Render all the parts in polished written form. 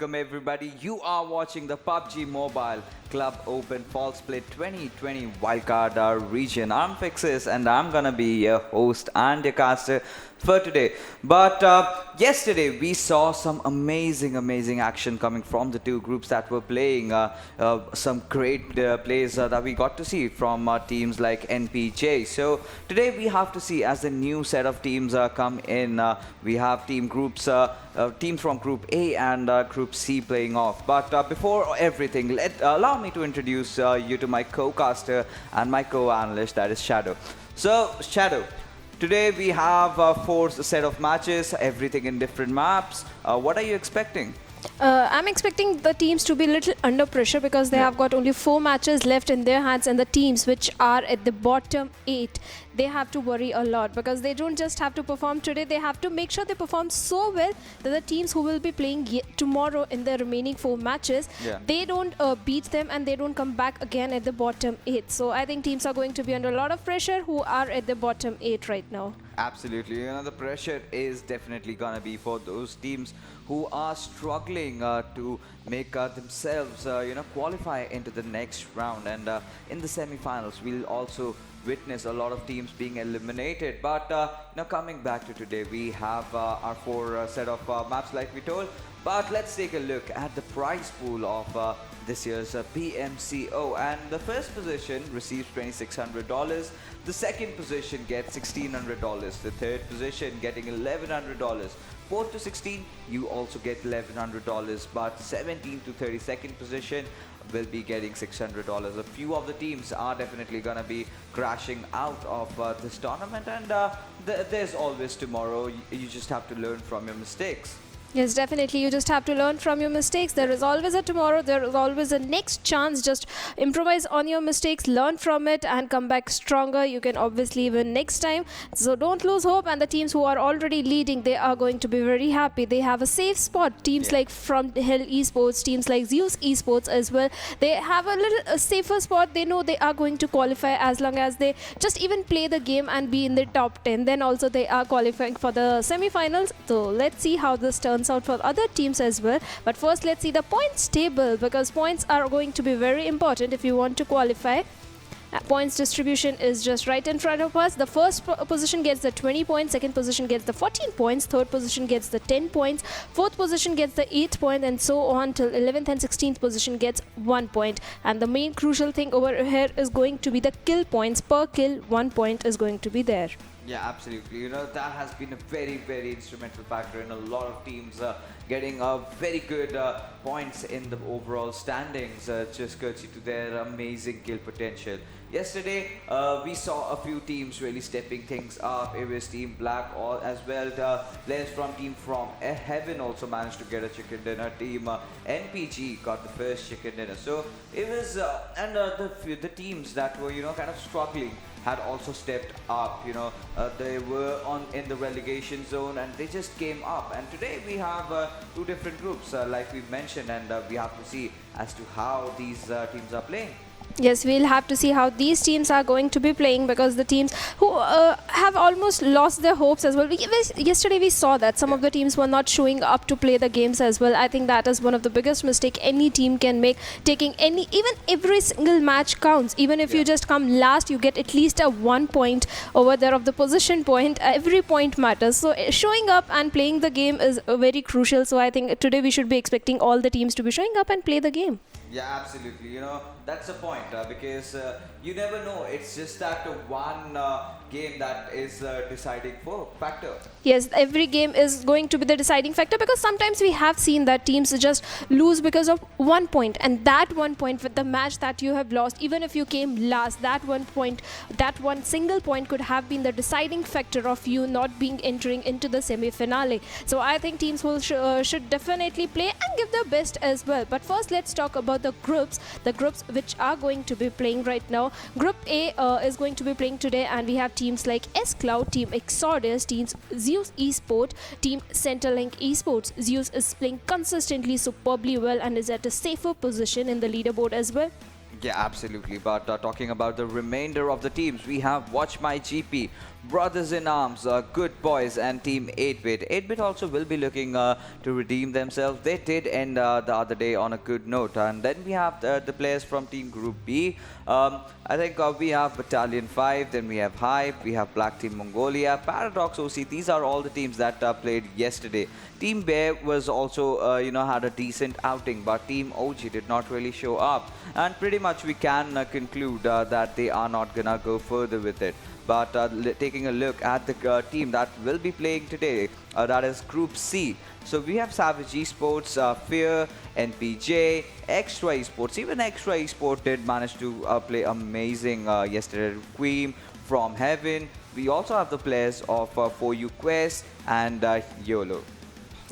welcome everybody. You are watching the PUBG Mobile Club Open Fall Split 2020 Wildcard Region. I'm Fixes and I'm gonna be your host and your caster for today. But yesterday we saw some amazing action coming from the two groups that were playing. Some great plays that we got to see from teams like NPJ. So today we have to see as the new set of teams come in. We have teams from Group A and Group C playing off. But before everything, allow me to introduce you to my co-caster and my co-analyst, that is Shadow. So, Shadow, today we have four set of matches, everything in different maps. What are you expecting? I'm expecting the teams to be a little under pressure because they have got only 4 matches left in their hands, and the teams which are at the bottom 8, they have to worry a lot because they don't just have to perform today, they have to make sure they perform so well that the teams who will be playing tomorrow in the remaining 4 matches, they don't beat them and they don't come back again at the bottom 8. So I think teams are going to be under a lot of pressure who are at the bottom 8 right now. Absolutely, the pressure is definitely gonna be for those teams who are struggling to make themselves, qualify into the next round. And in the semi-finals, we'll also witness a lot of teams being eliminated. But now coming back to today, we have our 4 set of maps like we told. But let's take a look at the prize pool of this year's PMCO, and the first position receives $2,600, the second position gets $1,600, the third position getting $1,100, 4th to 16 you also get $1,100, but 17th to 32nd position will be getting $600. A few of the teams are definitely gonna be crashing out of this tournament, and there's always tomorrow. You just have to learn from your mistakes. Yes, definitely. You just have to learn from your mistakes. There is always a tomorrow. There is always a next chance. Just improvise on your mistakes, learn from it, and come back stronger. You can obviously win next time. So don't lose hope. And the teams who are already leading, they are going to be very happy. They have a safe spot. Teams like FROMHEAVEN Esports, teams like Zeus Esports as well. They have a safer spot. They know they are going to qualify as long as they just even play the game and be in the top 10. Then also they are qualifying for the semi-finals. So let's see how this turns out for other teams as well. But first let's see the points table, because points are going to be very important if you want to qualify. Points distribution is just right in front of us. The first position gets the 20 points, second position gets the 14 points, third position gets the 10 points, fourth position gets the 8 point, and so on till 11th and 16th position gets 1 point. And the main crucial thing over here is going to be the kill points. Per kill, 1 point is going to be there. Yeah, absolutely. That has been a very instrumental factor in a lot of teams getting very good points in the overall standings, just courtesy to their amazing kill potential. Yesterday, we saw a few teams really stepping things up. It was Team Black as well. Players from Team FROMHEAVEN also managed to get a chicken dinner. Team NPG got the first chicken dinner. So it was, and the teams that were, kind of struggling had also stepped up. They were in the relegation zone and they just came up. And today we have 2 different groups, like we mentioned, and we have to see as to how these teams are playing. Yes, we'll have to see how these teams are going to be playing, because the teams who have almost lost their hopes as well. Yesterday we saw that some of the teams were not showing up to play the games as well. I think that is one of the biggest mistake any team can make. Taking even every single match counts. Even if you just come last, you get at least a 1 point over there of the position point. Every point matters. So showing up and playing the game is very crucial. So I think today we should be expecting all the teams to be showing up and play the game. Yeah, absolutely. That's the point, because you never know. It's just that one game that is deciding factor. Yes, every game is going to be the deciding factor, because sometimes we have seen that teams just lose because of 1 point, and that 1 point with the match that you have lost, even if you came last, that 1 point, that one single point could have been the deciding factor of you not being entering into the semi-finale. So I think teams will should definitely play and give their best as well. But first let's talk about the groups which are going to be playing right now. Group A is going to be playing today, and we have teams like S-Cloud, Team Exodus, teams Zeus Esports, Team Centrelink Esports. Zeus is playing consistently superbly well and is at a safer position in the leaderboard as well. Yeah, absolutely. But talking about the remainder of the teams, we have WatchMyGP Brothers in Arms, GooDBoyS and Team 8-Bit. 8-Bit also will be looking to redeem themselves. They did end the other day on a good note. And then we have the players from Team Group B. I think we have Battalion 5, then we have Hype, we have BlackTeamMongolia, Paradox OC. These are all the teams that played yesterday. Team Bear was also, had a decent outing, but Team OG did not really show up. And pretty much we can conclude that they are not gonna go further with it. But taking a look at the team that will be playing today, that is Group C. So we have Savage Esports, Fear, NPJ, Extra Esports. Even Extra Esports did manage to play amazing yesterday. REQUIEM, FROMHEAVEN. We also have the players of For You Quest and YOLO.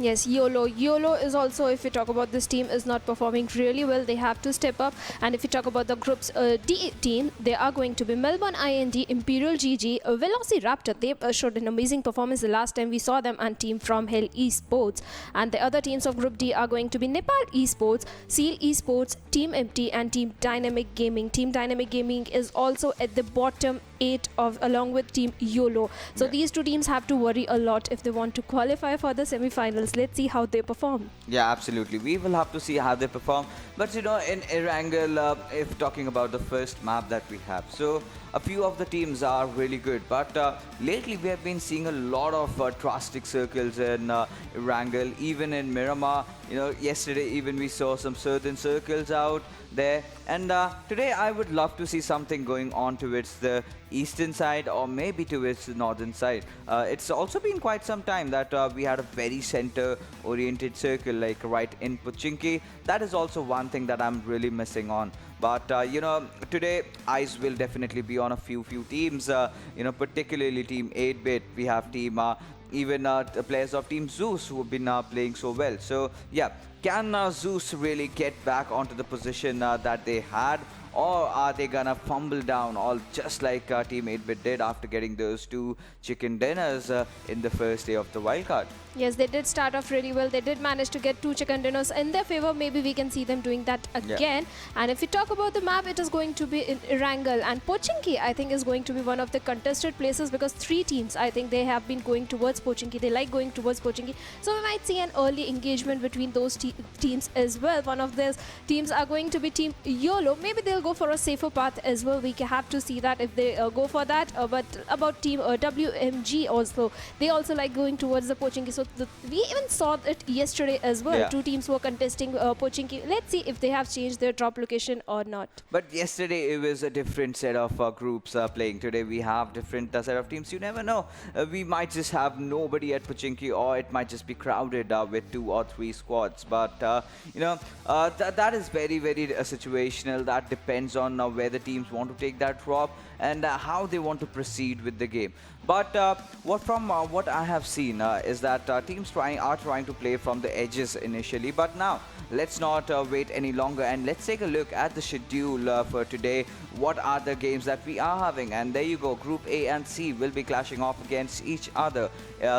Yes, YOLO. YOLO is also, if we talk about this team, is not performing really well. They have to step up. And if we talk about the group's D team, they are going to be MELBOURNEIND, Imperial GG, VelociRaptor. They showed an amazing performance the last time we saw them, and Team From Hell Esports. And the other teams of Group D are going to be Nepal Esports, Seal Esports, Team Empty, and Team Dynamic Gaming. Team Dynamic Gaming is also at the bottom 8 along with Team YOLO. So these two teams have to worry a lot if they want to qualify for the semi-finals. Let's see how they perform. Yeah, absolutely. We will have to see how they perform. But in Erangel, if talking about the first map that we have, so a few of the teams are really good. But lately we have been seeing a lot of drastic circles in Erangel, even in Miramar. Yesterday even we saw some certain circles out there. And today I would love to see something going on towards the eastern side or maybe towards the northern side. It's also been quite some time that we had a very center-oriented circle, like right in Pochinki. That is also one thing that I'm really missing on. But today eyes will definitely be on a few teams. Particularly Team 8-Bit. We have Team even the players of Team Zeus who have been playing so well. So yeah, can Zeus really get back onto the position that they had? Or are they gonna fumble down all just like Team 8-Bit did after getting those 2 chicken dinners in the first day of the wildcard? Yes, they did start off really well. They did manage to get 2 chicken dinners in their favor. Maybe we can see them doing that again. Yeah. And if we talk about the map, it is going to be in Erangel. And Pochinki, I think, is going to be one of the contested places because 3 teams, I think, they have been going towards Pochinki. They like going towards Pochinki. So we might see an early engagement between those teams as well. One of those teams are going to be Team YOLO. Maybe they'll go for a safer path as well. We have to see that if they go for that. But about Team WMG also, they also like going towards the Pochinki. So we even saw it yesterday as well. Yeah. 2 teams were contesting Pochinki. Let's see if they have changed their drop location or not. But yesterday it was a different set of groups playing. Today we have different set of teams. You never know. We might just have nobody at Pochinki, or it might just be crowded with 2 or 3 squads. But that is very situational. That depends on where the teams want to take that drop and how they want to proceed with the game. But what I have seen is that teams are trying to play from the edges initially. But now, let's not wait any longer and let's take a look at the schedule for today. What are the games that we are having? And there you go. Group A and C will be clashing off against each other,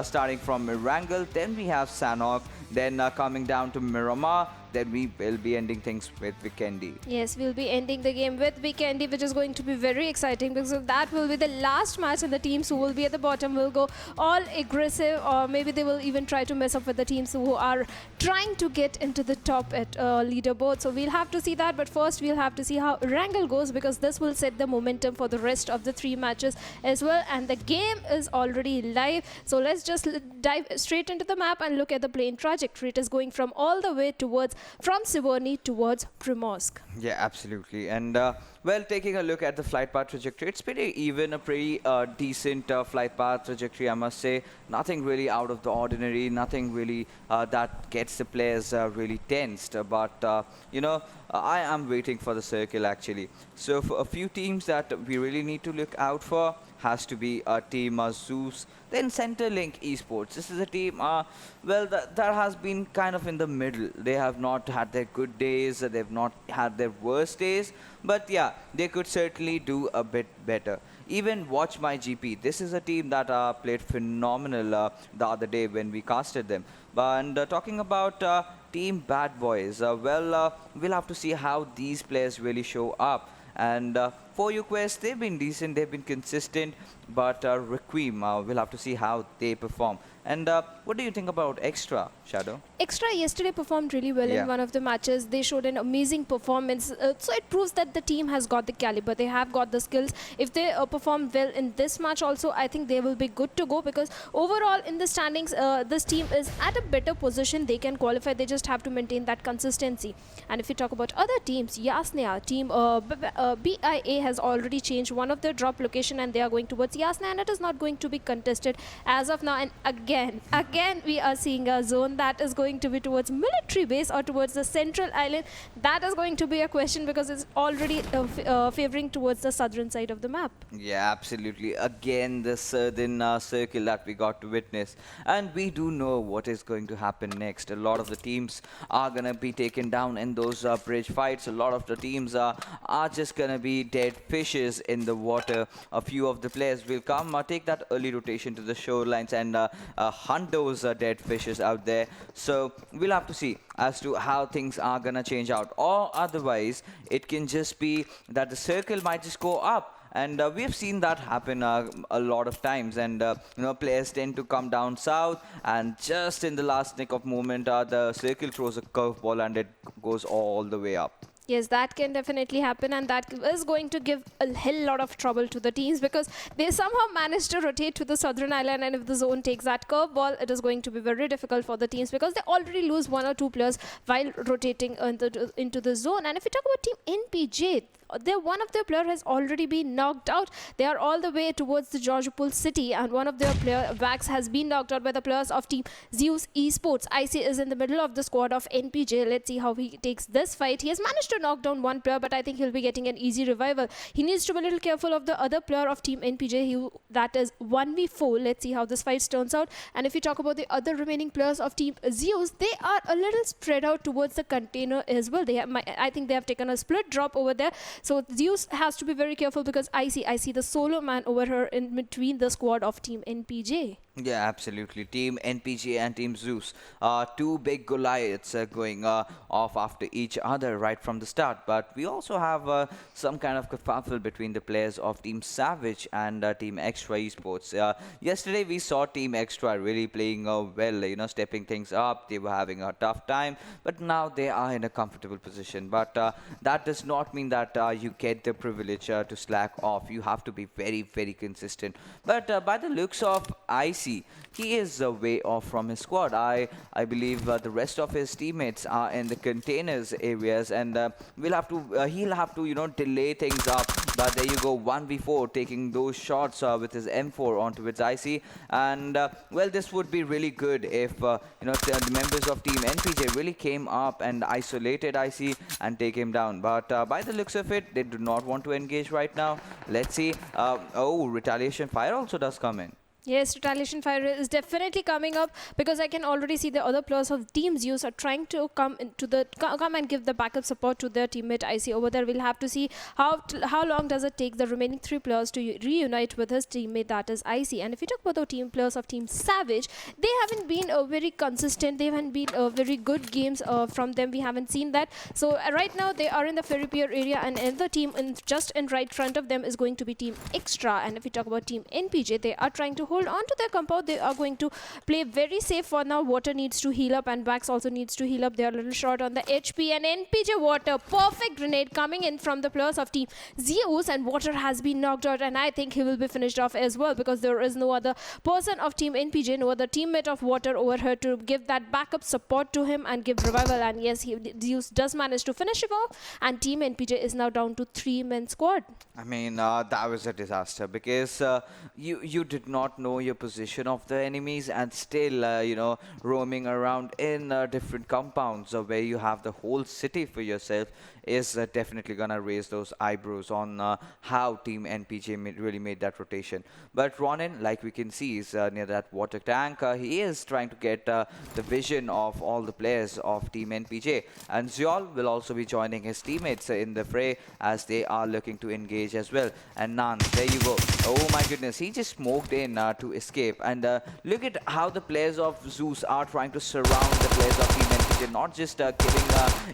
starting from Erangel. Then we have Sanhok. Then coming down to Miramar. Then we will be ending things with Vikendi. Yes, we'll be ending the game with Vikendi, which is going to be very exciting because that will be the last match, and the teams who will be at the bottom will go all aggressive, or maybe they will even try to mess up with the teams who are trying to get into the top at leaderboard. So we'll have to see that, but first we'll have to see how Erangel goes because this will set the momentum for the rest of the 3 matches as well. And the game is already live. So let's just dive straight into the map and look at the playing trajectory. It is going from all the way from Siverny towards Primorsk. Yeah, absolutely. And well, taking a look at the flight path trajectory, it's a pretty decent flight path trajectory, I must say. Nothing really out of the ordinary, nothing really that gets the players really tensed. But, I am waiting for the circle, actually. So for a few teams that we really need to look out for has to be Team Zeus, then Centrelink Esports. This is a team, that has been kind of in the middle. They have not had their good days, they've not had their worst days, but yeah, they could certainly do a bit better. Even WatchMyGP, this is a team that played phenomenal the other day when we casted them. And talking about Team Bad Boys, we'll have to see how these players really show up. And For You Quest, they've been decent, they've been consistent. but Requiem, we'll have to see how they perform. And what do you think about Extra, Shadow? Extra yesterday performed really well Yeah. in one of the matches. They showed an amazing performance. So it proves that the team has got the caliber. They have got the skills. If they perform well in this match also, I think they will be good to go, because overall in the standings, this team is at a better position. They can qualify. They just have to maintain that consistency. And if you talk about other teams, Yasnaya team BIA has already changed one of their drop location, and they are going towards Yasnaya, and it is not going to be contested as of now. And again we are seeing a zone that is going to be towards military base or towards the central island. That is going to be a question, because it's already favoring towards the southern side of the map. Yeah, absolutely. Again, the southern circle that we got to witness. And we do know what is going to happen next. A lot of the teams are going to be taken down in those bridge fights. A lot of the teams are just going to be dead fishes in the water. A few of the players will come, take that early rotation to the shorelines and hunt those dead fishes out there. So we'll have to see as to how things are going to change out. Or otherwise, it can just be that the circle might just go up. And we have seen that happen a lot of times. And, players tend to come down south. And just in the last nick of moment, the circle throws a curveball and it goes all the way up. Yes, that can definitely happen, and that is going to give a hell lot of trouble to the teams, because they somehow managed to rotate to the southern island, and if the zone takes that curveball, it is going to be very difficult for the teams, because they already lose one or two players while rotating into the zone. And if you talk about Team NPJ, one of their players has already been knocked out. They are all the way towards the Georgopol city, and one of their player, Vax, has been knocked out by the players of Team Zeus Esports. IC is in the middle of the squad of NPJ. Let's see how he takes this fight. He has managed to knock down one player, but I think he'll be getting an easy revival. He needs to be a little careful of the other player of Team NPJ, that is 1v4. Let's see how this fight turns out. And if you talk about the other remaining players of Team Zeus, they are a little spread out towards the container as well. I think they have taken a split drop over there. So Zeus has to be very careful, because I see the solo man over here in between the squad of Team NPJ. Yeah, absolutely. Team NPG and Team Zeus. Two big Goliaths going off after each other right from the start. But we also have some kind of kerfuffle between the players of Team Savage and Team Extra Esports. Yesterday we saw Team Extra really playing well, stepping things up. They were having a tough time, but now they are in a comfortable position. But that does not mean that you get the privilege to slack off. You have to be very, very consistent. But by the looks of IC, he is way off from his squad. I believe the rest of his teammates are in the containers areas, and he'll have to delay things up. But there you go, 1v4, taking those shots with his M4 onto its IC. And well, this would be really good if the members of Team NPJ really came up and isolated IC and take him down. But by the looks of it, they do not want to engage right now. Let's see. Retaliation fire also does come in. Yes, retaliation fire is definitely coming up, because I can already see the other players of Team Zeus are trying to come and give the backup support to their teammate IC over there. We'll have to see how long does it take the remaining three players to reunite with his teammate, that is IC. And if you talk about the team players of Team Savage, they haven't been very consistent. They haven't been very good games from them. We haven't seen that. So right now they are in the Ferry Pier area, and another team just in right front of them is going to be Team Extra. And if we talk about Team NPJ, they are trying to hold on to their compound. They are going to play very safe for now. Water needs to heal up, and Vax also needs to heal up. They are a little short on the HP, and NPJ Water, perfect grenade coming in from the players of Team Zeus, and Water has been knocked out, and I think he will be finished off as well, because there is no other person of Team NPJ, no other teammate of Water over here to give that backup support to him and give revival. And yes, Zeus does manage to finish him off, and Team NPJ is now down to 3-man squad. I mean, that was a disaster, because you did not know your position of the enemies, and still, roaming around in different compounds where you have the whole city for yourself is definitely gonna raise those eyebrows on how Team NPJ really made that rotation. But Ronin, like we can see, is near that water tank. He is trying to get the vision of all the players of Team NPJ, and Zyol will also be joining his teammates in the fray as they are looking to engage as well. And Nans, there you go. Oh my goodness, he just smoked in to escape. And look at how the players of Zeus are trying to surround the players of Team NPJ, not just giving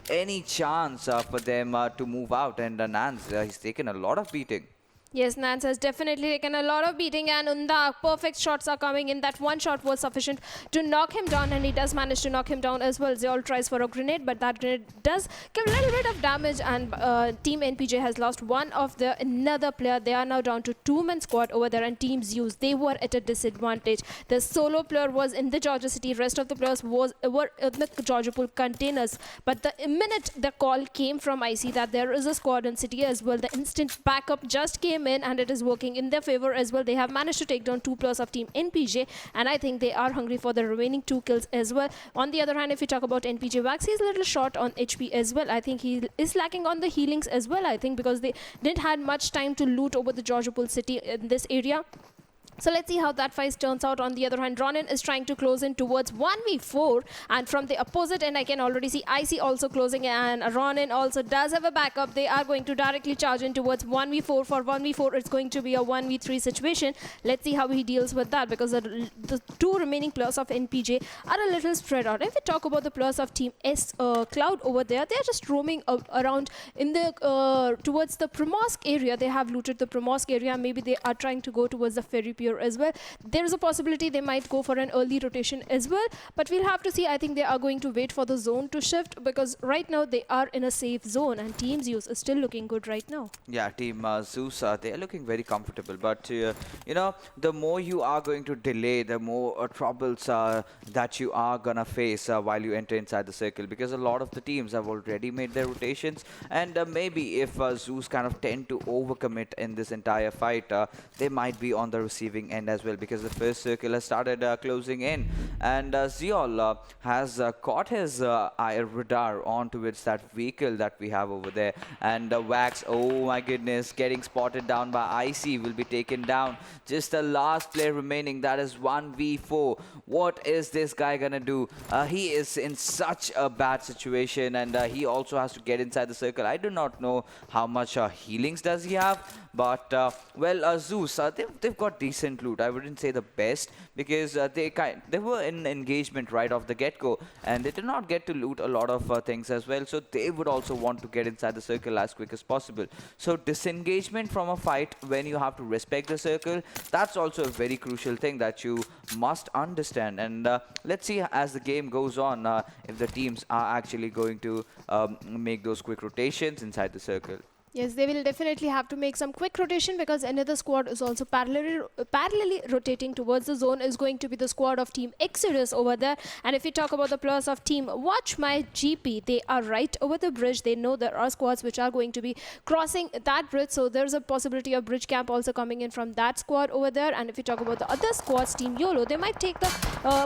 any chance for them to move out. And Nans, he's taken a lot of beating. Yes, Nance has definitely taken a lot of beating, and Unda, perfect shots are coming in. That one shot was sufficient to knock him down, and he does manage to knock him down as well. Zeol tries for a grenade, but that grenade does give a little bit of damage, and Team NPJ has lost one of their another player. They are now down to two-man squad over there, and Team Zeus, they were at a disadvantage. The solo player was in the Georgia City, rest of the players were in the Georgia Pool containers. But the minute the call came from IC that there is a squad in City as well, the instant backup just came in, and it is working in their favor as well. They have managed to take down two players of Team NPJ, and I think they are hungry for the remaining two kills as well. On the other hand, if you talk about NPJ Wax, he's a little short on HP as well. I think he is lacking on the healings as well, I think, because they didn't had much time to loot over the Georgia Pool City in this area. So let's see how that fight turns out. On the other hand, Ronin is trying to close in towards 1v4, and from the opposite end I can already see IC also closing, and Ronin also does have a backup. They are going to directly charge in towards 1v4. For 1v4 it's going to be a 1v3 situation. Let's see how he deals with that, because the two remaining players of NPJ are a little spread out. If we talk about the players of Team S Cloud over there, they are just roaming around in the towards the Primorsk area. They have looted the Primorsk area. Maybe they are trying to go towards the Ferry Pier as well. There is a possibility they might go for an early rotation as well, but we'll have to see. I think they are going to wait for the zone to shift, because right now they are in a safe zone, and Team Zeus is still looking good right now. Yeah, Team Zeus, they are looking very comfortable, but you know, the more you are going to delay, the more troubles that you are gonna face while you enter inside the circle, because a lot of the teams have already made their rotations, and maybe if Zeus kind of tend to overcommit in this entire fight, they might be on the receiving end as well, because the first circle has started closing in, and Zeol has caught his radar on towards that vehicle that we have over there, and Wax, oh my goodness, getting spotted down by IC, will be taken down. Just the last player remaining, that is 1v4. What is this guy gonna do? He is in such a bad situation, and he also has to get inside the circle. I do not know how much healings does he have, but well, Zeus, they've got decent loot. I wouldn't say the best, because they were in engagement right off the get-go, and they did not get to loot a lot of things as well, so they would also want to get inside the circle as quick as possible. So disengagement from a fight when you have to respect the circle, that's also a very crucial thing that you must understand. And let's see as the game goes on if the teams are actually going to make those quick rotations inside the circle. Yes, they will definitely have to make some quick rotation, because another squad is also parallelly rotating towards the zone. Is going to be the squad of Team Exodus over there. And if we talk about the players of Team WatchMyGP, they are right over the bridge. They know there are squads which are going to be crossing that bridge, so there's a possibility of bridge camp also coming in from that squad over there. And if we talk about the other squads, Team YOLO, they might take the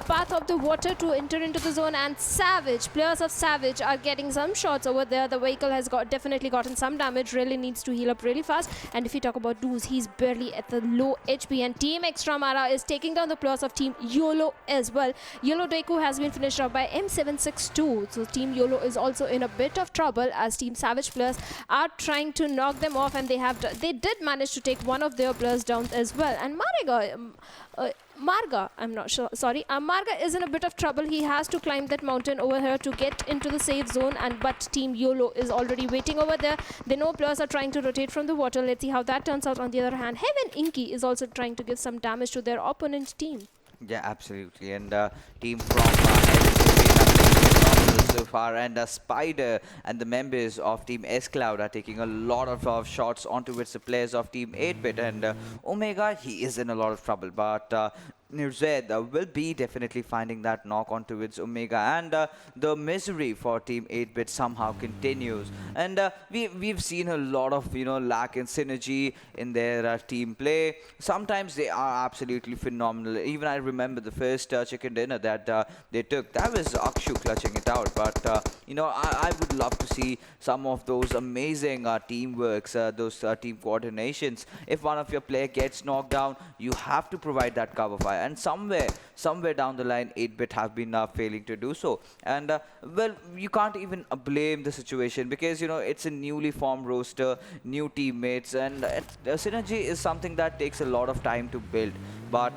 path of the water to enter into the zone, and Savage, players of Savage are getting some shots over there. The vehicle has definitely gotten some damage, really needs to heal up really fast. And if you talk about Dooz, he's barely at the low HP, and Team Extramara is taking down the players of Team YOLO as well. YOLO Deku has been finished off by M762, so Team YOLO is also in a bit of trouble, as Team Savage players are trying to knock them off, and they did manage to take one of their players down as well. And Marga is in a bit of trouble. He has to climb that mountain over here to get into the safe zone, but Team YOLO is already waiting over there. They know players are trying to rotate from the water. Let's see how that turns out. On the other hand, Heaven Inky is also trying to give some damage to their opponent's team. Yeah, absolutely. And team from phenomenal so far, and Spider and the members of Team S Cloud are taking a lot of shots onto which the players of Team 8-Bit, and Omega, he is in a lot of trouble, but Nirzed will be definitely finding that knock onto its Omega, and the misery for Team 8-Bit somehow continues. And we've seen a lot of lack in synergy in their team play. Sometimes they are absolutely phenomenal. Even I remember the first chicken dinner that they took. That was Akshu clutching it out. But I would love to see some of those amazing teamworks, those team coordinations. If one of your player gets knocked down, you have to provide that cover fire. And somewhere down the line, 8-Bit have been failing to do so. And well, you can't even blame the situation, because it's a newly formed roster, new teammates, and synergy is something that takes a lot of time to build. But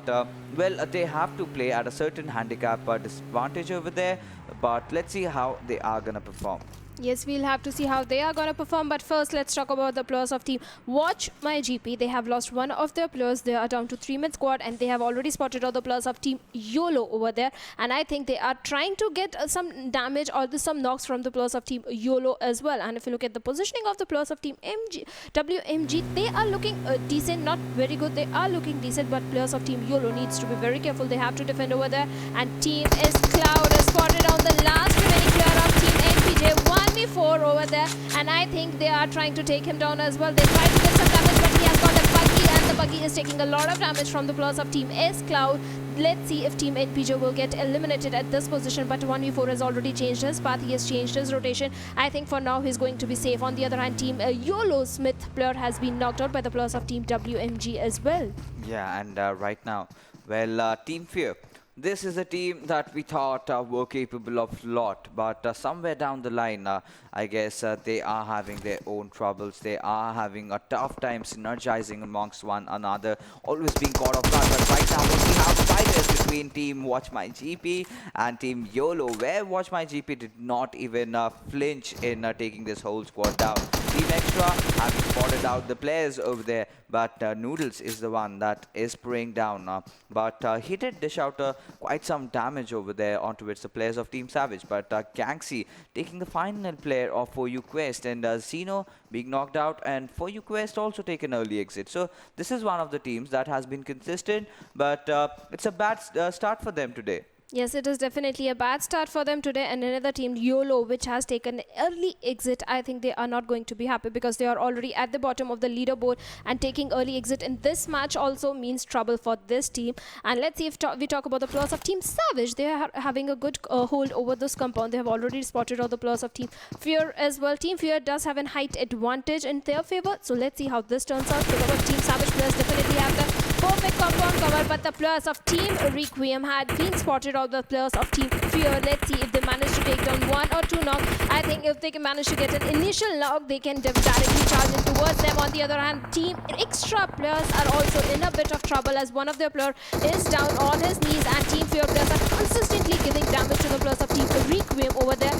well, they have to play at a certain handicap disadvantage over there. But let's see how they are gonna perform. Yes, we'll have to see how they are going to perform. But first, let's talk about the players of team WatchMyGP. They have lost one of their players. They are down to 3-man squad, and they have already spotted all the players of team YOLO over there. And I think they are trying to get some damage or some knocks from the players of team YOLO as well. And if you look at the positioning of the players of team WMG, they are looking decent, not very good. They are looking decent, but players of team YOLO needs to be very careful. They have to defend over there. And team is Cloud has spotted on the last remaining player of team NPJ. 1v4 over there, and I think they are trying to take him down as well. They try to get some damage, but he has got a buggy, and the buggy is taking a lot of damage from the players of team S Cloud. Let's see if team NPJ will get eliminated at this position, but 1v4 has already changed his path. He has changed his rotation. I think for now he's going to be safe. On the other hand, team YOLO Smith player has been knocked out by the players of team WMG as well. Yeah, and right now, well, Team Fear. This is a team that we thought were capable of a lot, but somewhere down the line, I guess they are having their own troubles. They are having a tough time synergizing amongst one another, always being caught off guard. But right now, what we have fighters between Team WatchMyGP and Team YOLO, where WatchMyGP did not even flinch in taking this whole squad down. Team Extra having spotted out the players over there, but Noodles is the one that is spraying down. But he did dish out quite some damage over there onto the players of Team Savage. But Gangxi taking the final player of For You Quest, and Zeno being knocked out, and For You Quest also take an early exit. So this is one of the teams that has been consistent, but it's a bad start for them today. Yes, it is definitely a bad start for them today. And another team, YOLO, which has taken early exit, I think they are not going to be happy because they are already at the bottom of the leaderboard, and taking early exit in this match also means trouble for this team. And let's see if we talk about the players of Team Savage. They are having a good hold over this compound. They have already spotted all the players of Team Fear as well. Team Fear does have a height advantage in their favor. So let's see how this turns out. Because Team Savage players definitely have the perfect compound cover, but the players of Team REQUIEM had been spotted all the players of Team Fear. Let's see if they manage to take down one or two knocks. I think if they can manage to get an initial knock, they can directly charge in towards them. On the other hand, Team Extra players are also in a bit of trouble as one of their players is down on his knees, and Team Fear players are consistently giving damage to the players of Team REQUIEM over there.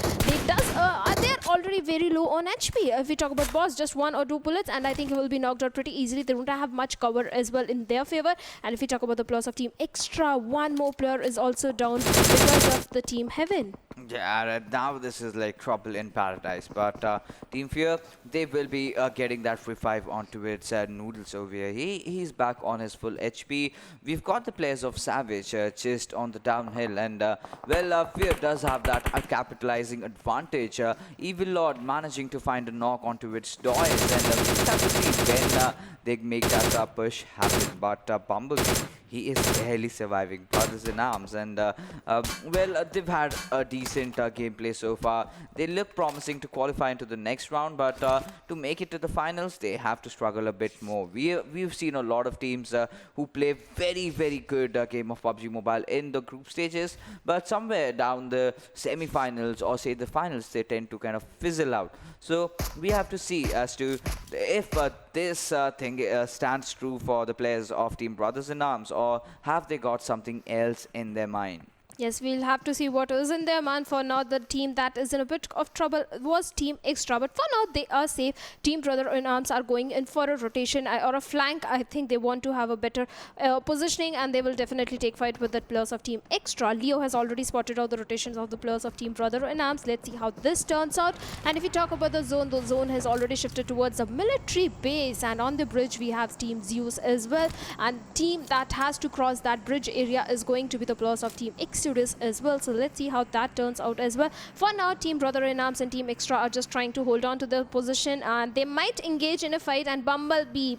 They're already very low on HP. If we talk about boss, just one or two bullets, and I think he will be knocked out pretty easily. They don't have much cover as well in their favor. And if we talk about the players of Team Extra, one more player is also down because of the Team Heaven. Yeah, now this is like trouble in paradise. But Team Fear, they will be getting that revive onto its Noodles over here. He's back on his full HP. We've got the players of Savage just on the downhill, and Fear does have that capitalizing advantage. Evil Lord managing to find a knock onto its DOIS, and we just have to see when they make that push happen. But Bumblebee, he is barely surviving. Brothers in Arms, and they've had a decent gameplay so far. They look promising to qualify into the next round, but to make it to the finals, they have to struggle a bit more. We've seen a lot of teams who play very good game of PUBG Mobile in the group stages, but somewhere down the semi-finals or say the finals, they tend to kind of fizzle out. So we have to see as to if this thing stands true for the players of Team Brothers in Arms, or have they got something else in their mind. Yes, we'll have to see what is in their mind. For now, the team that is in a bit of trouble was Team Extra. But for now, they are safe. Team Brother in Arms are going in for a rotation or a flank. I think they want to have a better positioning, and they will definitely take fight with the players of Team Extra. Leo has already spotted all the rotations of the players of Team Brother in Arms. Let's see how this turns out. And if you talk about the zone has already shifted towards a military base. And on the bridge, we have Team Zeus as well. And team that has to cross that bridge area is going to be the players of Team Extra as well. So let's see how that turns out as well. For now, Team Brother in Arms and Team Extra are just trying to hold on to their position, and they might engage in a fight. And Bumblebee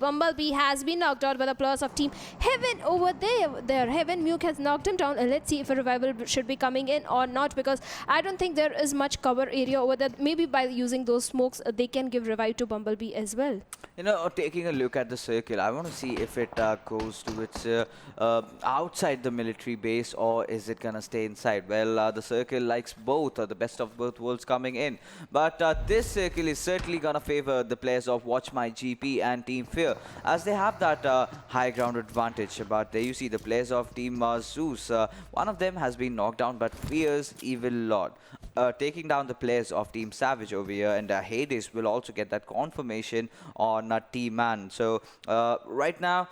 has been knocked out by the players of Team Heaven over there. Heaven Muke has knocked him down, and let's see if a revival should be coming in or not, because I don't think there is much cover area over there. Maybe by using those smokes, they can give revive to Bumblebee as well. You know, taking a look at the circle, I want to see if it goes to its outside the military base, or is it gonna stay inside. Well, the circle likes both, the best of both worlds coming in. But this circle is certainly gonna favor the players of WatchMyGP and Team Fear, as they have that high ground advantage. But there you see the players of Team Zeus. One of them has been knocked down, but Fear's Evil Lord. taking down the players of Team Savage over here, and Hades will also get that confirmation on Team Man. So right now,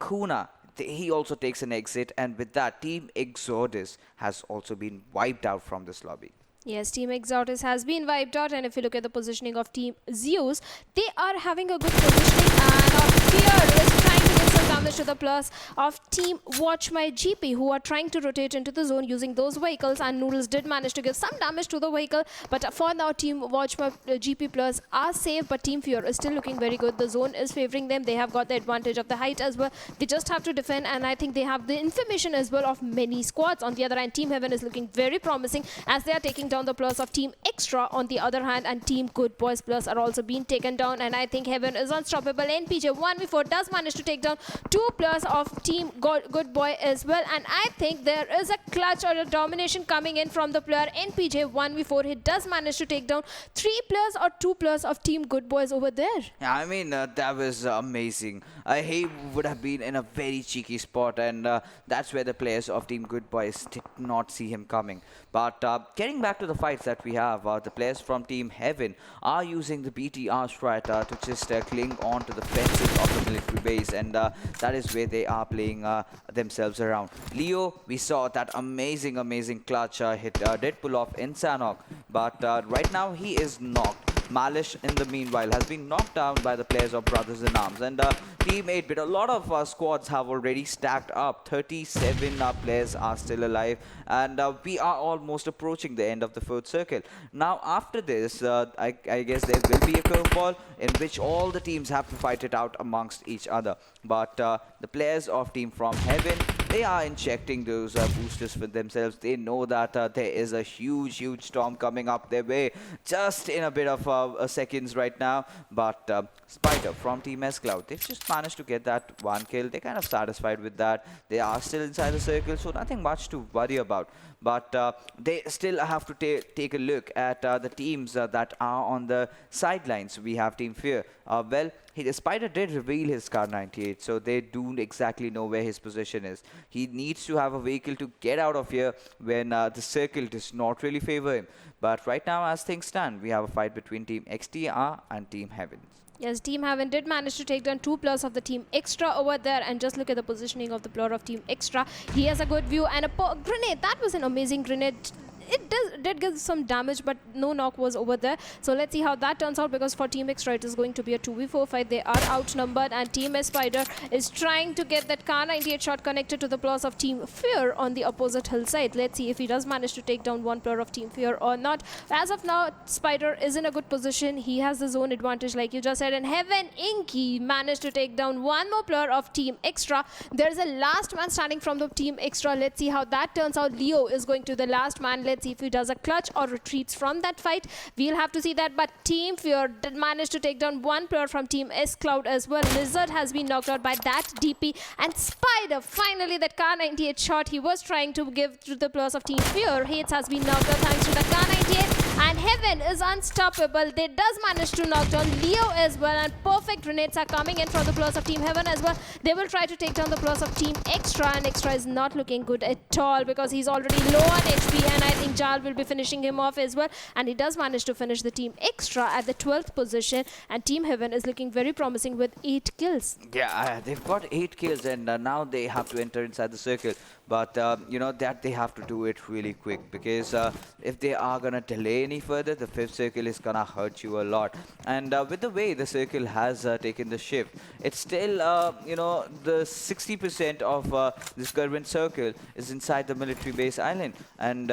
Kuna, he also takes an exit, and with that, Team Exodus has also been wiped out from this lobby. Yes, Team Exodus has been wiped out, and if you look at the positioning of Team Zeus, they are having a good positioning, and Fear is trying to get some damage to the plus of Team WatchMyGP, who are trying to rotate into the zone using those vehicles, and Noodles did manage to give some damage to the vehicle, but for now Team WatchMyGP plus are safe, but Team Fear is still looking very good. The zone is favoring them. They have got the advantage of the height as well. They just have to defend, and I think they have the information as well of many squads. On the other hand, Team Heaven is looking very promising as they are taking down the plus of Team Extra on the other hand, and Team GooDBoyS plus are also being taken down, and I think Heaven is unstoppable. NPJ 1v4 does manage to take down 2 plus of Team GooDBoy as well, and I think there is a clutch or a domination coming in from the player NPJ 1v4. He does manage to take down 3 plus or 2 plus of Team GooDBoyS over there. Yeah, I mean, that was amazing. He would have been in a very cheeky spot, and that's where the players of Team GooDBoyS did not see him coming. But getting back to the fights that we have, the players from Team Heaven are using the BTR strat to just cling on to the fences of the military base, and that is where they are playing themselves around. Leo, we saw that amazing clutch hit did pull off in Sanhok, but right now he is knocked. Malish, in the meanwhile, has been knocked down by the players of Brothers in Arms, and Team 8-bit, a lot of squads have already stacked up. 37 players are still alive, and we are almost approaching the end of the 4th circle. Now after this, I guess there will be a curveball in which all the teams have to fight it out amongst each other, but the players of Team From Heaven, they are injecting those boosters for themselves. They know that there is a huge storm coming up their way just in a bit of seconds right now, but Spider from Team S-Cloud, they've just managed to get that 1 kill. They're kind of satisfied with that. They are still inside the circle, so nothing much to worry about, but they still have to take a look at the teams that are on the sidelines. We have Team Fear. Well, Spider did reveal his Car 98, so they do exactly know where his position is. He needs to have a vehicle to get out of here when the circle does not really favor him. But right now, as things stand, we have a fight between Team XTR and Team Heaven. Yes, Team Heaven did manage to take down 2 plus of the Team Extra over there, and just look at the positioning of the player of Team Extra. He has a good view and a grenade. That was an amazing grenade. It did get some damage, but no knock was over there. So let's see how that turns out, because for Team Extra it is going to be a 2v4 fight. They are outnumbered, and Team Spider is trying to get that Car 98 shot connected to the plus of Team Fear on the opposite hillside. Let's see if he does manage to take down 1 player of Team Fear or not. As of now, Spider is in a good position. He has the zone advantage like you just said, and Heaven Inky managed to take down 1 more player of Team Extra. There's a last man standing from the Team Extra. Let's see how that turns out. Leo is going to the last man. Let's see if he does a clutch or retreats from that fight. We'll have to see that, but Team Fear did manage to take down 1 player from Team S-Cloud as well. Lizard has been knocked out by that DP, and Spider, finally that Car 98 shot he was trying to give to the plus of Team Fear. Hates has been knocked out thanks to the Car 98, and Heaven is unstoppable. They does manage to knock down Leo as well, and perfect grenades are coming in from the plus of Team Heaven as well. They will try to take down the plus of Team Extra, and Extra is not looking good at all because he's already low on HP, and I think Jal will be finishing him off as well, and he does manage to finish the Team Extra at the 12th position, and Team Heaven is looking very promising with 8 kills. Yeah, they've got 8 kills, and now they have to enter inside the circle. But, you know, that they have to do it really quick, because if they are going to delay any further, the 5th circle is going to hurt you a lot. And with the way the circle has taken the shift, it's still, you know, the 60% of this current circle is inside the military base island, and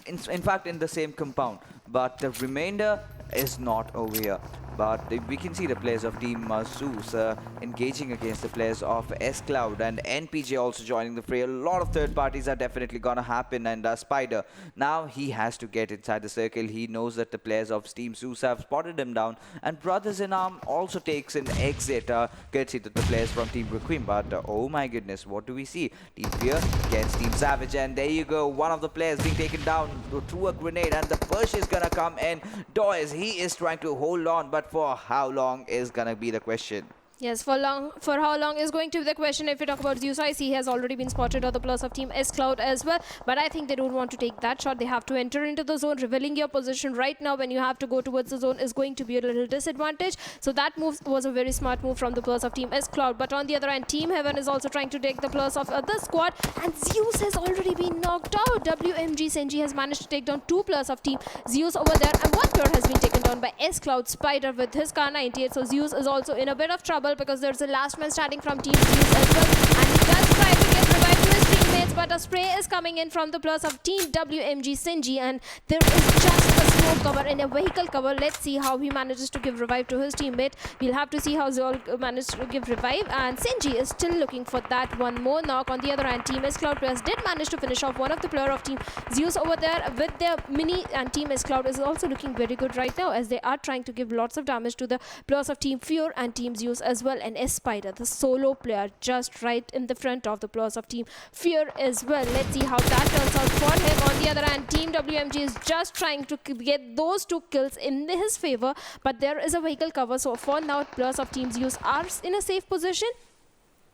in fact in the same compound. But the remainder is not over here. But we can see the players of Team Zeus engaging against the players of S-Cloud, and NPJ also joining the fray. A lot of third parties are definitely going to happen, and Spider, now he has to get inside the circle. He knows that the players of Team Zeus have spotted him down, and Brothers in Arm also takes an exit courtesy to the players from Team REQUIEM. But oh my goodness, what do we see? Team Fear against Team Savage, and there you go, one of the players being taken down through a grenade, and the push is going to come in. DWYS, he is trying to hold on, but for how long is gonna be the question. Yes, for how long is going to be the question. If we talk about Zeus, I see he has already been spotted on the plus of Team S Cloud as well. But I think they don't want to take that shot. They have to enter into the zone. Revealing your position right now when you have to go towards the zone is going to be a little disadvantage. So that move was a very smart move from the plus of Team S Cloud. But on the other hand, Team Heaven is also trying to take the plus of the squad. And Zeus has already been knocked out. WMG Senji has managed to take down 2 plus of Team Zeus over there. And 1 player has been taken down by S Cloud Spider with his Car 98. So Zeus is also in a bit of trouble, because there's a last man standing from Team Zeus as well, and he does try to give revive to his teammates, but a spray is coming in from the plus of Team WMG Senji, and there is just a smoke cover and a vehicle cover. Let's see how he manages to give revive to his teammate. We'll have to see how Zol managed to give revive, and Senji is still looking for that one more knock. On the other hand, Team S Cloud players did manage to finish off one of the player of Team Zeus over there with their mini, and Team S Cloud is also looking very good right now, as they are trying to give lots of damage to the players of Team Fear and Team Zeus as well. And S Spider, the solo player, just right in the front of the players of Team Fear as well. Let's see how that turns out for him. On the other hand, Team WMG is just trying to get those 2 kills in his favor, but there is a vehicle cover. So for now, players of Team Zeus are in a safe position.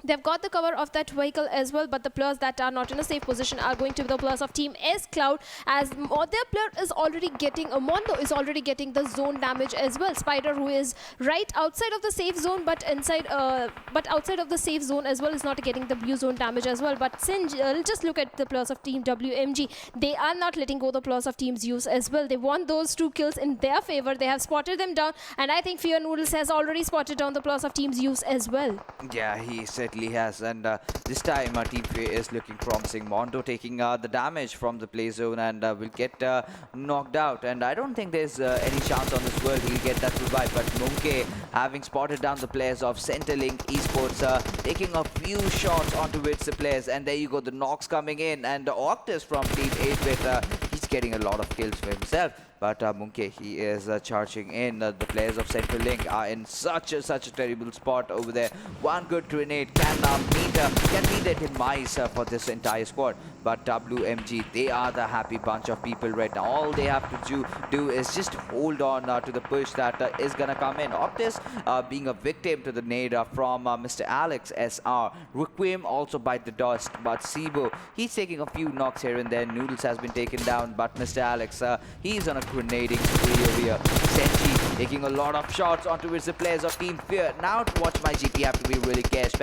They've got the cover of that vehicle as well, but the players that are not in a safe position are going to be the players of Team S Cloud, as their player is already getting, Mondo is already getting the zone damage as well. Spider, who is right outside of the safe zone, but outside of the safe zone as well, is not getting the blue zone damage as well. But just look at the players of Team WMG. They are not letting go the players of Team Zeus as well. They want those 2 kills in their favor. They have spotted them down, and I think Fear Noodles has already spotted down the players of Team Zeus as well. Yeah, he certainly has, and this time Team Fear is looking promising. Mondo taking the damage from the play zone, and will get knocked out, and I don't think there's any chance on this world he'll get that revive. But Munke, having spotted down the players of Centrelink Esports, taking a few shots onto which the players, and there you go, the knocks coming in, and Octus from Team 8-bit, he's getting a lot of kills for himself. But Munke, he is charging in. The players of Centrelink are in such a terrible spot over there. One good grenade can meet a demise for this entire squad. But WMG, they are the happy bunch of people right now. All they have to do is just hold on to the push that is gonna come in. Optus being a victim to the nade from Mr. Alex SR. Requiem also bite the dust, but Sibo, he's taking a few knocks here and there. Noodles has been taken down, but Mr. Alex, he's on a grenading spree over here. Senji taking a lot of shots onto which the players of Team Fear. Now to WatchMyGP have to be really careful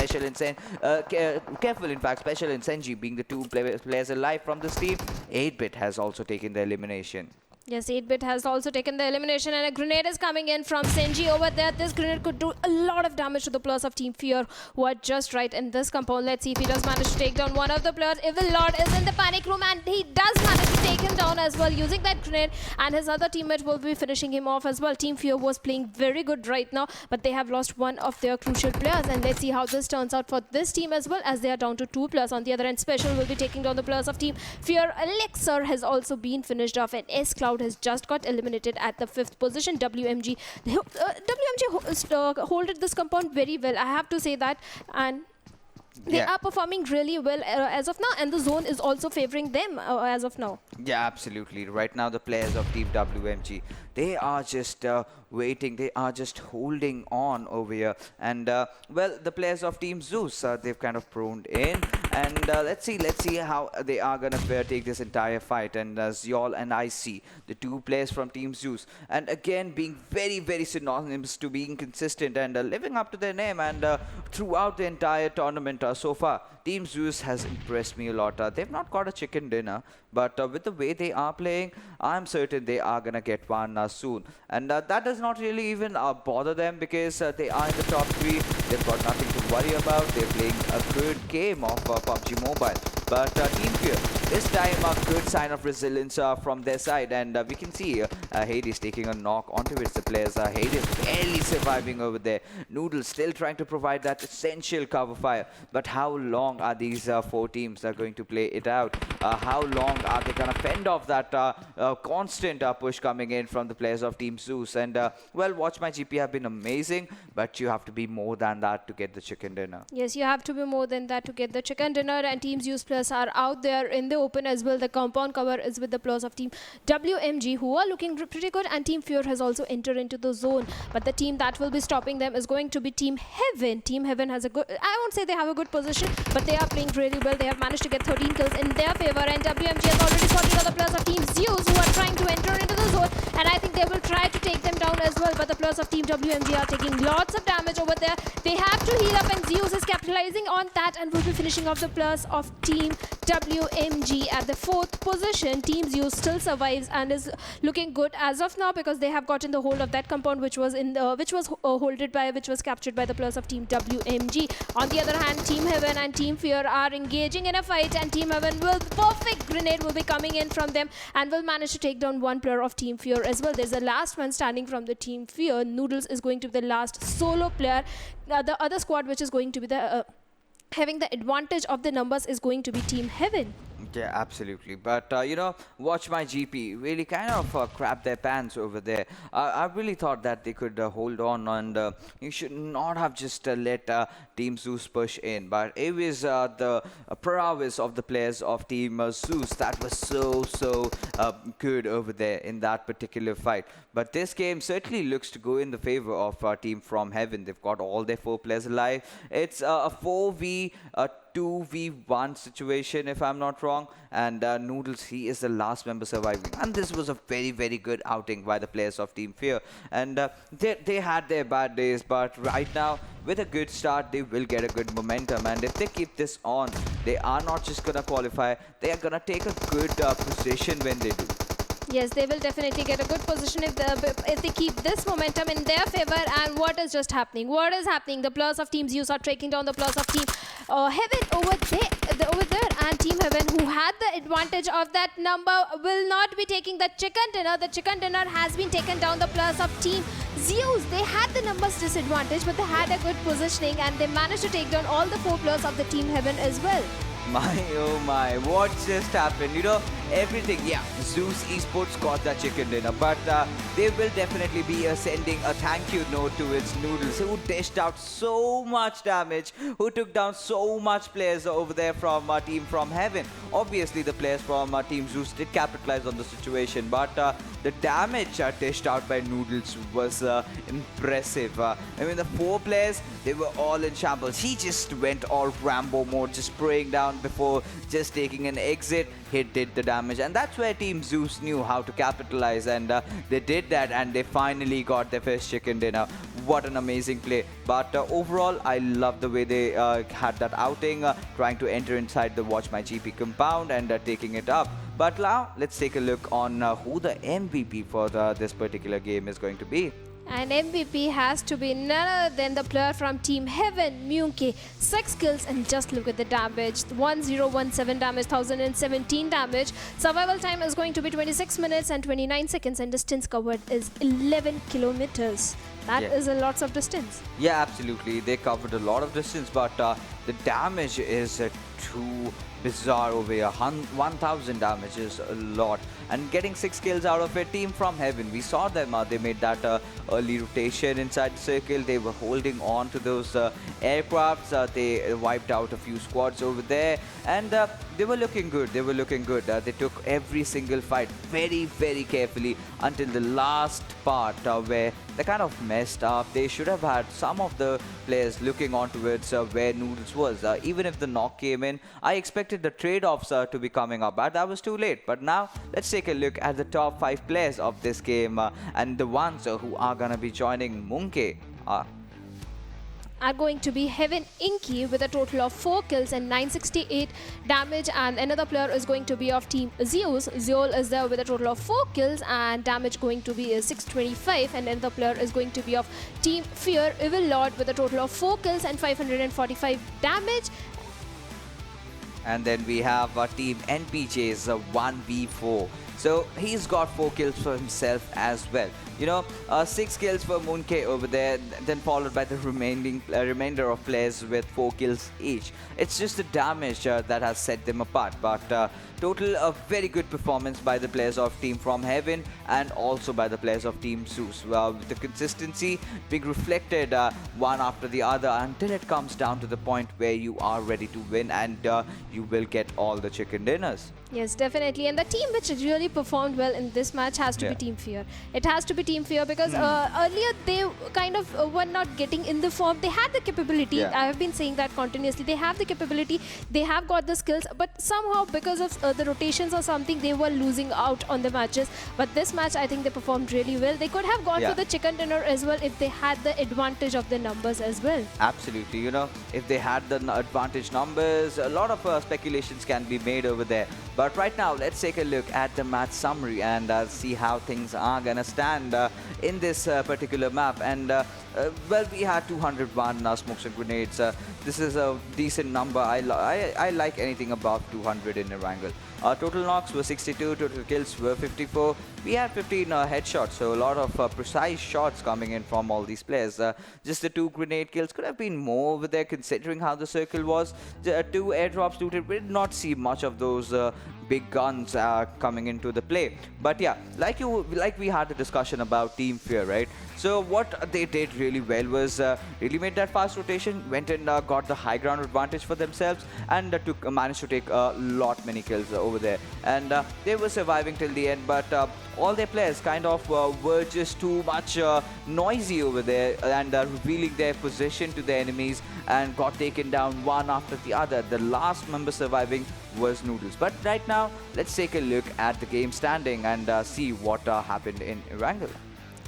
in fact, special in Senji being the 2 players alive from this team. 8-bit has also taken the elimination. Yes, 8-bit has also taken the elimination, and a grenade is coming in from Senji over there. This grenade could do a lot of damage to the players of Team Fear, who are just right in this compound. Let's see if he does manage to take down one of the players. If the Lord is in the panic room, and he does manage to take him down as well using that grenade, and his other teammate will be finishing him off as well. Team Fear was playing very good right now, but they have lost one of their crucial players, and let's see how this turns out for this team as well, as they are down to 2 players. On the other end, Special will be taking down the players of Team Fear. Elixir has also been finished off, and S Cloud has just got eliminated at the 5th position. WMG holded this compound very well, I have to say that, and they are performing really well as of now, and the zone is also favoring them as of now. Yeah, absolutely. Right now, the players of Team WMG, they are just waiting. They are just holding on over here. And, well, the players of Team Zeus, they've kind of proned in. And let's see how they are going to take this entire fight. And Zyol and IC, the 2 players from Team Zeus, and again, being very synonymous to being consistent and living up to their name. And throughout the entire tournament so far, Team Zeus has impressed me a lot. They've not got a chicken dinner, but with the way they are playing, I'm certain they are going to get one soon. And that does not really even bother them, because they are in the top 3. They've got nothing to worry about. They're playing a good game of PUBG Mobile. But Team Fear, this time a good sign of resilience from their side. And we can see Hades taking a knock onto which the players are. Hades barely surviving over there. Noodle still trying to provide that essential cover fire. But how long are these 4 teams going to play it out? How long are they going to fend off that constant push coming in from the players of Team Zeus? And well, WatchMyGP have been amazing, but you have to be more than that to get the chicken dinner. Yes, you have to be more than that to get the chicken dinner, and Team Zeus players are out there in the open as well. The compound cover is with the players of team WMG, who are looking pretty good, and Team Fear has also entered into the zone. But the team that will be stopping them is going to be Team Heaven. Team Heaven has a good, I won't say they have a good position, but they are playing really well. They have managed to get 13 kills in their favor, and WMG has already spotted other players of Team Zeus who are trying to enter into the zone, and I think they will try to take them down as well. But the players of Team WMG are taking lots of damage over there. They have to heal up, and Zeus is capitalizing on that and will be finishing off the players of Team WMG at the 4th position. Team Zeus still survives and is looking good as of now, because they have gotten the hold of that compound which was captured by the players of Team WMG. On the other hand, Team Heaven and Team Fear are engaging in a fight, and Team Heaven will perfect grenade will be coming in from them and will manage to take down one player of Team Fear as well. There's the last one standing from the Team Fear. Noodles is going to be the last solo player. The other squad which is going to be the having the advantage of the numbers is going to be Team Heaven. Yeah, absolutely. But, you know, WatchMyGP really kind of crapped their pants over there. I really thought that they could hold on, and you should not have just let Team Zeus push in. But it was the prowess of the players of Team Zeus that was so good over there in that particular fight. But this game certainly looks to go in the favor of Team From Heaven. They've got all their 4 players alive. It's a 2v1 situation, if I'm not wrong, and Noodles, he is the last member surviving, and this was a very good outing by the players of Team Fear, and they had their bad days, but right now with a good start they will get a good momentum, and if they keep this on, they are not just gonna qualify, they are gonna take a good position when they do. Yes, they will definitely get a good position if they keep this momentum in their favor. And what is just happening? What is happening? The players of Team Zeus are taking down the players of Team Heaven over there. And Team Heaven, who had the advantage of that number, will not be taking the chicken dinner. The chicken dinner has been taken down. The players of Team Zeus, they had the numbers disadvantage, but they had a good positioning, and they managed to take down all the 4 players of the Team Heaven as well. My oh my, what just happened? You know, everything, yeah, Zeus Esports got that chicken dinner, but they will definitely be sending a thank you note to its Noodles, who dished out so much damage, who took down so much players over there from Team From Heaven. Obviously, the players from Team Zeus did capitalize on the situation, but the damage dished out by Noodles was impressive. I mean, the 4 players, they were all in shambles. He just went all Rambo mode, just spraying down before just taking an exit. He did the damage, and that's where Team Zeus knew how to capitalize, and they did that, and they finally got their first chicken dinner. What an amazing play. But overall, I love the way they had that outing, trying to enter inside the WatchMyGP compound and taking it up. But now let's take a look on who the MVP for this particular game is going to be. And MVP has to be none other than the player from Team Heaven, Myunke. 6 kills, and just look at the damage. 1017 damage, 1017 damage. Survival time is going to be 26 minutes and 29 seconds, and distance covered is 11 kilometers. That is a lot of distance. Yeah, absolutely. They covered a lot of distance, but the damage is too bizarre over here. 1000 damage is a lot, and getting 6 kills out of it. Team From Heaven, we saw them, they made that early rotation inside the circle. They were holding on to those aircrafts. They wiped out a few squads over there, and they were looking good. They took every single fight very carefully until the last part where they kind of messed up. They should have had some of the players looking on towards where Noodles was. Even if the knock came in, I expected the trade-offs to be coming up, but that was too late. But now let's take a look at the top 5 players of this game, and the ones who are gonna be joining Myunke are going to be Heaven Inky with a total of 4 kills and 968 damage, and another player is going to be of Team Zeus. Zeol is there with a total of 4 kills, and damage going to be 625, and another player is going to be of Team Fear, Evil Lord, with a total of 4 kills and 545 damage. And then we have Team NPJ's 1v4. So he's got 4 kills for himself as well. You know, 6 kills for Myunke over there, then followed by the remainder of players with 4 kills each. It's just the damage that has set them apart. But total a very good performance by the players of Team From Heaven and also by the players of Team Zeus. With the consistency being reflected one after the other until it comes down to the point where you are ready to win, and you will get all the chicken dinners. Yes, definitely. And the team which really performed well in this match has to be Team Fear. It has to be Team Fear because earlier they kind of were not getting in the form. They had the capability. I have been saying that continuously. They have the capability. They have got the skills. But somehow because of the rotations or something, they were losing out on the matches. But this match, I think they performed really well. They could have gone for the chicken dinner as well if they had the advantage of the numbers as well. Absolutely. You know, if they had the advantage numbers, a lot of speculations can be made over there. But right now, let's take a look at the match summary and see how things are going to stand in this particular map. And, well, we had 201 smokes and grenades. This is a decent number. I like anything above 200 in Erangel. Total knocks were 62, total kills were 54. We had 15 headshots, so a lot of precise shots coming in from all these players. Just the 2 grenade kills could have been more over there considering how the circle was. 2 airdrops looted. We did not see much of those big guns coming into the play. But yeah, like we had a discussion about Team Fear, right? So what they did really well was really made that fast rotation, went and got the high ground advantage for themselves, and managed to take a lot many kills over there. And they were surviving till the end, but all their players kind of were just too much noisy over there and revealing their position to the enemies and got taken down one after the other. The last member surviving was Noodles. But right now, let's take a look at the game standing and see what happened in Erangel.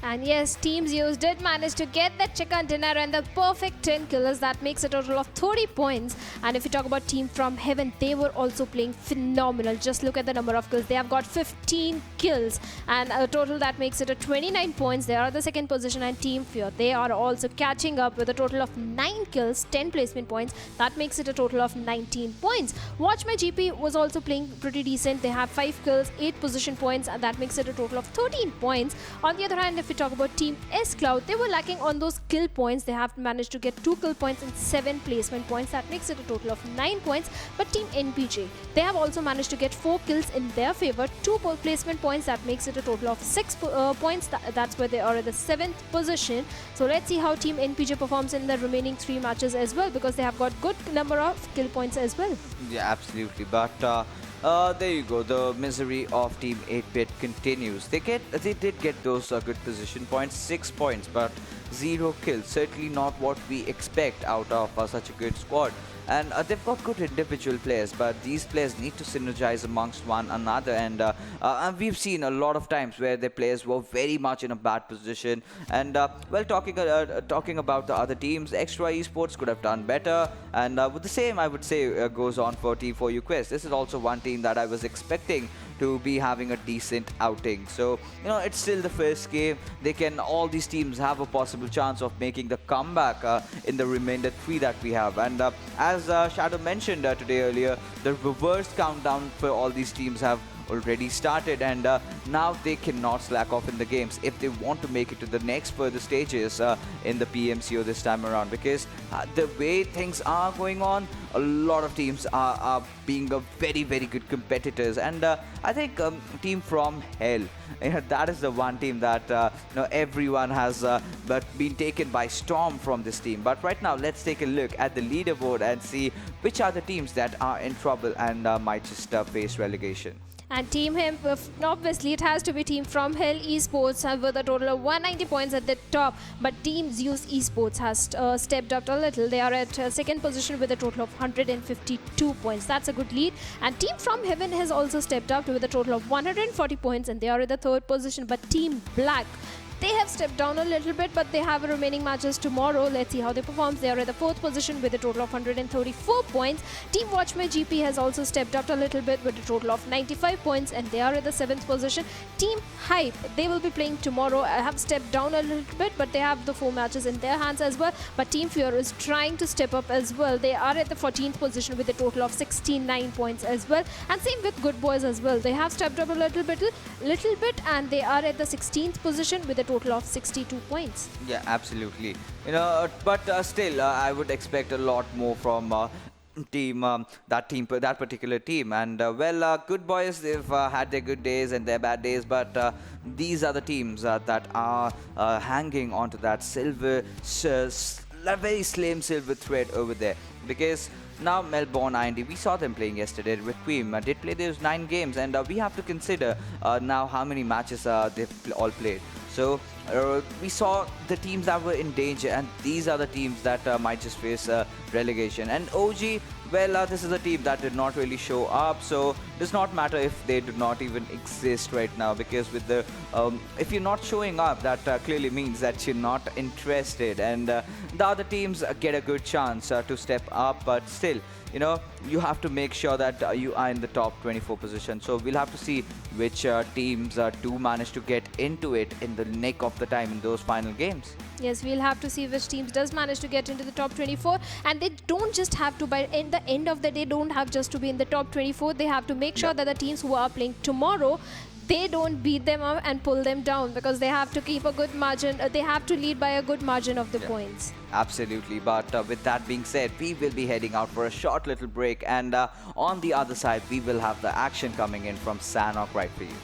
And yes, Team Zeus did manage to get that chicken dinner and the perfect 10 kills. That makes a total of 30 points. And if you talk about Team From Heaven, they were also playing phenomenal. Just look at the number of kills. They have got 15 kills. And a total that makes it a 29 points. They are the second position. And Team Fear, they are also catching up with a total of 9 kills, 10 placement points. That makes it a total of 19 points. WatchMyGP was also playing pretty decent. They have 5 kills, 8 position points. And that makes it a total of 13 points. On the other hand, if we talk about Team S Cloud, they were lacking on those kill points. They have managed to get 2 kill points and 7 placement points. That makes it a total of 9 points. But Team NPJ, they have also managed to get 4 kills in their favor, 2 placement points. That makes it a total of 6 points. That's where they are at the 7th position. So let's see how Team NPJ performs in the remaining 3 matches as well, because they have got good number of kill points as well. Yeah, absolutely. But there you go. The misery of Team 8-Bit continues. They did get those good position points, 6 points, but 0 kills. Certainly not what we expect out of such a good squad. And they've got good individual players, but these players need to synergize amongst one another. And we've seen a lot of times where their players were very much in a bad position. And well, talking about the other teams, Extra Esports could have done better. And with the same, I would say, goes on for T4U Quest. This is also one team that I was expecting to be having a decent outing. So, you know, it's still the first game. All these teams have a possible chance of making the comeback in the remainder 3 that we have. And as Shadow mentioned today earlier, the reverse countdown for all these teams have already started, and now they cannot slack off in the games if they want to make it to the next further stages in the PMCO this time around, because the way things are going on, a lot of teams are being a very, very good competitors. And I think Team From Hell, that is the one team that everyone has been taken by storm from this team. But right now, let's take a look at the leaderboard and see which are the teams that are in trouble and might just face relegation. And Team Hemp, obviously it has to be Team From Hell Esports with a total of 190 points at the top. But Team Zeus Esports has stepped up a little. They are at second position with a total of 152 points. That's a good lead. And Team From Heaven has also stepped up with a total of 140 points, and they are at the third position. But Team Black, they have stepped down a little bit, but they have remaining matches tomorrow. Let's see how they perform. They are at the fourth position with a total of 134 points. Team WatchMyGP has also stepped up a little bit with a total of 95 points, and they are at the 7th position. Team Hype, they will be playing tomorrow. I have stepped down a little bit, but they have the 4 matches in their hands as well. But Team Fear is trying to step up as well. They are at the 14th position with a total of 69 points as well. And same with GooDBoyS as well. They have stepped up a little bit, and they are at the 16th position with a total of 62 points. Yeah, absolutely. But still, I would expect a lot more from that particular team. And well, GooDBoyS, they've had their good days and their bad days, but these are the teams that are hanging onto that silver, very slim silver thread over there. Because Now Melbourne-IND, we saw them playing yesterday. REQUIEM did play those 9 games, and we have to consider now how many matches they've all played. So we saw the teams that were in danger, and these are the teams that might just face relegation. And OG, well, this is a team that did not really show up, so it does not matter if they do not even exist right now, because with the if you're not showing up, that clearly means that you're not interested, and the other teams get a good chance to step up, but still, you know, you have to make sure that you are in the top 24 position. So we'll have to see which teams do manage to get into it in the nick of the time in those final games. Yes, we'll have to see which teams does manage to get into the top 24, and they don't just have to, by in the end of the day, don't have just to be in the top 24. They have to make sure that the teams who are playing tomorrow, they don't beat them up and pull them down, because they have to keep a good margin. They have to lead by a good margin of the points. Absolutely. But with that being said, we will be heading out for a short little break, and on the other side, we will have the action coming in from Sanhok right for you.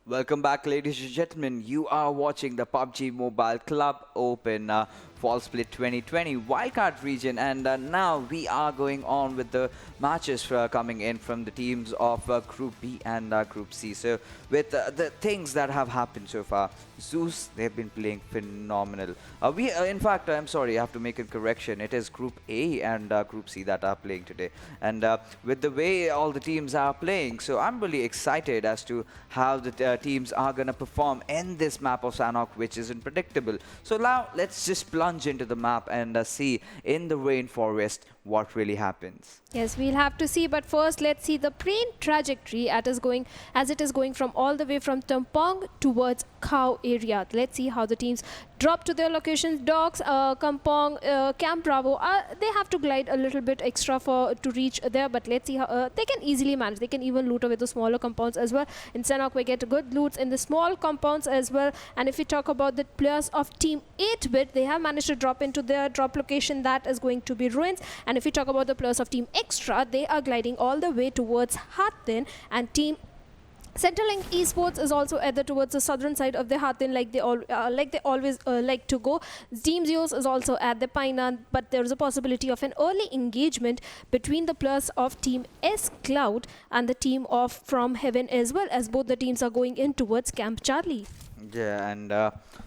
Welcome back, ladies and gentlemen. You are watching the PUBG Mobile Club Open Fall Split 2020 Wildcard Region, and now we are going on with the matches coming in from the teams of Group B and Group C. So, with the things that have happened so far, Zeus, they've been playing phenomenal. In fact, I'm sorry, I have to make a correction. It is Group A and Group C that are playing today, and with the way all the teams are playing, so I'm really excited as to how the teams are going to perform in this map of Sanhok, which is unpredictable. So now let's just plunge into the map and see in the rainforest what really happens. Yes, we'll have to see, but first let's see the plane trajectory as it is going from all the way from Tumpong towards Cow area. Let's see how the teams drop to their locations. Docks, Kampong, Camp Bravo, they have to glide a little bit extra to reach there, but let's see how they can easily manage. They can even loot away the smaller compounds as well. In Sanhok, we get good loots in the small compounds as well. And if we talk about the players of Team 8-bit, they have managed to drop into their drop location, that is going to be Ruins. And if we talk about the players of Team Extra, they are gliding all the way towards Hathin, and Team Centrelink Esports is also either towards the southern side of the Hathin, like they always like to go. Team Zeus is also at the Paina, but there is a possibility of an early engagement between the players of Team S Cloud and the team of From Heaven, as well as both the teams are going in towards Camp Charlie. Yeah, and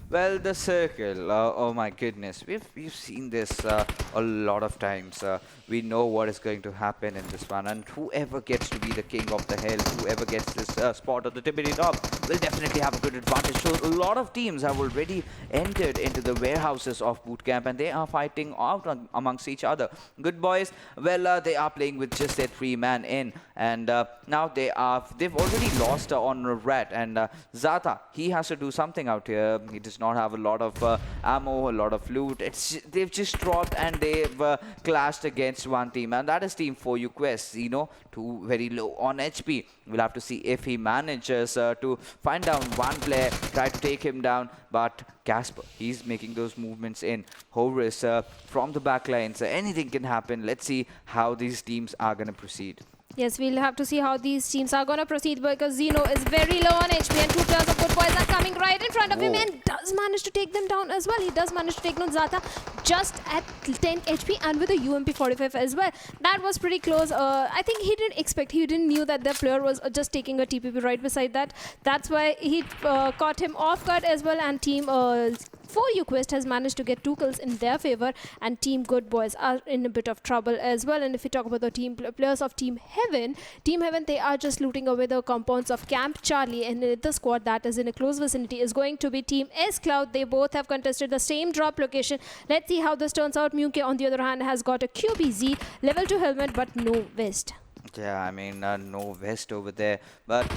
well, the circle. Oh my goodness, we've seen this a lot of times. We know what is going to happen in this one, and whoever gets to be the king of the hill, whoever gets this spot at the tippity top, will definitely have a good advantage. So a lot of teams have already entered into the warehouses of bootcamp, and they are fighting out amongst each other. GooDBoyS, well, they are playing with just their 3-man in, and now they've already lost on Rat, and Zata, he has to do something out here. He does not have a lot of ammo, a lot of loot. They've just dropped and they've clashed against one team, and that is Team 4U Quest. Too very low on HP. We'll have to see if he manages to find down one player, try to take him down. But Casper, he's making those movements in. Horus from the backlines. Anything can happen. Let's see how these teams are going to proceed. Yes, we'll have to see how these teams are going to proceed, because Zeno is very low on HP and two players of GooDBoyS are coming right in front of him and does manage to take them down as well. He does manage to take down Zata just at 10 HP and with a UMP 45 as well. That was pretty close. I think he didn't knew that the player was just taking a TPP right beside that. That's why he caught him off guard as well, and Team 4U Quest has managed to get 2 kills in their favor, and Team GooDBoyS are in a bit of trouble as well. And if we talk about the players of Team Heaven, they are just looting away the compounds of Camp Charlie, and the squad that is in a close vicinity is going to be Team S Cloud. They both have contested the same drop location. Let's see how this turns out. Munke, on the other hand, has got a QBZ level 2 helmet but no vest. Yeah, I mean, no vest over there. But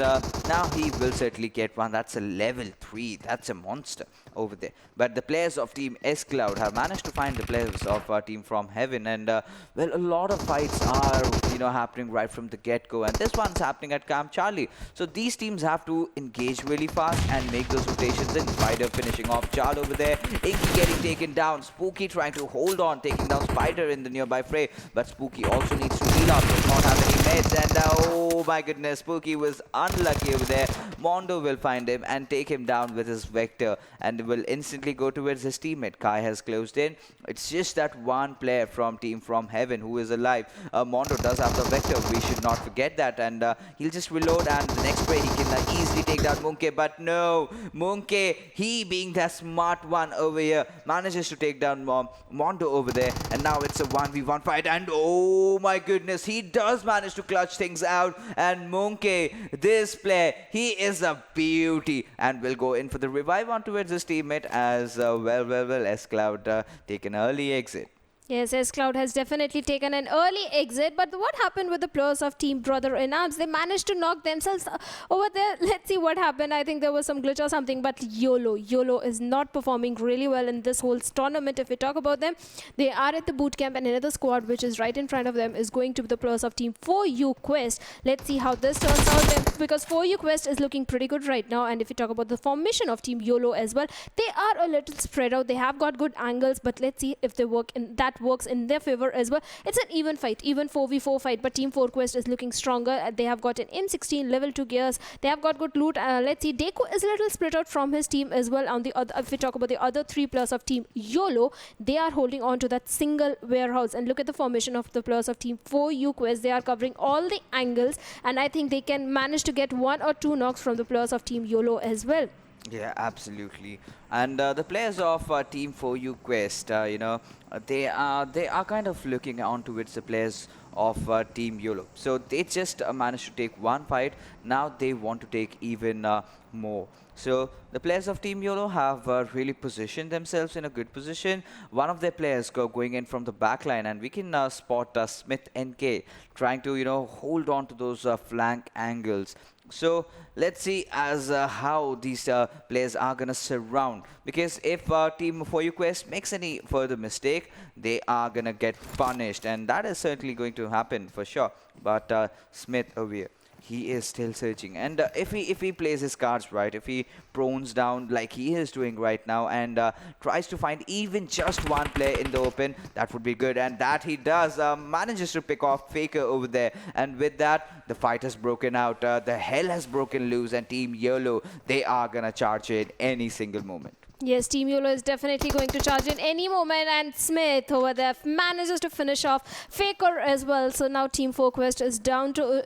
now he will certainly get one. That's a level 3. That's a monster over there. But the players of Team S Cloud have managed to find the players of Team From Heaven. And, well, a lot of fights are, happening right from the get-go. And this one's happening at Camp Charlie. So these teams have to engage really fast and make those rotations in. Spider finishing off Chal over there. Inky getting taken down. Spooky trying to hold on, taking down Spider in the nearby fray. But Spooky also needs to heal up. Does not have any meds, and oh my goodness, Spooky was unlucky over there. Mondo will find him and take him down with his Vector, and will instantly go towards his teammate. Kai has closed in. It's just that one player from Team From Heaven who is alive. Mondo does have the Vector, we should not forget that, and he'll just reload, and the next play he can easily take down Munke. But no, Munke, he being the smart one over here, manages to take down Mondo over there, and now it's a 1v1 fight, and oh my goodness, he does manage to clutch things out. And Munke, this player, he is a beauty, and will go in for the revive on towards his teammate as S Cloud take an early exit. Yes, S Cloud has definitely taken an early exit, but what happened with the players of Team Brother in Arms? They managed to knock themselves over there. Let's see what happened. I think there was some glitch or something, but YOLO is not performing really well in this whole tournament. If we talk about them, they are at the boot camp, and another squad which is right in front of them is going to be the players of Team 4U Quest. Let's see how this turns out, because 4U Quest is looking pretty good right now. And if we talk about the formation of Team YOLO as well, they are a little spread out. They have got good angles, but let's see if they work in that that works in their favor as well. It's an even fight, even 4v4 fight, but Team 4Quest is looking stronger. They have got an M16 level 2 gears. They have got good loot. Let's see, Deku is a little split out from his team as well. On the other, if we talk about the other 3 players of Team YOLO, they are holding on to that single warehouse. And look at the formation of the players of Team 4Quest. They are covering all the angles, and I think they can manage to get 1 or 2 knocks from the players of Team YOLO as well. Yeah, absolutely. And the players of Team 4Quest, they are kind of looking on towards the players of Team YOLO. So they just managed to take 1 fight. Now they want to take even more. So the players of Team YOLO have really positioned themselves in a good position. One of their players going in from the back line, and we can spot Smith NK trying to hold on to those flank angles. So let's see as how these players are going to surround, because if Team 4Quest makes any further mistake, they are going to get punished, and that is certainly going to happen for sure. But Smith over here, he is still searching, and if he plays his cards right, if he prones down like he is doing right now and tries to find even just 1 player in the open, that would be good, and that he does. Manages to pick off Faker over there, and with that the fight has broken out. The hell has broken loose, and Team YOLO, they are gonna charge in any single moment. Yes, Team YOLO is definitely going to charge in any moment, and Smith over there manages to finish off Faker as well. So now Team 4Quest is down to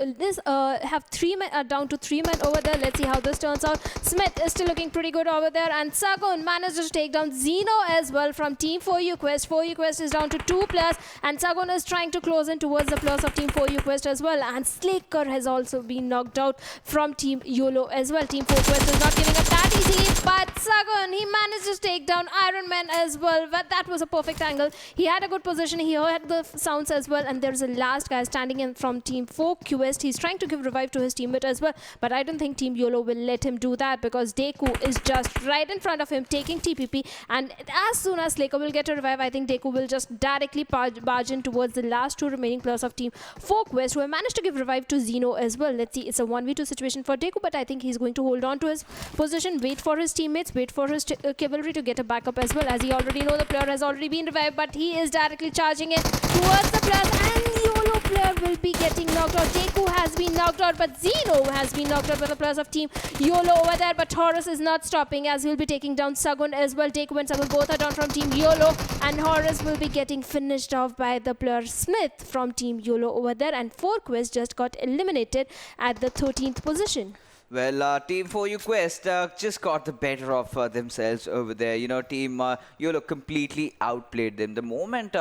have 3 men, down to 3 men over there. Let's see how this turns out. Smith is still looking pretty good over there, and Sagun manages to take down Zeno as well from Team 4Quest. 4Quest is down to 2 players, and Sagun is trying to close in towards the players of Team 4Quest as well. And Slaker has also been knocked out from Team YOLO as well. Team 4Quest is not giving up that easily, but Sagun, he manages to take down Iron Man as well. But that was a perfect angle. He had a good position. He heard the sounds as well. And there's a last guy standing in from Team 4Quest. He's trying to give revive to his teammate as well. But I don't think Team YOLO will let him do that, because Deku is just right in front of him taking TPP. And as soon as Slaker will get a revive, I think Deku will just directly barge in towards the last 2 remaining players of Team 4Quest, who have managed to give revive to Zeno as well. Let's see. It's a 1v2 situation for Deku, but I think he's going to hold on to his position, wait for his teammates, wait for his cavalry to get a backup as well, as he already know the player has already been revived, but he is directly charging in towards the players, and YOLO player will be getting knocked out. Deku has been knocked out, but Zeno has been knocked out by the players of Team YOLO over there, but Horus is not stopping, as he'll be taking down Sagun as well. Deku and Sagun both are down from Team YOLO, and Horus will be getting finished off by the player Smith from Team YOLO over there, and 4Quest just got eliminated at the 13th position. Well, Team 4Quest just got the better of themselves over there. Team YOLO completely outplayed them. The moment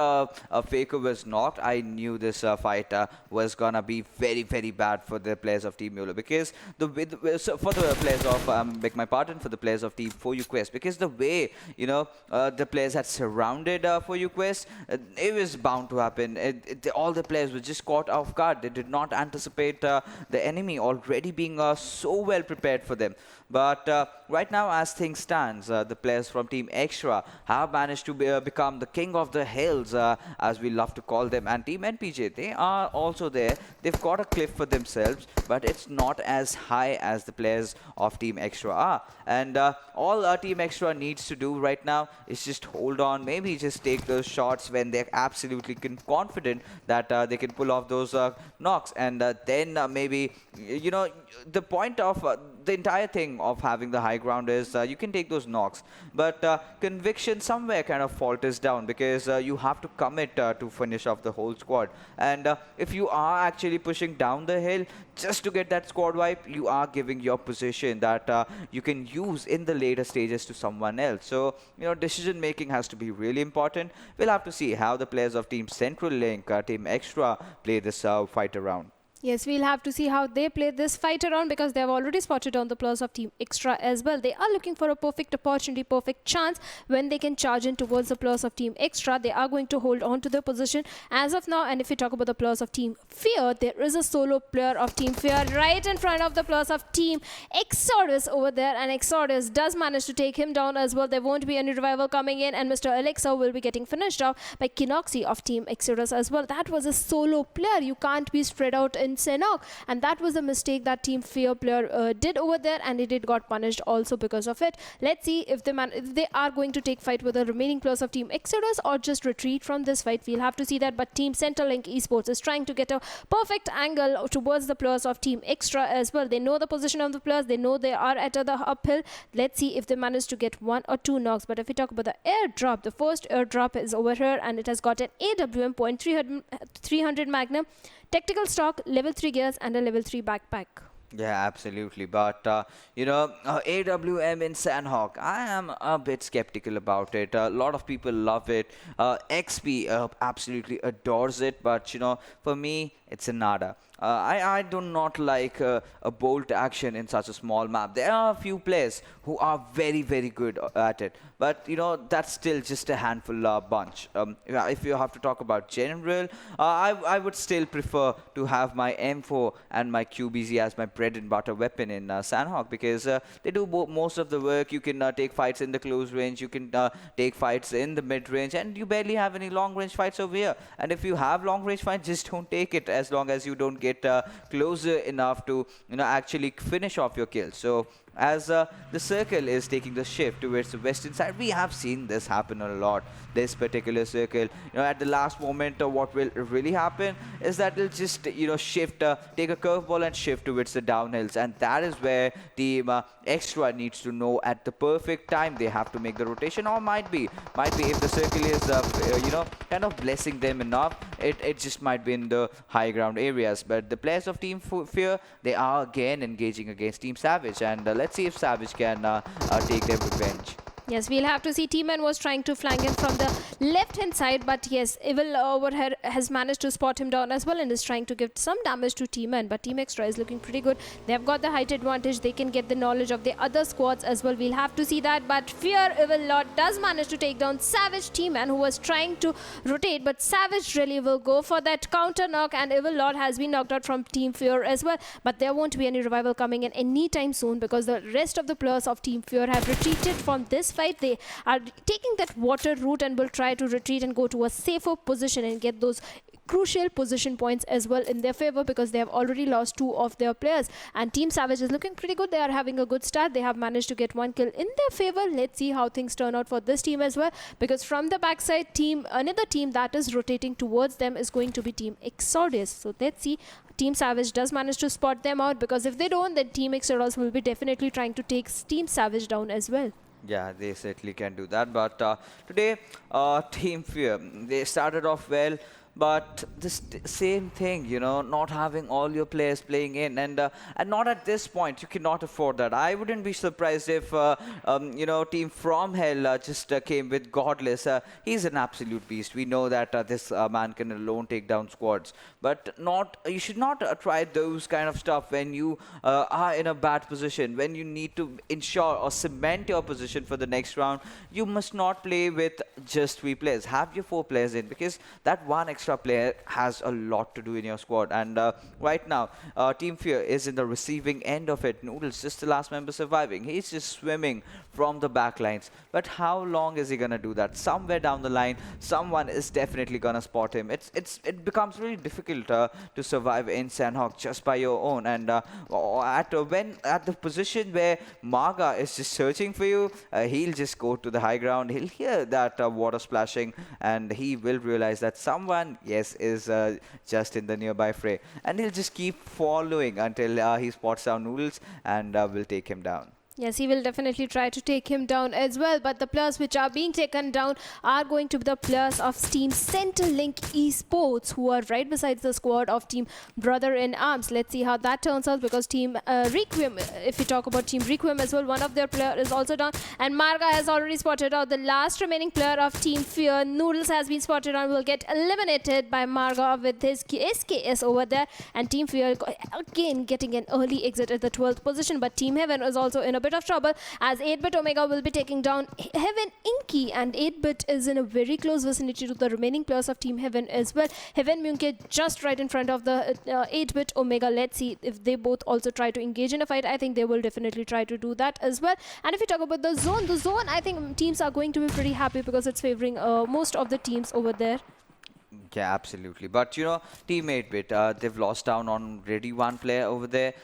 Faker was knocked, I knew this fight was gonna be very, very bad for the players of Team YOLO, because for the players of beg my pardon, for the players of Team 4Quest, because the way the players had surrounded 4Quest, it was bound to happen. All the players were just caught off guard. They did not anticipate the enemy already being so well prepared for them. But right now, as things stands, the players from Team Extra have managed to become the king of the hills, as we love to call them. And Team NPJ, they are also there. They've got a cliff for themselves, but it's not as high as the players of Team Extra are. And all Team Extra needs to do right now is just hold on, maybe just take those shots when they're absolutely confident that they can pull off those knocks. And then maybe, the point of the entire thing of having the high ground is you can take those knocks, but conviction somewhere kind of falters down, because you have to commit to finish off the whole squad. And if you are actually pushing down the hill just to get that squad wipe, you are giving your position that you can use in the later stages to someone else. So decision making has to be really important. We'll have to see how the players of Team Centrelink, Team Extra play this fight around. Yes, we'll have to see how they play this fight around, because they have already spotted on the players of Team Extra as well. They are looking for a perfect opportunity, perfect chance when they can charge in towards the players of Team Extra. They are going to hold on to their position as of now. And if we talk about the players of Team Fear, there is a solo player of Team Fear right in front of the players of Team Exodus over there, and Exodus does manage to take him down as well. There won't be any revival coming in, and Mr. Alexa will be getting finished off by Kinoxi of Team Exodus as well. That was a solo player. You can't be spread out in Sanhok, and that was a mistake that Team Fear player did over there, and it got punished also because of it. Let's see if they are going to take fight with the remaining players of Team Exodus or just retreat from this fight. We'll have to see that. But Team Centrelink Esports is trying to get a perfect angle towards the players of Team Extra as well. They know the position of the players. They know they are at the uphill. Let's see if they manage to get 1 or 2 knocks. But if we talk about the airdrop, the first airdrop is over here, and it has got an AWM .300 Magnum, tactical stock, level 3 gears, and a level 3 backpack. Yeah, absolutely. But, AWM in Sanhok, I am a bit skeptical about it. A lot of people love it. XP absolutely adores it. But, for me, it's a nada. I do not like a bolt action in such a small map. There are a few players who are very, very good at it. But, that's still just a handful bunch. If you have to talk about general, I would still prefer to have my M4 and my QBZ as my bread and butter weapon in Sanhok, because they do most of the work. You can take fights in the close range. You can take fights in the mid range. And you barely have any long range fights over here. And if you have long range fights, just don't take it as long as you don't get closer enough to actually finish off your kill. So as the circle is taking the shift towards the western side, we have seen this happen a lot. This particular circle, at the last moment, what will really happen is that it'll just shift, take a curveball and shift towards the downhills, and that is where Team Extra needs to know at the perfect time they have to make the rotation, or might be if the circle is kind of blessing them enough, it just might be in the high ground areas. But the players of Team Fear, they are again engaging against Team Savage, and let's see if Savage can take their revenge. Yes, we'll have to see. T-Man was trying to flank him from the left-hand side, but yes, Evil over here has managed to spot him down as well and is trying to give some damage to T-Man. But Team Extra is looking pretty good. They've got the height advantage. They can get the knowledge of the other squads as well. We'll have to see that. But Fear Evil Lord does manage to take down Savage T-Man, who was trying to rotate, but Savage really will go for that counter knock, and Evil Lord has been knocked out from Team Fear as well. But there won't be any revival coming in anytime soon, because the rest of the players of Team Fear have retreated from this fight. They are taking that water route and will try to retreat and go to a safer position and get those crucial position points as well in their favor, because they have already lost 2 of their players. And Team Savage is looking pretty good. They are having a good start. They have managed to get 1 kill in their favor. Let's see how things turn out for this team as well, because from the backside, another team that is rotating towards them is going to be Team Exodus. So let's see. Team Savage does manage to spot them out, because if they don't, then Team Exodus will be definitely trying to take Team Savage down as well. Yeah, they certainly can do that. But today, Team Fear, they started off well, but this same thing, not having all your players playing in, and not at this point. You cannot afford that. I wouldn't be surprised if Team From Hell just came with Godless. He's an absolute beast. We know that this man can alone take down squads, but you should not try those kind of stuff when you are in a bad position. When you need to ensure or cement your position for the next round, you must not play with just 3 players. Have your 4 players in, because that one extra player has a lot to do in your squad. And right now, Team Fear is in the receiving end of it. Noodles, just the last member surviving. He's just swimming from the back lines. But how long is he going to do that? Somewhere down the line, someone is definitely going to spot him. It becomes really difficult to survive in Sanhok just by your own. And at the position where Marga is just searching for you, he'll just go to the high ground. He'll hear that water splashing, and he will realize that someone, yes, is just in the nearby fray, and he'll just keep following until he spots down Noodles and will take him down. Yes, he will definitely try to take him down as well. But the players which are being taken down are going to be the players of Team Centrelink Esports, who are right beside the squad of Team Brother in Arms. Let's see how that turns out, because Team REQUIEM, if you talk about Team REQUIEM as well, one of their players is also down. And Marga has already spotted out the last remaining player of Team Fear. Noodles has been spotted and will get eliminated by Marga with his SKS over there. And Team Fear again getting an early exit at the 12th position. But Team Heaven is also in a bit of trouble, as 8-bit Omega will be taking down Heaven Inky, and 8-bit is in a very close vicinity to the remaining players of Team Heaven as well. Heaven Munke just right in front of the 8-bit Omega. Let's see if they both also try to engage in a fight. I think they will definitely try to do that as well. And if you talk about the zone, I think teams are going to be pretty happy, because it's favoring most of the teams over there. Yeah, absolutely. But Team 8-bit, they've lost down on already one player over there.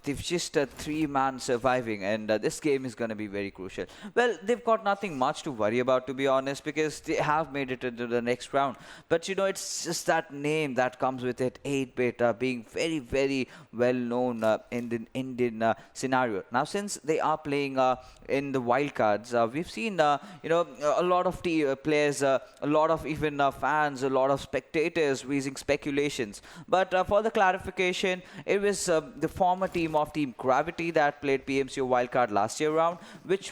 They've just three-man surviving, and this game is going to be very crucial. Well, they've got nothing much to worry about, to be honest, because they have made it into the next round. But it's just that name that comes with it, 8-bit, being very, very well known in the Indian scenario. Now, since they are playing in the wildcards, we've seen a lot of players, a lot of even fans, a lot of spectators raising speculations. But for the clarification, it was the former team of Team Gravity that played PMCO Wildcard last year round, which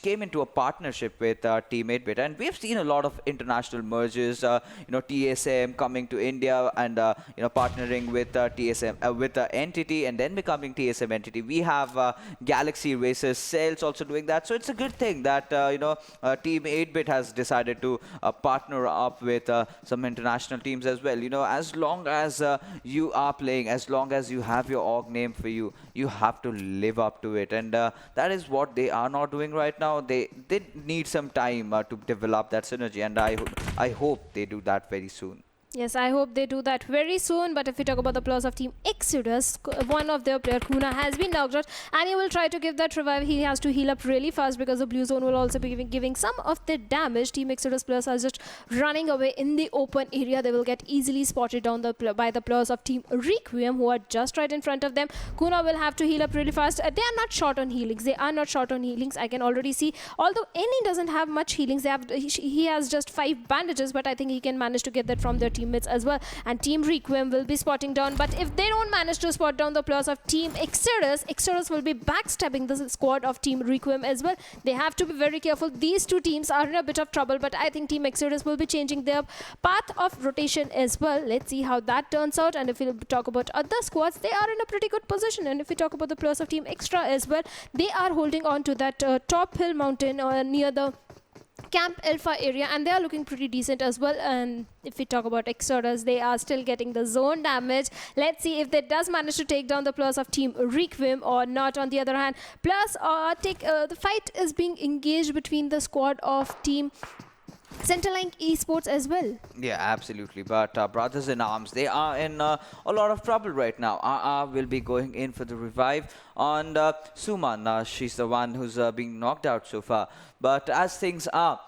came into a partnership with Team 8-bit, and we've seen a lot of international mergers. TSM coming to India and partnering with TSM with Entity and then becoming TSM Entity. We have Galaxy Racers Sales also doing that. So it's a good thing that Team 8-bit has decided to partner up with some international teams as well. As long as you are playing, as long as you have your org name for you, you have to live up to it, and that is what they are not doing right now. They need some time to develop that synergy, and I hope they do that very soon. Yes, I hope they do that very soon. But if we talk about the players of Team Exodus, one of their player, Kuna, has been knocked out, and he will try to give that revive. He has to heal up really fast because the blue zone will also be giving some of the damage. Team Exodus players are just running away in the open area. They will get easily spotted down by the players of Team Requiem, who are just right in front of them. Kuna will have to heal up really fast. They are not short on healings. I can already see. Although Eni doesn't have much healings, he has just 5 bandages, but I think he can manage to get that from their teammates as well. And Team Requiem will be spotting down, but if they don't manage to spot down the players of Team Exodus will be backstabbing the squad of Team Requiem as well. They have to be very careful. These two teams are in a bit of trouble, but I think Team Exodus will be changing their path of rotation as well. Let's see how that turns out. And if we talk about other squads, they are in a pretty good position. And if we talk about the players of Team Extra as well, they are holding on to that top hill mountain near the Camp Alpha area, and they are looking pretty decent as well. And if we talk about Exodus, they are still getting the zone damage. Let's see if they does manage to take down the players of Team Requiem or not. On the other hand, plus the fight is being engaged between the squad of Team Centrelink Esports as well. Yeah, absolutely. But brothers in arms, they are in a lot of trouble right now. RR will be going in for the revive on Suman. She's the one who's being knocked out so far. But as things are,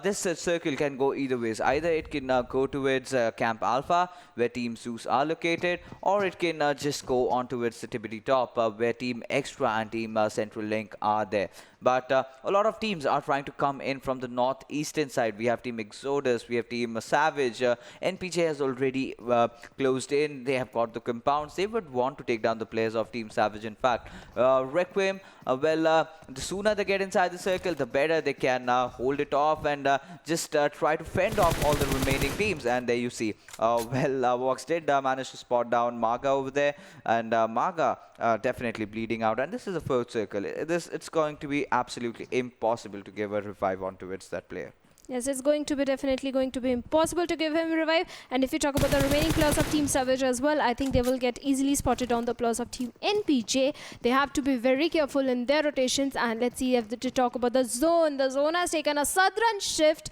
this circle can go either ways. Either it can go towards Camp Alpha, where Team Zeus are located, or it can just go on towards the Tibbity Top, where Team Extra and Team Centrelink are there. But a lot of teams are trying to come in from the northeastern side. We have Team Exodus, we have Team Savage. NPJ has already closed in. They have got the compounds. They would want to take down the players of Team Savage, in fact. Requiem, the sooner they get inside the circle, the better they can hold it off and just try to fend off all the remaining teams. And there you see, Vox did manage to spot down Maga over there, and Maga definitely bleeding out. And this is a fourth circle. It's going to be absolutely impossible to give a revive on towards that player. Yes, it's definitely going to be impossible to give him a revive. And if you talk about the remaining players of Team Savage as well, I think they will get easily spotted on the players of Team NPJ. They have to be very careful in their rotations. And let's see if to talk about the zone. The zone has taken a southern shift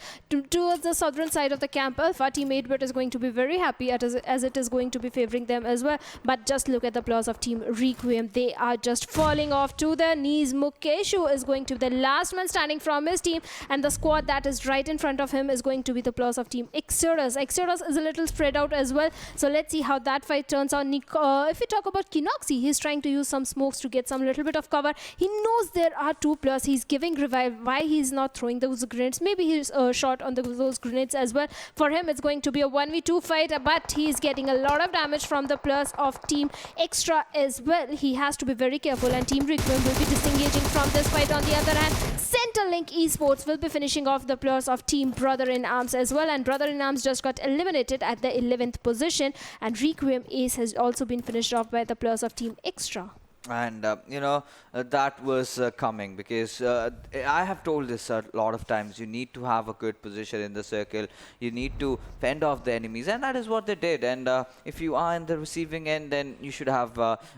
towards the southern side of the Camp Alpha. Team 8-bit is going to be very happy as it is going to be favoring them as well. But just look at the players of Team Requiem. They are just falling off to their knees. Mukeshu is going to be the last man standing from his team, and the squad that is right in front of him is going to be the players of Team Exodus. Exodus is a little spread out as well, so let's see how that fight turns out. If we talk about Kinoxi, he's trying to use some smokes to get some little bit of cover. He knows there are two players. He's giving revive. Why he's not throwing those grenades? Maybe he's shot on those grenades as well. For him, it's going to be a 1v2 fight, but he's getting a lot of damage from the players of Team Extra as well. He has to be very careful, and Team Requiem will be disengaging from this fight. On the other hand, Centrelink Esports will be finishing off the players of Team Brother in Arms as well, and Brother in Arms just got eliminated at the 11th position, and Requiem Ace has also been finished off by the players of Team Extra. And that was coming because I have told this a lot of times. You need to have a good position in the circle. You need to fend off the enemies, and that is what they did. And if you are in the receiving end, then you should have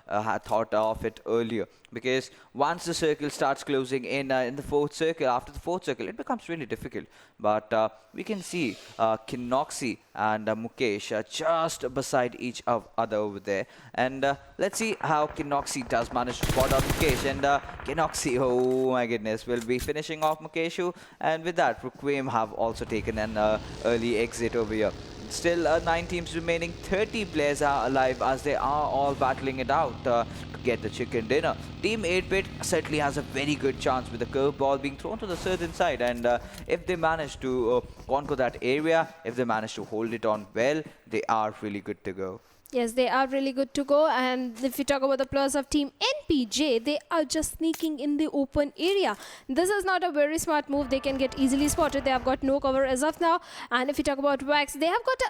had thought of it earlier. Because once the circle starts closing in the fourth circle, after the fourth circle, it becomes really difficult. But we can see Kinoxi and Mukesh just beside each other over there. And let's see how Kinoxi does manage to spot out Mukesh. And Kinoxi, oh my goodness, will be finishing off Mukeshu. And with that, REQUIEM have also taken an early exit over here. Still 9 teams remaining, 30 players are alive as they are all battling it out to get the chicken dinner. Team 8-Bit certainly has a very good chance with the curveball being thrown to the certain side, and if they manage to conquer that area, if they manage to hold it on well, they are really good to go. Yes, they are really good to go. And if we talk about the players of Team NPJ, they are just sneaking in the open area. This is not a very smart move. They can get easily spotted. They have got no cover as of now. And if we talk about Wax, they have got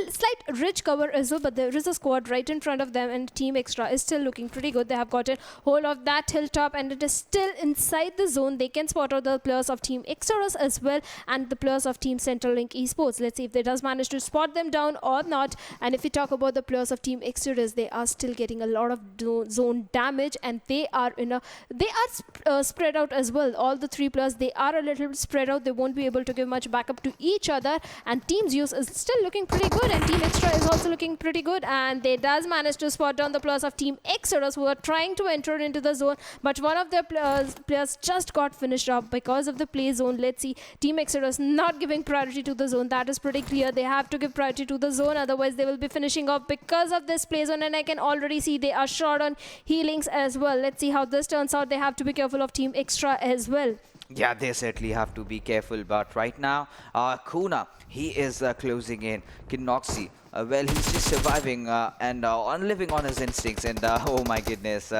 a slight rich cover as well, but there is a squad right in front of them, and Team Extra is still looking pretty good. They have gotten hold of that hilltop, and it is still inside the zone. They can spot out the players of Team Extras as well, and the players of Team Centrelink Esports. Let's see if they does manage to spot them down or not. And if we talk about the players of Team Exodus, they are still getting a lot of zone damage, and they are spread out as well. All the 3 players, they are a little spread out. They won't be able to give much backup to each other, and Team Zeus is still looking pretty good, and Team Extra is also looking pretty good, and they does manage to spot down the players of Team Exodus who are trying to enter into the zone, but one of their players just got finished up because of the play zone. Let's see, Team Exodus not giving priority to the zone. That is pretty clear. They have to give priority to the zone, otherwise they will be finishing off because of this play zone, and I can already see they are short on healings as well. Let's see how this turns out. They have to be careful of Team Extra as well. Yeah, they certainly have to be careful, but right now, Kuna, he is closing in. Kinoxi, well, he's just surviving and living on his instincts, and oh my goodness,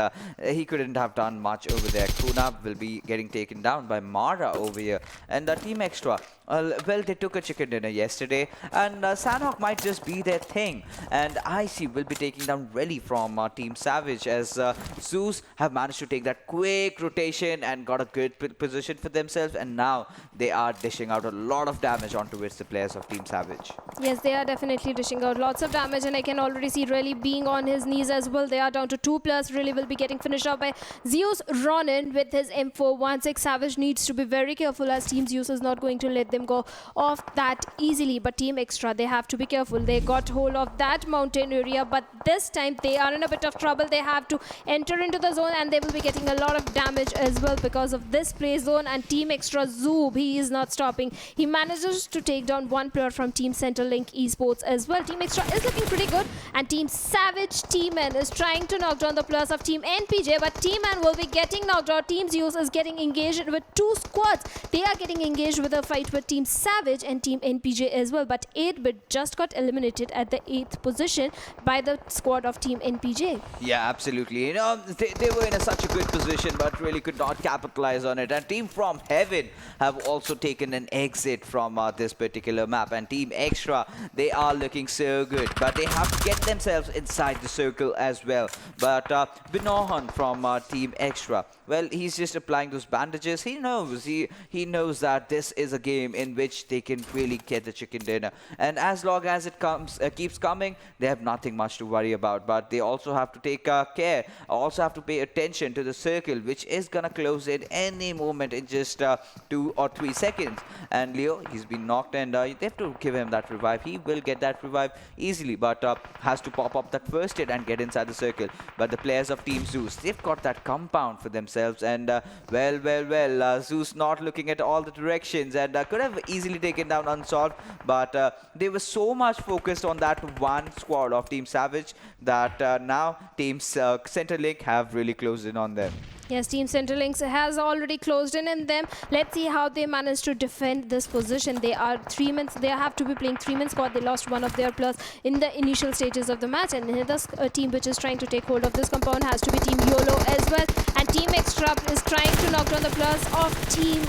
he couldn't have done much over there. Kuna will be getting taken down by Mara over here, and Team Extra, well, they took a chicken dinner yesterday, and Sanhok might just be their thing, and IC will be taking down Relly from Team Savage, as Zeus have managed to take that quick rotation and got a good position for themselves, and now they are dishing out a lot of damage onto the players of Team Savage. Yes, they are definitely dishing out lots of damage, and I can already see Relly being on his knees as well. They are down to 2 players. Relly will be getting finished off by Zeus Ronin with his M416. Savage needs to be very careful, as Team Zeus is not going to let them go off that easily, but Team Extra, they have to be careful. They got hold of that mountain area, but this time they are in a bit of trouble. They have to enter into the zone, and they will be getting a lot of damage as well because of this play zone. And Team Extra, Zoob, he is not stopping. He manages to take down 1 player from Team Centrelink Esports as well. Team Extra is looking pretty good, and Team Savage T-Man is trying to knock down the players of Team NPJ, but T-Man will be getting knocked out. Team Zeus is getting engaged with 2 squads. They are getting engaged with a fight with Team Savage and Team NPJ as well, but 8-Bit just got eliminated at the 8th position by the squad of Team NPJ. Yeah, absolutely. You know, they were in such a good position, but really could not capitalize on it. And Team FROMHEAVEN have also taken an exit from this particular map. And Team Extra, they are looking so good, but they have to get themselves inside the circle as well. But Binohan from Team Extra, well, he's just applying those bandages. He knows that this is a game in which they can really get the chicken dinner, and as long as it keeps coming, they have nothing much to worry about. But they also have to take care, also have to pay attention to the circle, which is gonna close in any moment in just 2 or 3 seconds. And Leo, he's been knocked, and they have to give him that revive. He will get that revive easily, but has to pop up that first hit and get inside the circle. But the players of Team Zeus, they've got that compound for themselves, and well, Zeus not looking at all the directions, and could have easily taken down Unsolved, but they were so much focused on that one squad of Team Savage that now Team Centrelink have really closed in on them. Yes, Team Centrelink has already closed in them. Let's see how they manage to defend this position. They are 3 men. They have to be playing 3-man squad. They lost one of their players in the initial stages of the match, and this team which is trying to take hold of this compound has to be Team YOLO as well. And Team Extra BlackTeamMongolia is trying to knock down the players of Team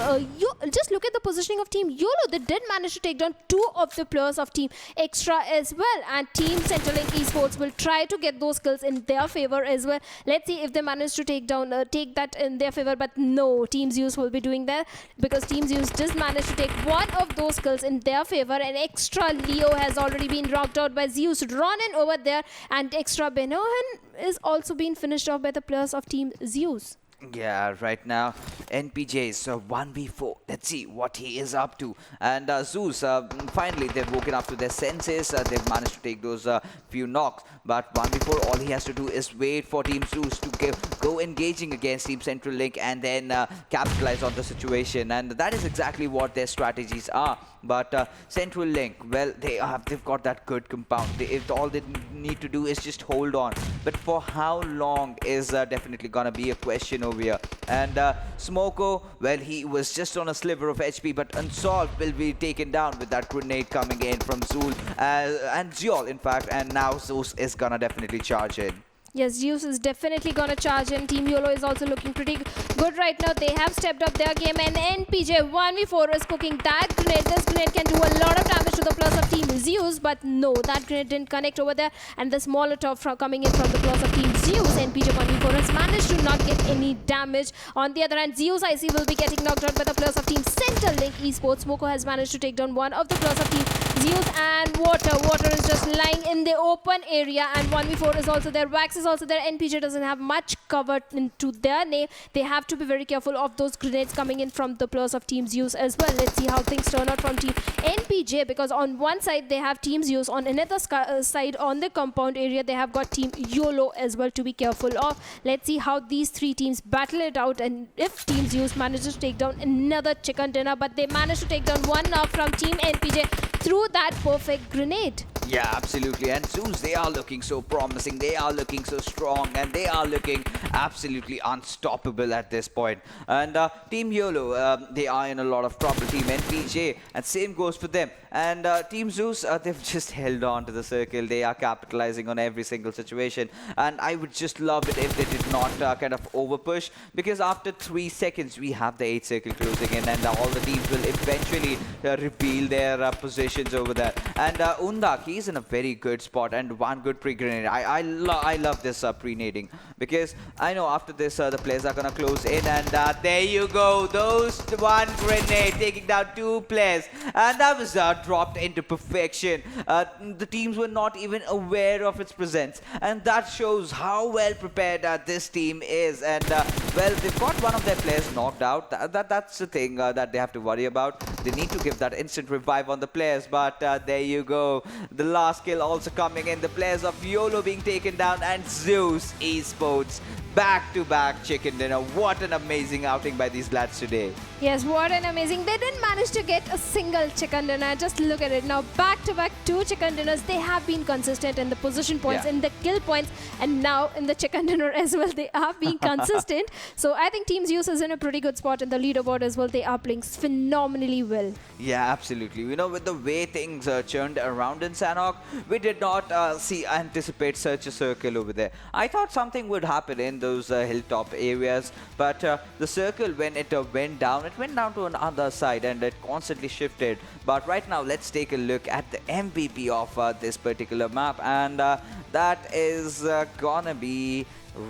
just look at the positioning of Team YOLO. They did manage to take down 2 of the players of Team Extra as well, and Team Centrelink Esports will try to get those kills in their favor as well. Let's see if they manage to take that in their favor, but no, Team Zeus will be doing that because Team Zeus just managed to take one of those kills in their favor, and Extra Leo has already been knocked out by Zeus. Ronin over there, and Extra Benohan is also being finished off by the players of Team Zeus. Yeah, right now, NPJ's 1v4. Let's see what he is up to. And Zeus, finally, they've woken up to their senses. They've managed to take those few knocks. But 1v4, all he has to do is wait for Team Zeus to go engaging against Team Centrelink and then capitalize on the situation. And that is exactly what their strategies are. But Centrelink, well, they've got that good compound. All they need to do is just hold on. But for how long is definitely going to be a question over here. And Smoko, well, he was just on a sliver of HP, but Unsolved will be taken down with that grenade coming in from Zul and Ziol, in fact. And now Zeus is going to definitely charge in. Yes, Zeus is definitely going to charge in. Team YOLO is also looking pretty good right now. They have stepped up their game, and NPJ 1v4 is cooking that grenade. This grenade can do a lot of damage to the players of Team Zeus, but no, that grenade didn't connect over there. And this Molotov coming in from the players of Team Zeus, NPJ 1v4 has managed to not get any damage. On the other hand, Zeus IC will be getting knocked out by the players of Team Centrelink Esports. Smoko has managed to take down one of the players of Team Zeus, and Water is just lying in the open area, and 1v4 is also there. Wax is also there. NPJ doesn't have much cover into their name. They have to be very careful of those grenades coming in from the players of Team Zeus as well. Let's see how things turn out from Team NPJ, because on one side they have Team Zeus, on another side on the compound area they have got Team YOLO as well to be careful of. Let's see how these three teams battle it out, and if Team Zeus manages to take down another chicken dinner, but they managed to take down one now from Team NPJ through that perfect grenade. Yeah, absolutely. And Zeus, they are looking so promising. They are looking so strong, and they are looking absolutely unstoppable at this point. And Team YOLO, they are in a lot of trouble. Team NPJ, and same goes for them. And Team Zeus, they've just held on to the circle. They are capitalizing on every single situation. And I would just love it if they did not kind of overpush, because after 3 seconds, we have the 8 circle closing in, and all the teams will eventually reveal their positions over there. And Undak, he's in a very good spot, and one good pre-grenade. I love this pre-nading, because I know after this the players are gonna close in, and there you go, those one grenade taking down 2 players, and that was dropped into perfection. The teams were not even aware of its presence, and that shows how well prepared this team is. And well, they've got one of their players knocked out. That's the thing that they have to worry about. They need to give that instant revive on the players, but there you go. The last kill also coming in. The players of YOLO being taken down, and Zeus Esports back-to-back chicken dinner. What an amazing outing by these lads today. Yes, what an amazing. They didn't manage to get a single chicken dinner. Just look at it now. Back-to-back 2 chicken dinners. They have been consistent in the position points, in the kill points, and now in the chicken dinner as well. They are being consistent. So I think Team Zeus is in a pretty good spot in the leaderboard as well. They are playing phenomenally well. Yeah, absolutely. You know, with the way things churned around in Sanhok, we did not anticipate such a circle over there. I thought something would happen in those hilltop areas, but the circle, when it went down to another side, and it constantly shifted. But right now, let's take a look at the MVP of this particular map, and that is gonna be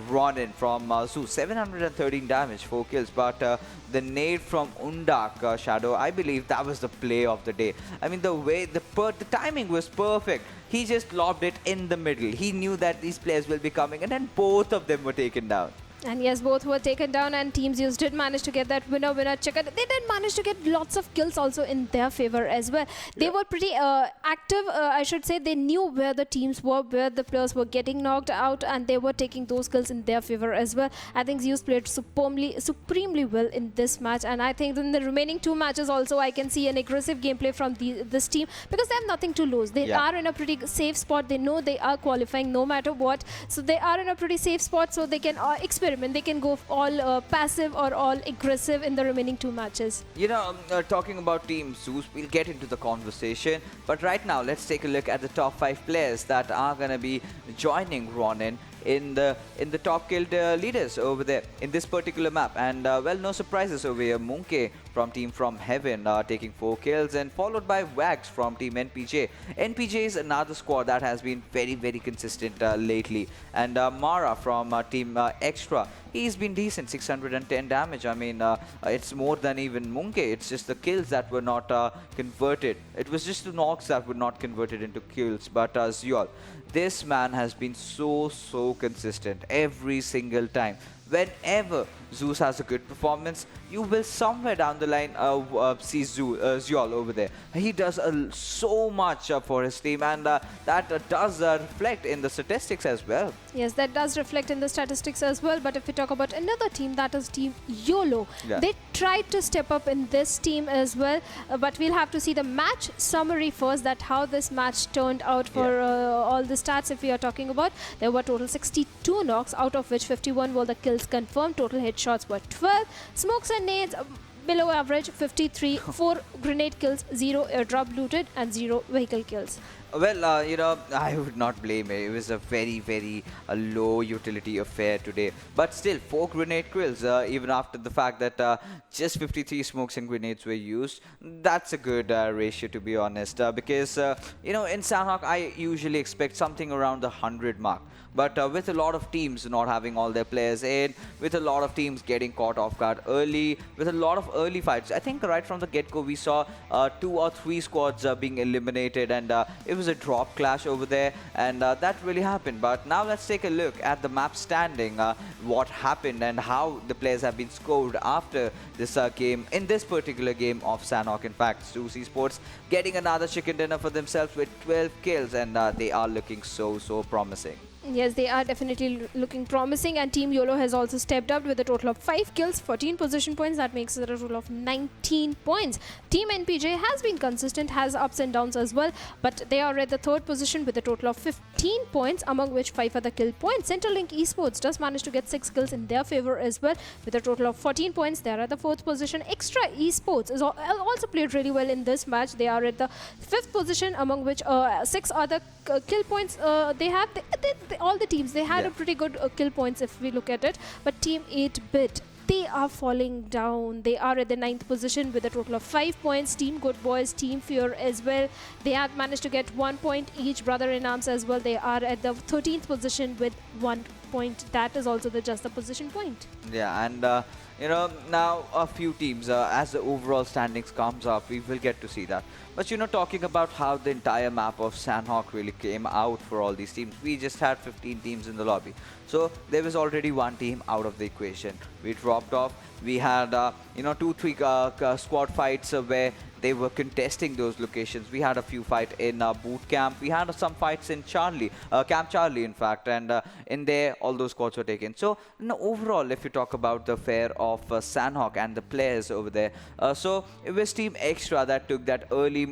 Ronin from Zeus. 713 damage, 4 kills, but the nade from Undak, Shadow, I believe that was the play of the day. I mean, the way, the timing was perfect. He just lobbed it in the middle. He knew that these players will be coming, and then both of them were taken down. And yes, both were taken down, and Team Zeus did manage to get that winner chicken. They did manage to get lots of kills also in their favor as well. They were pretty active, I should say. They knew where the teams were, where the players were getting knocked out, and they were taking those kills in their favor as well. I think Zeus played supremely well in this match, and I think in the remaining 2 matches also I can see an aggressive gameplay from this team, because they have nothing to lose. They are in a pretty safe spot. They know they are qualifying no matter what, so they are in a pretty safe spot, so they can experiment. They can go all passive or all aggressive in the remaining 2 matches. You know, talking about Team Zeus, we'll get into the conversation. But right now, let's take a look at the top 5 players that are going to be joining Ronin in the top killed leaders over there in this particular map. And well, no surprises over here. Munke from Team From Heaven taking 4 kills, and followed by Wags from Team NPJ. NPJ is another squad that has been very consistent lately. And Mara from Team Extra, he's been decent, 610 damage. I mean, it's more than even Munke. It's just the kills that were not converted. It was just the knocks that were not converted into kills. But Zyol, this man has been so consistent every single time. Whenever Zeus has a good performance, you will somewhere down the line see Zyol over there. He does so much for his team, and that does reflect in the statistics as well. Yes, that does reflect in the statistics as well. But if we talk about another team, that is Team YOLO. Yeah. They tried to step up in this team as well. But we'll have to see the match summary first, that how this match turned out for all the stats. If we are talking about, there were total 62 knocks, out of which 51 were the kills confirmed. Total headshots were 12. Smokes and nades, below average 53. 4 grenade kills, 0 airdrop looted, and 0 vehicle kills. Well, you know, I would not blame it. It was a very low utility affair today. But still, 4 grenade kills, even after the fact that just 53 smokes and grenades were used. That's a good ratio, to be honest. Because, you know, in Sanhok, I usually expect something around the 100 mark. But with a lot of teams not having all their players in, with a lot of teams getting caught off guard early, with a lot of early fights, I think right from the get-go we saw 2 or 3 squads being eliminated, and it was a drop clash over there, and that really happened. But now let's take a look at the map standing, what happened and how the players have been scored after this game, in this particular game of Sanhok. In fact, Zeus Esports getting another chicken dinner for themselves with 12 kills, and they are looking so promising. Yes, they are definitely looking promising, and Team YOLO has also stepped up with a total of 5 kills, 14 position points. That makes it a total of 19 points. Team NPJ has been consistent, has ups and downs as well, but they are at the 3rd position with a total of 15 points, among which 5 are the kill points. Centrelink Esports does manage to get 6 kills in their favor as well, with a total of 14 points. They are at the 4th position. Extra Esports is also played really well in this match. They are at the 5th position, among which 6 are the kill points they have. All the teams, they had a pretty good kill points if we look at it. But Team 8-Bit, they are falling down. They are at the 9th position with a total of 5 points. Team GooDBoyS, Team Fear as well, they have managed to get 1 point each. Brother in Arms as well, they are at the 13th position with 1 point. That is also just the position point. Yeah, and you know, now a few teams, as the overall standings comes up, we will get to see that. But you know, talking about how the entire map of Sanhok really came out for all these teams, we just had 15 teams in the lobby. So there was already 1 team out of the equation. We dropped off. We had, you know, 2-3 squad fights where they were contesting those locations. We had a few fights in boot camp. We had some fights in Camp Charlie, in fact, and in there, all those squads were taken. So, you know, overall, if you talk about the fare of Sanhok and the players over there, so it was Team Extra that took that early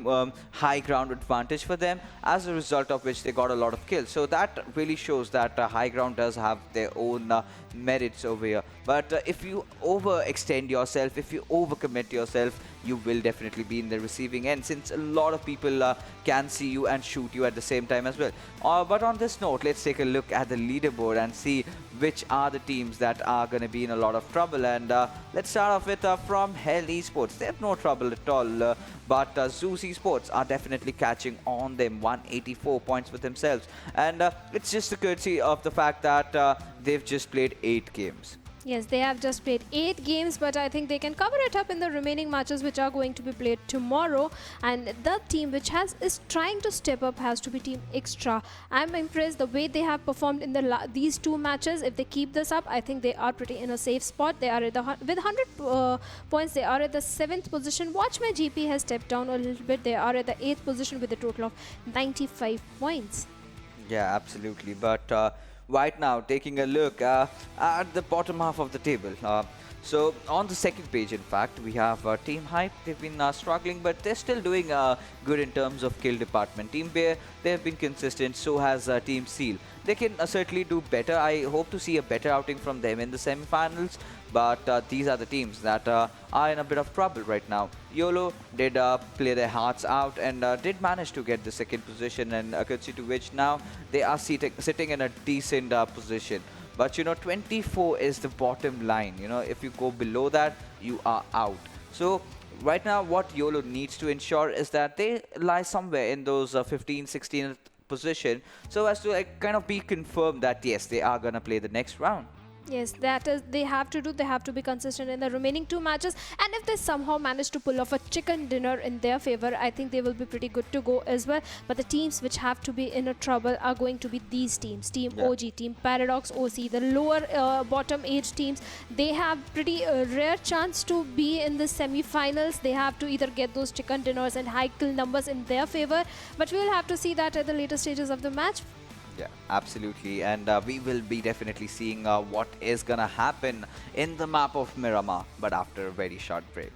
high ground advantage for them, as a result of which they got a lot of kills. So that really shows that high ground does have their own merits over here. But if you overextend yourself, if you overcommit yourself, you will definitely be in the receiving end, since a lot of people can see you and shoot you at the same time as well. But on this note, let's take a look at the leaderboard and see which are the teams that are going to be in a lot of trouble. And let's start off with FROMHEAVEN Esports. They have no trouble at all, but Zeus Esports are definitely catching on them, 184 points for themselves. And it's just a courtesy of the fact that they've just played 8 games. Yes, they have just played 8 games, but I think they can cover it up in the remaining matches which are going to be played tomorrow. And the team which is trying to step up has to be Team Extra. I'm impressed the way they have performed in these 2 matches. If they keep this up, I think they are pretty in a safe spot. They are at with 100 points. They are at the 7th position. WatchMyGP has stepped down a little bit. They are at the 8th position with a total of 95 points. Yeah, absolutely. But right now, taking a look at the bottom half of the table. So on the 2nd page, in fact, we have Team Hype. They've been struggling, but they're still doing good in terms of kill department. Team Bear, they have been consistent. So has Team Seal. They can certainly do better. I hope to see a better outing from them in the semi-finals. but these are the teams that are in a bit of trouble right now. YOLO did play their hearts out and did manage to get the second position, and courtesy to which now they are sitting in a decent position. But 24 is the bottom line. If you go below that, you are out. So right now, what YOLO needs to ensure is that they lie somewhere in those 15, 16th position, so as to kind of be confirmed that yes, they are gonna play the next round. Yes, that is, they have to do. They have to be consistent in the remaining 2 matches. And if they somehow manage to pull off a chicken dinner in their favor, I think they will be pretty good to go as well. But the teams which have to be in a trouble are going to be these teams: Team OG, Team Paradox, OC, the lower bottom age teams. They have pretty rare chance to be in the semi-finals. They have to either get those chicken dinners and high kill numbers in their favor. But we will have to see that at the later stages of the match. Yeah, absolutely. And we will be definitely seeing what is gonna happen in the map of Miramar, but after a very short break.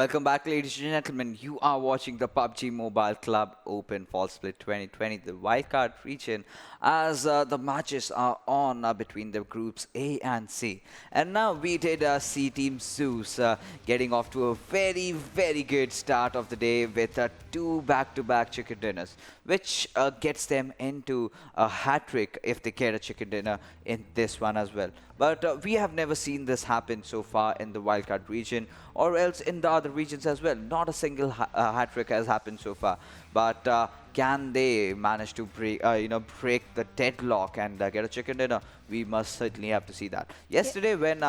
Welcome back, ladies and gentlemen. You are watching the PUBG Mobile Club Open Fall Split 2020, the Wildcard Region, as the matches are on between the groups A and C. And now we did see Team Zeus getting off to a very, very good start of the day with two back-to-back chicken dinners, which gets them into a hat-trick if they get a chicken dinner in this one as well. But we have never seen this happen so far in the Wildcard region, or else in the other regions as well. Not a single hat-trick has happened so far. But can they manage to break the deadlock and get a chicken dinner? We must certainly have to see that. Yesterday, when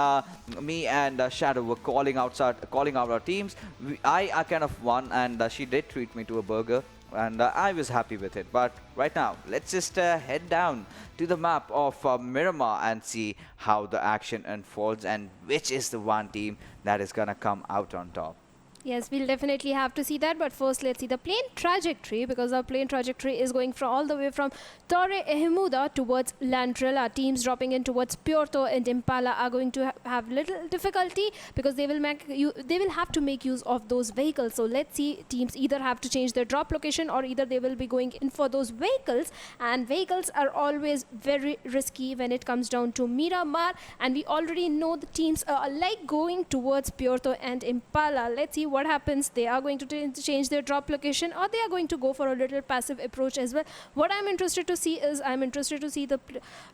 me and Shadow were calling out our teams, I kind of won, and she did treat me to a burger. And I was happy with it. But right now, let's just head down to the map of Miramar and see how the action unfolds and which is the one team that is gonna come out on top. Yes, we'll definitely have to see that. But first, let's see the plane trajectory, because our plane trajectory is going from all the way from Torre Ehemuda towards Landrel. Our teams dropping in towards Puerto and Impala are going to have little difficulty because they will have to make use of those vehicles. So let's see, teams either have to change their drop location or either they will be going in for those vehicles. And vehicles are always very risky when it comes down to Miramar. And we already know the teams like going towards Puerto and Impala. Let's see what happens. They are going to change their drop location, or they are going to go for a little passive approach as well. What I'm interested to see is the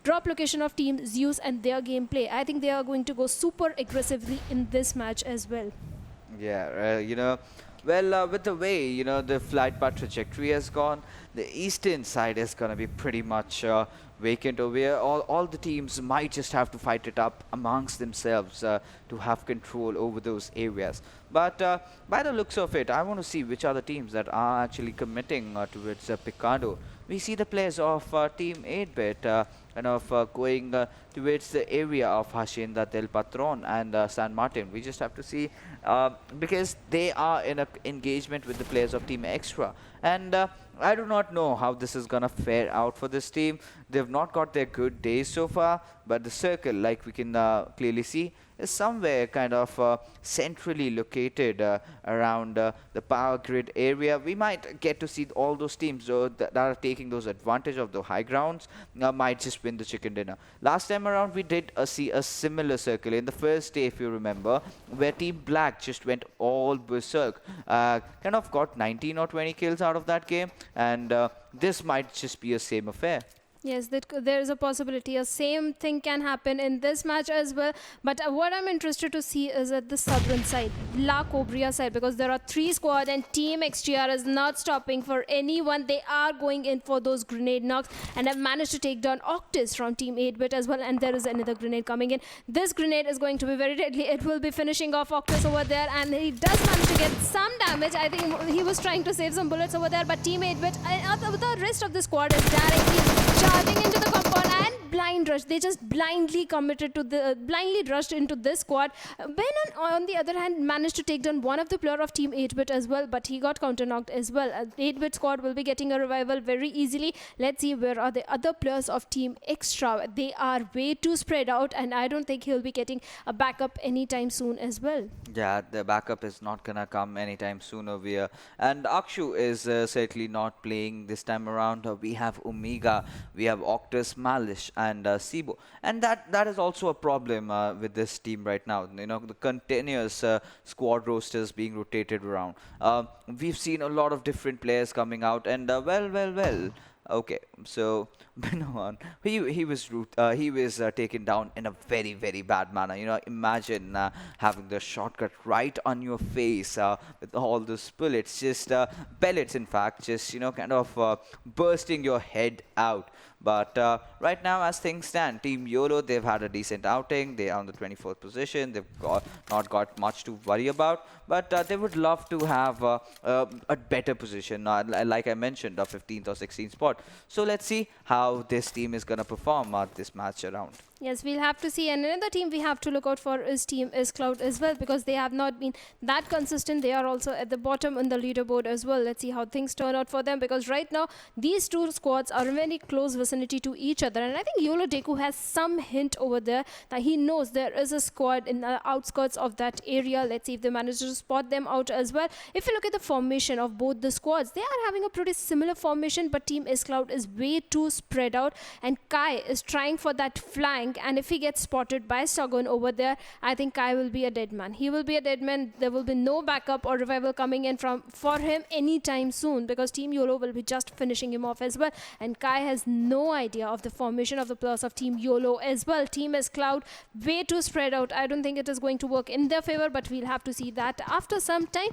drop location of Team Zeus and their gameplay. I think they are going to go super aggressively in this match as well. Yeah, with the way, the flight path trajectory has gone, the eastern side is going to be pretty much vacant over here. All the teams might just have to fight it up amongst themselves to have control over those areas. But by the looks of it, I want to see which are the teams that are actually committing towards Picado. We see the players of Team 8-Bit going towards the area of Hacienda del Patron and San Martin. We just have to see because they are in an engagement with the players of Team Extra. And I do not know how this is going to fare out for this team. They've not got their good days so far, but the circle, like we can clearly see, is somewhere kind of centrally located around the power grid area. We might get to see all those teams that are taking those advantage of the high grounds might just win the chicken dinner. Last time around, we did see a similar circle in the first day, if you remember, where Team Black just went all berserk. Kind of got 19 or 20 kills out of that game, and this might just be a same affair. Yes, there is a possibility a same thing can happen in this match as well. But what I'm interested to see is at the southern side, La Cobria side, because there are 3 squads and Team XTR is not stopping for anyone. They are going in for those grenade knocks and have managed to take down Octis from Team 8-Bit as well. And there is another grenade coming in. This grenade is going to be very deadly. It will be finishing off Octis over there, and he does manage to get some damage. I think he was trying to save some bullets over there, but Team 8-Bit, the rest of the squad is directly charging into the compound and blind rush. They just blindly rushed into this squad. Ben on the other hand managed to take down one of the player of Team 8-Bit as well, but he got counter knocked as well. 8-Bit squad will be getting a revival very easily. Let's see where are the other players of Team Extra. They are way too spread out, and I don't think he'll be getting a backup anytime soon as well. Yeah, the backup is not gonna come anytime soon over here. And Akshu is certainly not playing this time around. We have Omega, we have Octus, Malish, and Sibo. And that is also a problem with this team right now. The continuous squad rosters being rotated around. We've seen a lot of different players coming out, and well. Okay, so Benoan, he was taken down in a very, very bad manner. Imagine having the shotgun right on your face with all those bullets, just pellets, in fact, just kind of bursting your head out. But right now, as things stand, Team YOLO, they've had a decent outing. They are on the 24th position. They've not got much to worry about, but they would love to have a better position, like I mentioned, a 15th or 16th spot. So let's see how this team is going to perform this match around. Yes, we'll have to see. And another team we have to look out for is Team Cloud as well, because they have not been that consistent. They are also at the bottom in the leaderboard as well. Let's see how things turn out for them, because right now these two squads are in very close vicinity to each other. And I think YOLO Deku has some hint over there that he knows there is a squad in the outskirts of that area. Let's see if they manage to spot them out as well. If you look at the formation of both the squads, they are having a pretty similar formation, but Team Cloud is way too spread out, and Kai is trying for that flank. And if he gets spotted by Sagun over there, I think Kai will be a dead man. He will be a dead man. There will be no backup or revival coming in for him anytime soon, because Team YOLO will be just finishing him off as well. And Kai has no idea of the formation of the players of Team YOLO as well. Team Cloud way too spread out. I don't think it is going to work in their favor, but we'll have to see that after some time.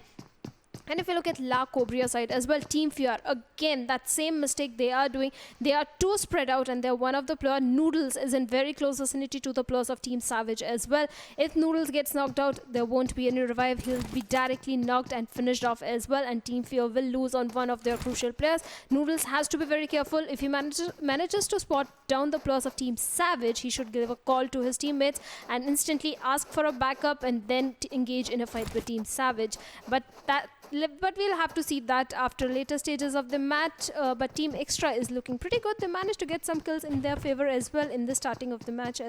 And if you look at La Cobria side as well, Team Fear, again, that same mistake they are doing. They are too spread out, and they're one of the player. Noodles is in very close vicinity to the players of Team Savage as well. If Noodles gets knocked out, there won't be any revive. He'll be directly knocked and finished off as well, and Team Fear will lose on one of their crucial players. Noodles has to be very careful. If he manages to spot down the players of Team Savage, he should give a call to his teammates and instantly ask for a backup, and then engage in a fight with Team Savage. But we'll have to see that after later stages of the match. But Team Extra is looking pretty good. They managed to get some kills in their favor as well in the starting of the match.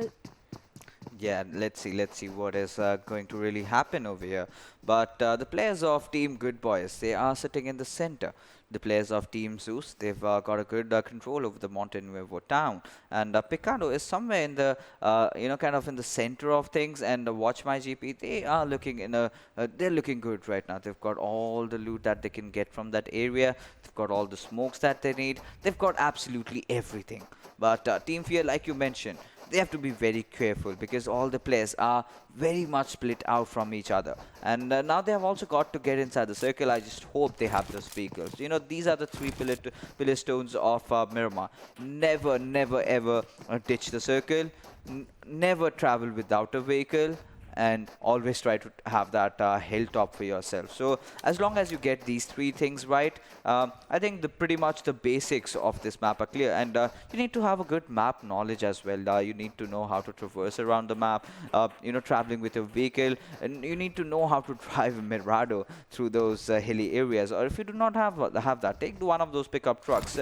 Yeah, let's see what is going to really happen over here. But the players of Team GooDBoyS, they are sitting in the center. The players of Team Zeus, they've got a good control over the Montenuevo town. And Picado is somewhere in the, kind of in the center of things. And WatchMyGP, they are looking they're looking good right now. They've got all the loot that they can get from that area. They've got all the smokes that they need. They've got absolutely everything. But Team Fear, like you mentioned, they have to be very careful, because all the players are very much split out from each other. And now they have also got to get inside the circle. I just hope they have those vehicles. You know, these are the three pillar stones of Miramar. Never, never, ever ditch the circle. Never travel without a vehicle. And always try to have that hilltop for yourself. So as long as you get these three things right, I think pretty much the basics of this map are clear. And you need to have a good map knowledge as well. You need to know how to traverse around the map, traveling with your vehicle. And you need to know how to drive a Mirado through those hilly areas. Or if you do not have that, take one of those pickup trucks.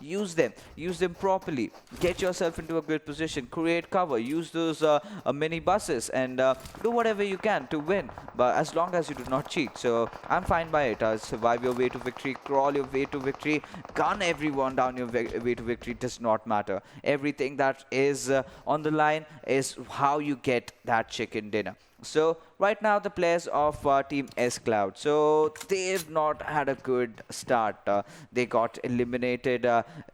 Use them properly. Get yourself into a good position. Create cover. Use those mini buses, and do whatever you can to win, but as long as you do not cheat. So I'm fine by it. Survive your way to victory, crawl your way to victory, gun everyone down your way to victory. Does not matter. Everything that is on the line is how you get that chicken dinner. So right now the players of Team S-Cloud, so they've not had a good start. They got eliminated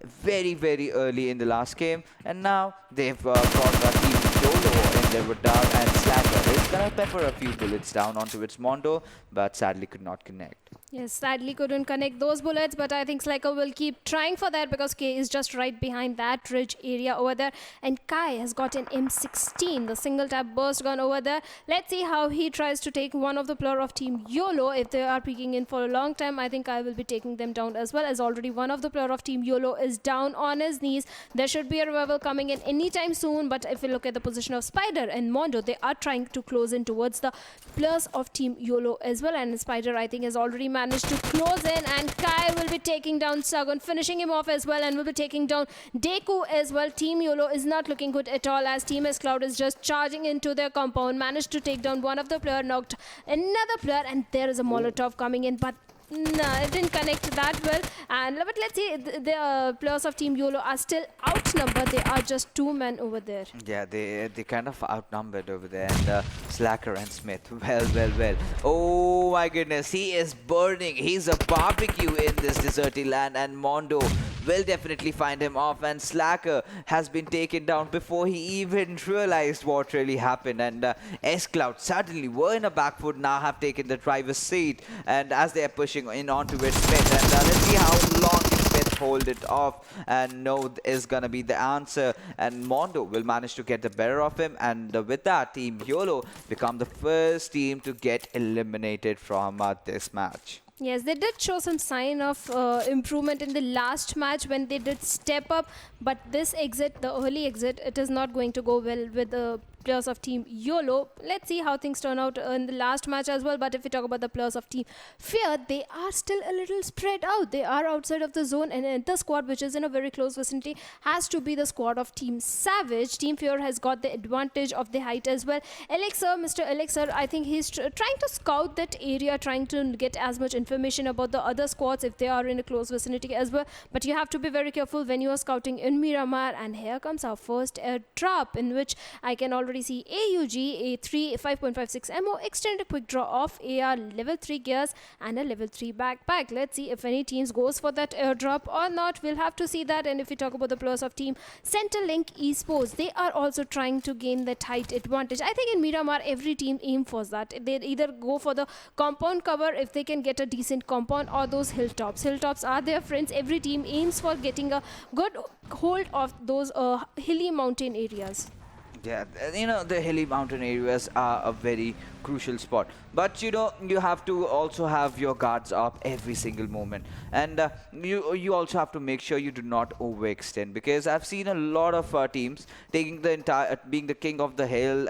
very, very early in the last game, and now they've got Team YOLO in their radar, and Slacker is gonna pepper a few bullets down onto its Mondo, but sadly could not connect. Yes, sadly couldn't connect those bullets, but I think Slacker will keep trying for that, because K is just right behind that ridge area over there. And Kai has got an M16, the single tap burst gun over there. Let's see how he tries to take one of the player of Team YOLO. If they are peeking in for a long time, I think I will be taking them down as well, as already one of the player of Team YOLO is down on his knees. There should be a revival coming in anytime soon, but if you look at the position of Spider and Mondo, they are trying to close in towards the players of Team YOLO as well. And Spider, I think, has already managed to close in, and Kai will be taking down Sagun, finishing him off as well, and will be taking down Deku as well. Team YOLO is not looking good at all, as Team S-Cloud is just charging into their compound, managed to take down one of the player, knocked another player, and there is a Molotov coming in, but no, it didn't connect that well. But let's see, the players of Team YOLO are still outnumbered. They are just two men over there. Yeah, they kind of outnumbered over there. And Slacker and Smith, well. Oh my goodness, he is burning. He's a barbecue in this deserty land, and Mondo will definitely find him off, and Slacker has been taken down before he even realized what really happened. And S-Cloud suddenly were in a back foot, now have taken the driver's seat, and as they are pushing in onto it, Smith, and let's see how long can Smith hold it off, and no is gonna be the answer, and Mondo will manage to get the better of him, and with that, Team YOLO become the first team to get eliminated from this match. Yes, they did show some sign of improvement in the last match when they did step up, but this exit, the early exit, it is not going to go well with the players of Team YOLO. Let's see how things turn out in the last match as well. But if we talk about the players of Team Fear, they are still a little spread out. They are outside of the zone, and the squad, which is in a very close vicinity, has to be the squad of Team Savage. Team Fear has got the advantage of the height as well. Elixir, Mr. Elixir, I think he's trying to scout that area, trying to get as much information about the other squads if they are in a close vicinity as well. But you have to be very careful when you are scouting in Miramar. And here comes our first airdrop, in which I can already see AUG, A3, 5.56 ammo, extended quick draw of AR, level 3 gears, and a level 3 backpack. Let's see if any teams goes for that airdrop or not. We'll have to see that. And if we talk about the players of Team Centrelink Esports, they are also trying to gain that height advantage. I think in Miramar, every team aim for that. They either go for the compound cover if they can get a decent compound, or those hilltops. Hilltops are their friends. Every team aims for getting a good hold of those hilly mountain areas. Yeah, the hilly mountain areas are a very crucial spot. But, you have to also have your guards up every single moment. And you also have to make sure you do not overextend. Because I've seen a lot of teams taking the entire, being the king of the hill,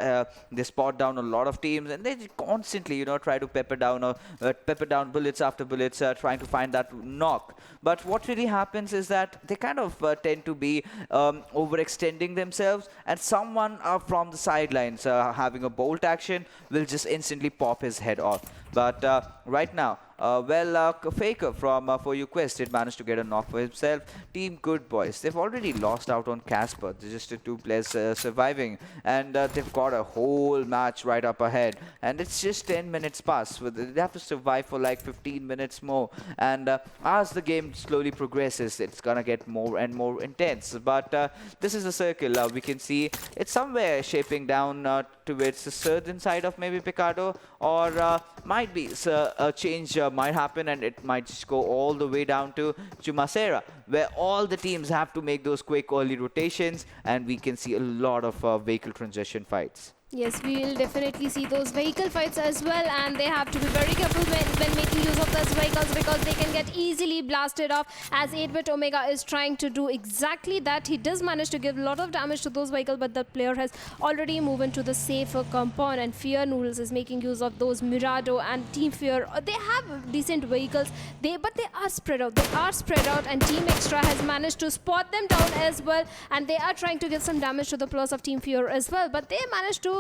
they spot down a lot of teams. And they constantly, try to pepper down bullets after bullets, trying to find that knock. But what really happens is that they kind of tend to be overextending themselves. And someone from the sidelines having a bolt action will just instantly pop his head off. But right now, Faker from For You Quest did manage to get a knock for himself. Team GooDBoyS, they've already lost out on Casper. There's just the 2 players surviving, and they've got a whole match right up ahead. And it's just 10 minutes past. They have to survive for like 15 minutes more. And as the game slowly progresses, it's gonna get more and more intense. But this is a circle. We can see it's somewhere shaping down towards the southern side of maybe Picado, or might be a change might happen, and it might just go all the way down to Chumacera, where all the teams have to make those quick early rotations, and we can see a lot of vehicle transition fights. Yes, we will definitely see those vehicle fights as well, and they have to be very careful when making use of those vehicles, because they can get easily blasted off, as 8-bit Omega is trying to do exactly that. He does manage to give a lot of damage to those vehicles, but the player has already moved into the safer compound, and Fear Noodles is making use of those Mirado and Team Fear. They have decent vehicles, but they are spread out. They are spread out, and Team Extra has managed to spot them down as well, and they are trying to give some damage to the players of Team Fear as well, but they managed to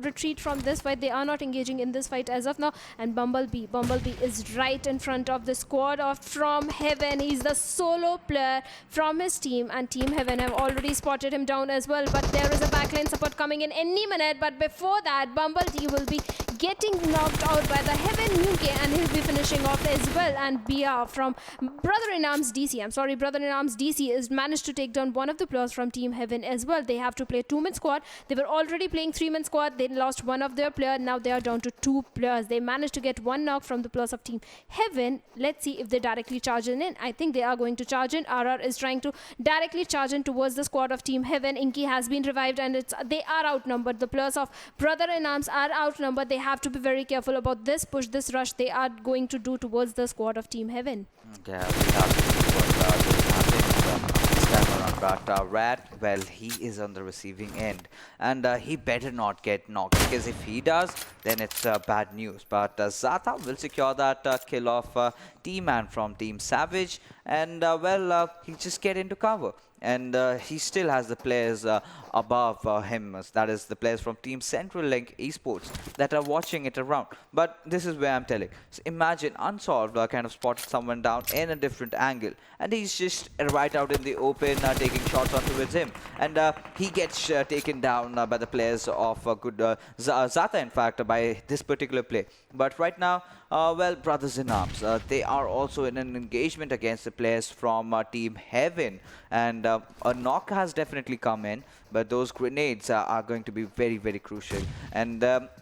retreat from this fight. They are not engaging in this fight as of now. And Bumblebee is right in front of the squad of From Heaven. He's the solo player from his team, and Team Heaven have already spotted him down as well, but there is a backline support coming in any minute. But before that, Bumblebee will be getting knocked out by the Heaven Nuke, and he'll be finishing off as well. And Bia from Brother-in-Arms DC is managed to take down one of the players from Team Heaven as well. They have to play 2-man squad. They were already playing 3-man squad. They lost one of their players. Now they are down to 2 players. They managed to get 1 knock from the players of Team Heaven. Let's see if they directly charge in. I think they are going to charge in. RR is trying to directly charge in towards the squad of Team Heaven. Inky has been revived, and they are outnumbered. The players of Brother-in-Arms are outnumbered. They have to be very careful about this push, this rush they are going to do towards the squad of Team Heaven. Yeah, we have to see what happens this time around. But Rat, well, he is on the receiving end, and he better not get knocked, because if he does, then it's bad news. But Zata will secure that kill of T-Man from Team Savage, and he'll just get into cover. And he still has the players above him, that is the players from Team Centrelink Esports that are watching it around. But this is where I'm telling. So imagine Unsolved kind of spotted someone down in a different angle, and he's just right out in the open taking shots on towards him. And he gets taken down by the players of Zata, in fact, by this particular play. But right now, Brothers in Arms, they are also in an engagement against the players from Team Heaven. And a knock has definitely come in, but those grenades are going to be very, very crucial. And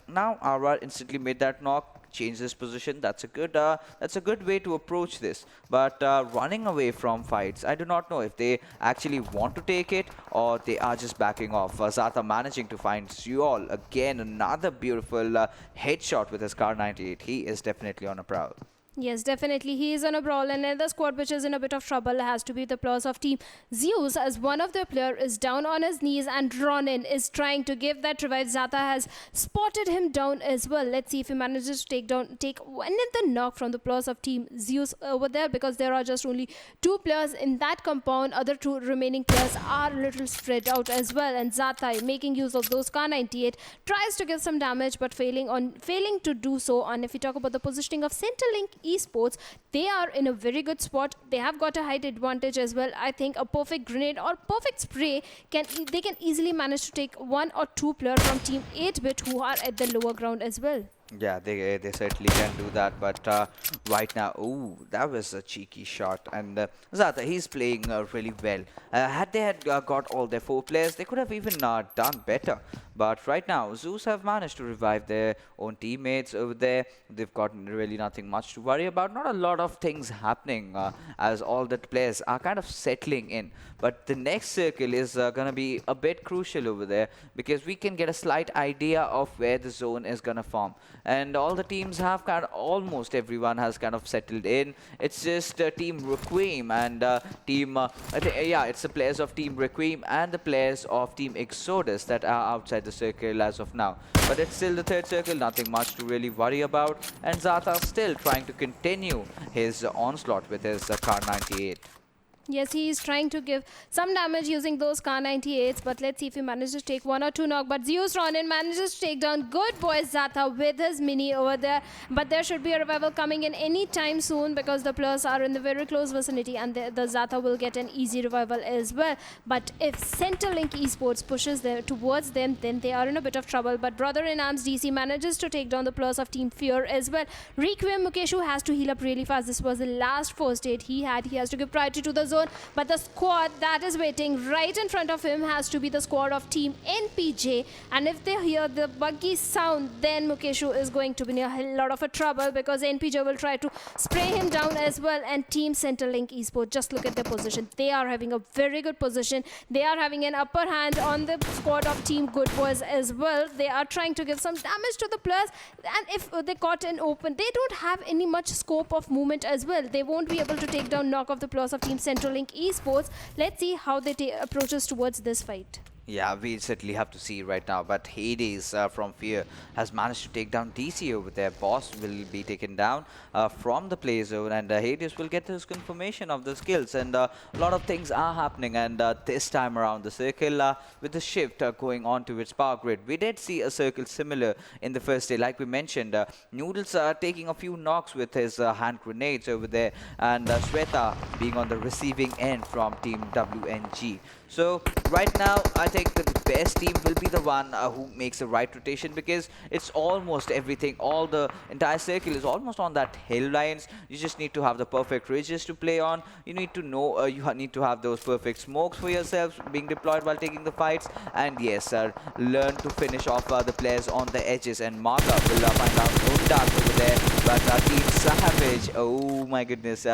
now RR instantly made that knock. change this position. That's a good way to approach this. But running away from fights, I do not know if they actually want to take it or they are just backing off. Zata managing to find Zuyol again, another beautiful headshot with his Kar 98. He is definitely on a prowl. Yes, definitely. He is on a brawl, and the squad which is in a bit of trouble has to be the applause of Team Zeus, as one of their player is down on his knees and Ronin is trying to give that revive. Zata has spotted him down as well. Let's see if he manages to take one in the knock from the applause of Team Zeus over there, because there are just only 2 players in that compound. Other 2 remaining players are a little spread out as well, and Zata, making use of those Kar 98, tries to get some damage but failing to do so. And if we talk about the positioning of Centrelink Esports, they are in a very good spot. They have got a height advantage as well. I think a perfect grenade or perfect spray they can easily manage to take 1 or 2 players from Team 8-bit who are at the lower ground as well. Yeah, they certainly can do that, but right now, ooh, that was a cheeky shot. And Zata, he's playing really well. Had they got all their 4 players, they could have even done better. But right now, Zeus have managed to revive their own teammates over there. They've got really nothing much to worry about. Not a lot of things happening as all the players are kind of settling in. But the next circle is going to be a bit crucial over there, because we can get a slight idea of where the zone is going to form. And all the teams have almost everyone has kind of settled in. It's just Team REQUIEM and it's the players of Team REQUIEM and the players of Team Exodus that are outside the circle as of now. But it's still the 3rd circle, nothing much to really worry about. And Zata still trying to continue his onslaught with his Kar 98. Yes, he is trying to give some damage using those Kar 98s, but let's see if he manages to take 1 or 2 knock. But Zeus Ronin manages to take down GooDBoyS Zata with his mini over there. But there should be a revival coming in any time soon, because the players are in the very close vicinity, and the Zata will get an easy revival as well. But if Centrelink Esports pushes towards them, then they are in a bit of trouble. But Brother in Arms DC manages to take down the players of Team Fear as well. REQUIEM Mukeshu has to heal up really fast. This was the last first aid he had. He has to give priority to the zone. But the squad that is waiting right in front of him has to be the squad of Team NPJ. And if they hear the buggy sound, then Mukeshu is going to be in a lot of a trouble, because NPJ will try to spray him down as well. And Team Centrelink Esports, just look at their position. They are having a very good position. They are having an upper hand on the squad of Team GooDBoyS as well. They are trying to give some damage to the players. And if they caught an open, they don't have any much scope of movement as well. They won't be able to take down knock of the players of Team Centrelink Esports. Let's see how they approaches towards this fight. Yeah, we certainly have to see right now. But Hades from Fear has managed to take down DC over there. Boss will be taken down from the play zone, and Hades will get his confirmation of the skills. And a lot of things are happening. And this time around, the circle with the shift going on to its power grid. We did see a circle similar in the first day. Like we mentioned, Noodles taking a few knocks with his hand grenades over there, and Sweta being on the receiving end from Team WNG. So right now, I think that the best team will be the one who makes the right rotation, because it's almost everything. All the entire circle is almost on that hill lines. You just need to have the perfect ridges to play on. You need to know, you need to have those perfect smokes for yourselves being deployed while taking the fights. And yes, learn to finish off the players on the edges. And Marga will find out Undak over there. But Team Savage, oh my goodness,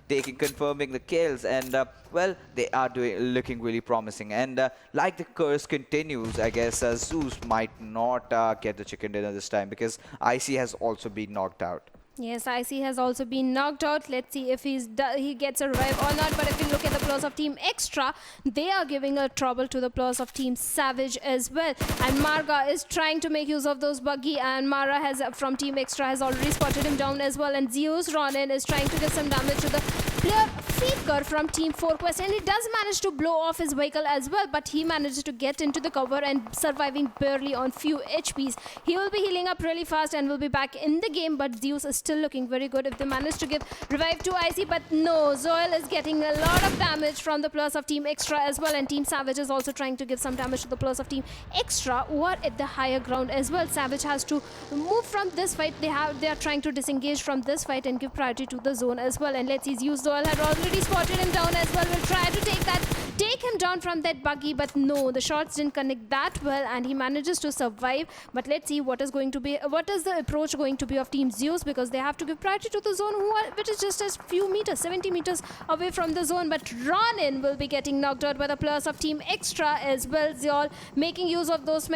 confirming the kills. And well, they are looking really promising. And like the curse continues, I guess Zeus might not get the chicken dinner this time, because IC has also been knocked out. Yes, IC has also been knocked out. Let's see if he gets a revive or not. But if you look at the players of Team Extra, they are giving a trouble to the players of Team Savage as well. And Marga is trying to make use of those buggy, and Mara from Team Extra has already spotted him down as well. And Zeus Ronin is trying to get some damage to the player Faker from Team 4Quest, and he does manage to blow off his vehicle as well, but he manages to get into the cover and surviving barely on few HPs. He will be healing up really fast and will be back in the game, but Zeus is still still looking very good if they manage to give revive to IC, but no, Zoil is getting a lot of damage from the players of Team Extra as well, and Team Savage is also trying to give some damage to the players of Team Extra who are at the higher ground as well. Savage has to move from this fight. They are trying to disengage from this fight and give priority to the zone as well. And let's see, Zeus Zoil had already spotted him down as well. Will try to take him down from that buggy, but no, the shots didn't connect that well, and he manages to survive. But let's see what is the approach going to be of Team Zeus, because they have to give priority to the zone, which is just a few meters, 70 meters away from the zone. But Ronin will be getting knocked out by the players of Team Extra as well. Zeol making use of those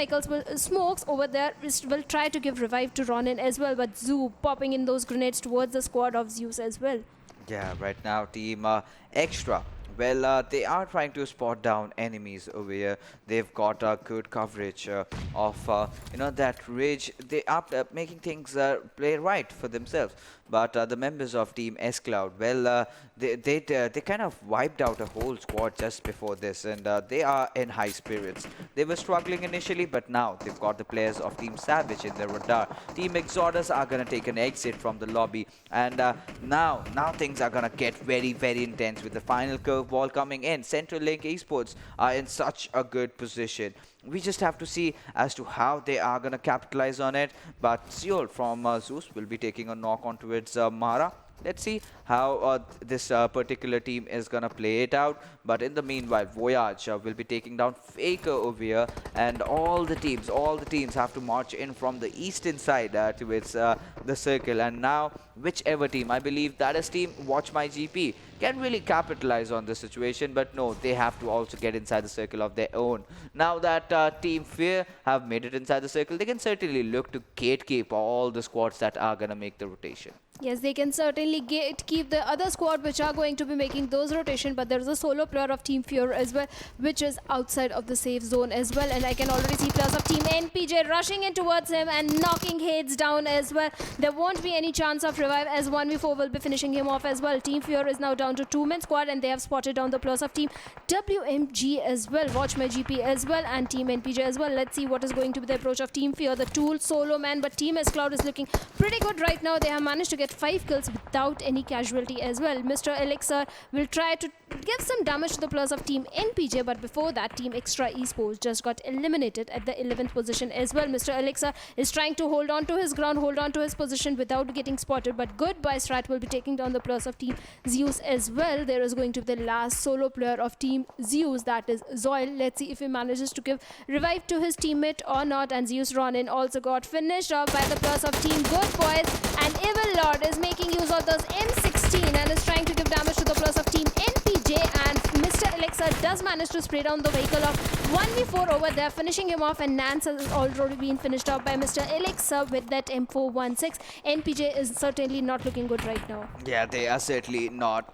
smokes over there will try to give revive to Ronin as well, but Zoo popping in those grenades towards the squad of Zeus as well. Yeah, right now Team Extra, well, they are trying to spot down enemies over here. They've got good coverage of that ridge. They are making things play right for themselves. But the members of Team S Cloud, well, they kind of wiped out a whole squad just before this, and they are in high spirits. They were struggling initially, but now they've got the players of Team Savage in their radar. Team Exodus are gonna take an exit from the lobby, and now things are gonna get very, very intense with the final curveball coming in. Centrelink Esports are in such a good position. We just have to see as to how they are going to capitalize on it. But Seoul from Zeus will be taking a knock onto its Mara. Let's see how this particular team is going to play it out. But in the meanwhile, Voyage will be taking down Faker over here. And all the teams have to march in from the eastern side towards the circle. And now, whichever team, I believe that is Team WatchMyGP, can really capitalize on this situation. But no, they have to also get inside the circle of their own. Now that Team Fear have made it inside the circle, they can certainly look to gatekeep all the squads that are going to make the rotation. Yes, they can certainly keep the other squad which are going to be making those rotation, but there's a solo player of Team Fear as well, which is outside of the safe zone as well. And I can already see players of Team NPJ rushing in towards him and knocking heads down as well. There won't be any chance of revive, as 1v4 will be finishing him off as well. Team Fear is now down to 2-man squad, and they have spotted down the players of Team WMG as well, WatchMyGP as well, and Team NPJ as well. Let's see what is going to be the approach of Team Fear, the tool solo man, but Team S Cloud is looking pretty good right now. They have managed to get 5 kills without any casualty as well. Mr. Elixir will try to give some damage to the players of Team NPJ, but before that, Team Extra Esports just got eliminated at the 11th position as well. Mr. Elixir is trying to hold on to his ground, hold on to his position without getting spotted, but GooDBoyS Rat will be taking down the players of Team Zeus as well. There is going to be the last solo player of Team Zeus, that is Zoil. Let's see if he manages to give revive to his teammate or not. And Zeus Ronin also got finished off by the players of Team GooDBoyS, and Evil Lord is making use of those M16 and is trying to give damage to the players of Team NPJ, and Mr. Elixir does manage to spray down the vehicle of 1v4 over there, finishing him off, and Nance has already been finished off by Mr. Elixir with that M416. NPJ is certainly not looking good right now. Yeah, they are certainly not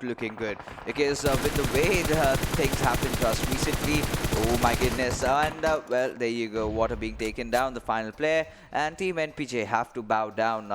looking good, because with the way the things happened to us recently, oh my goodness. And well, there you go, water being taken down, the final player, and Team NPJ have to bow down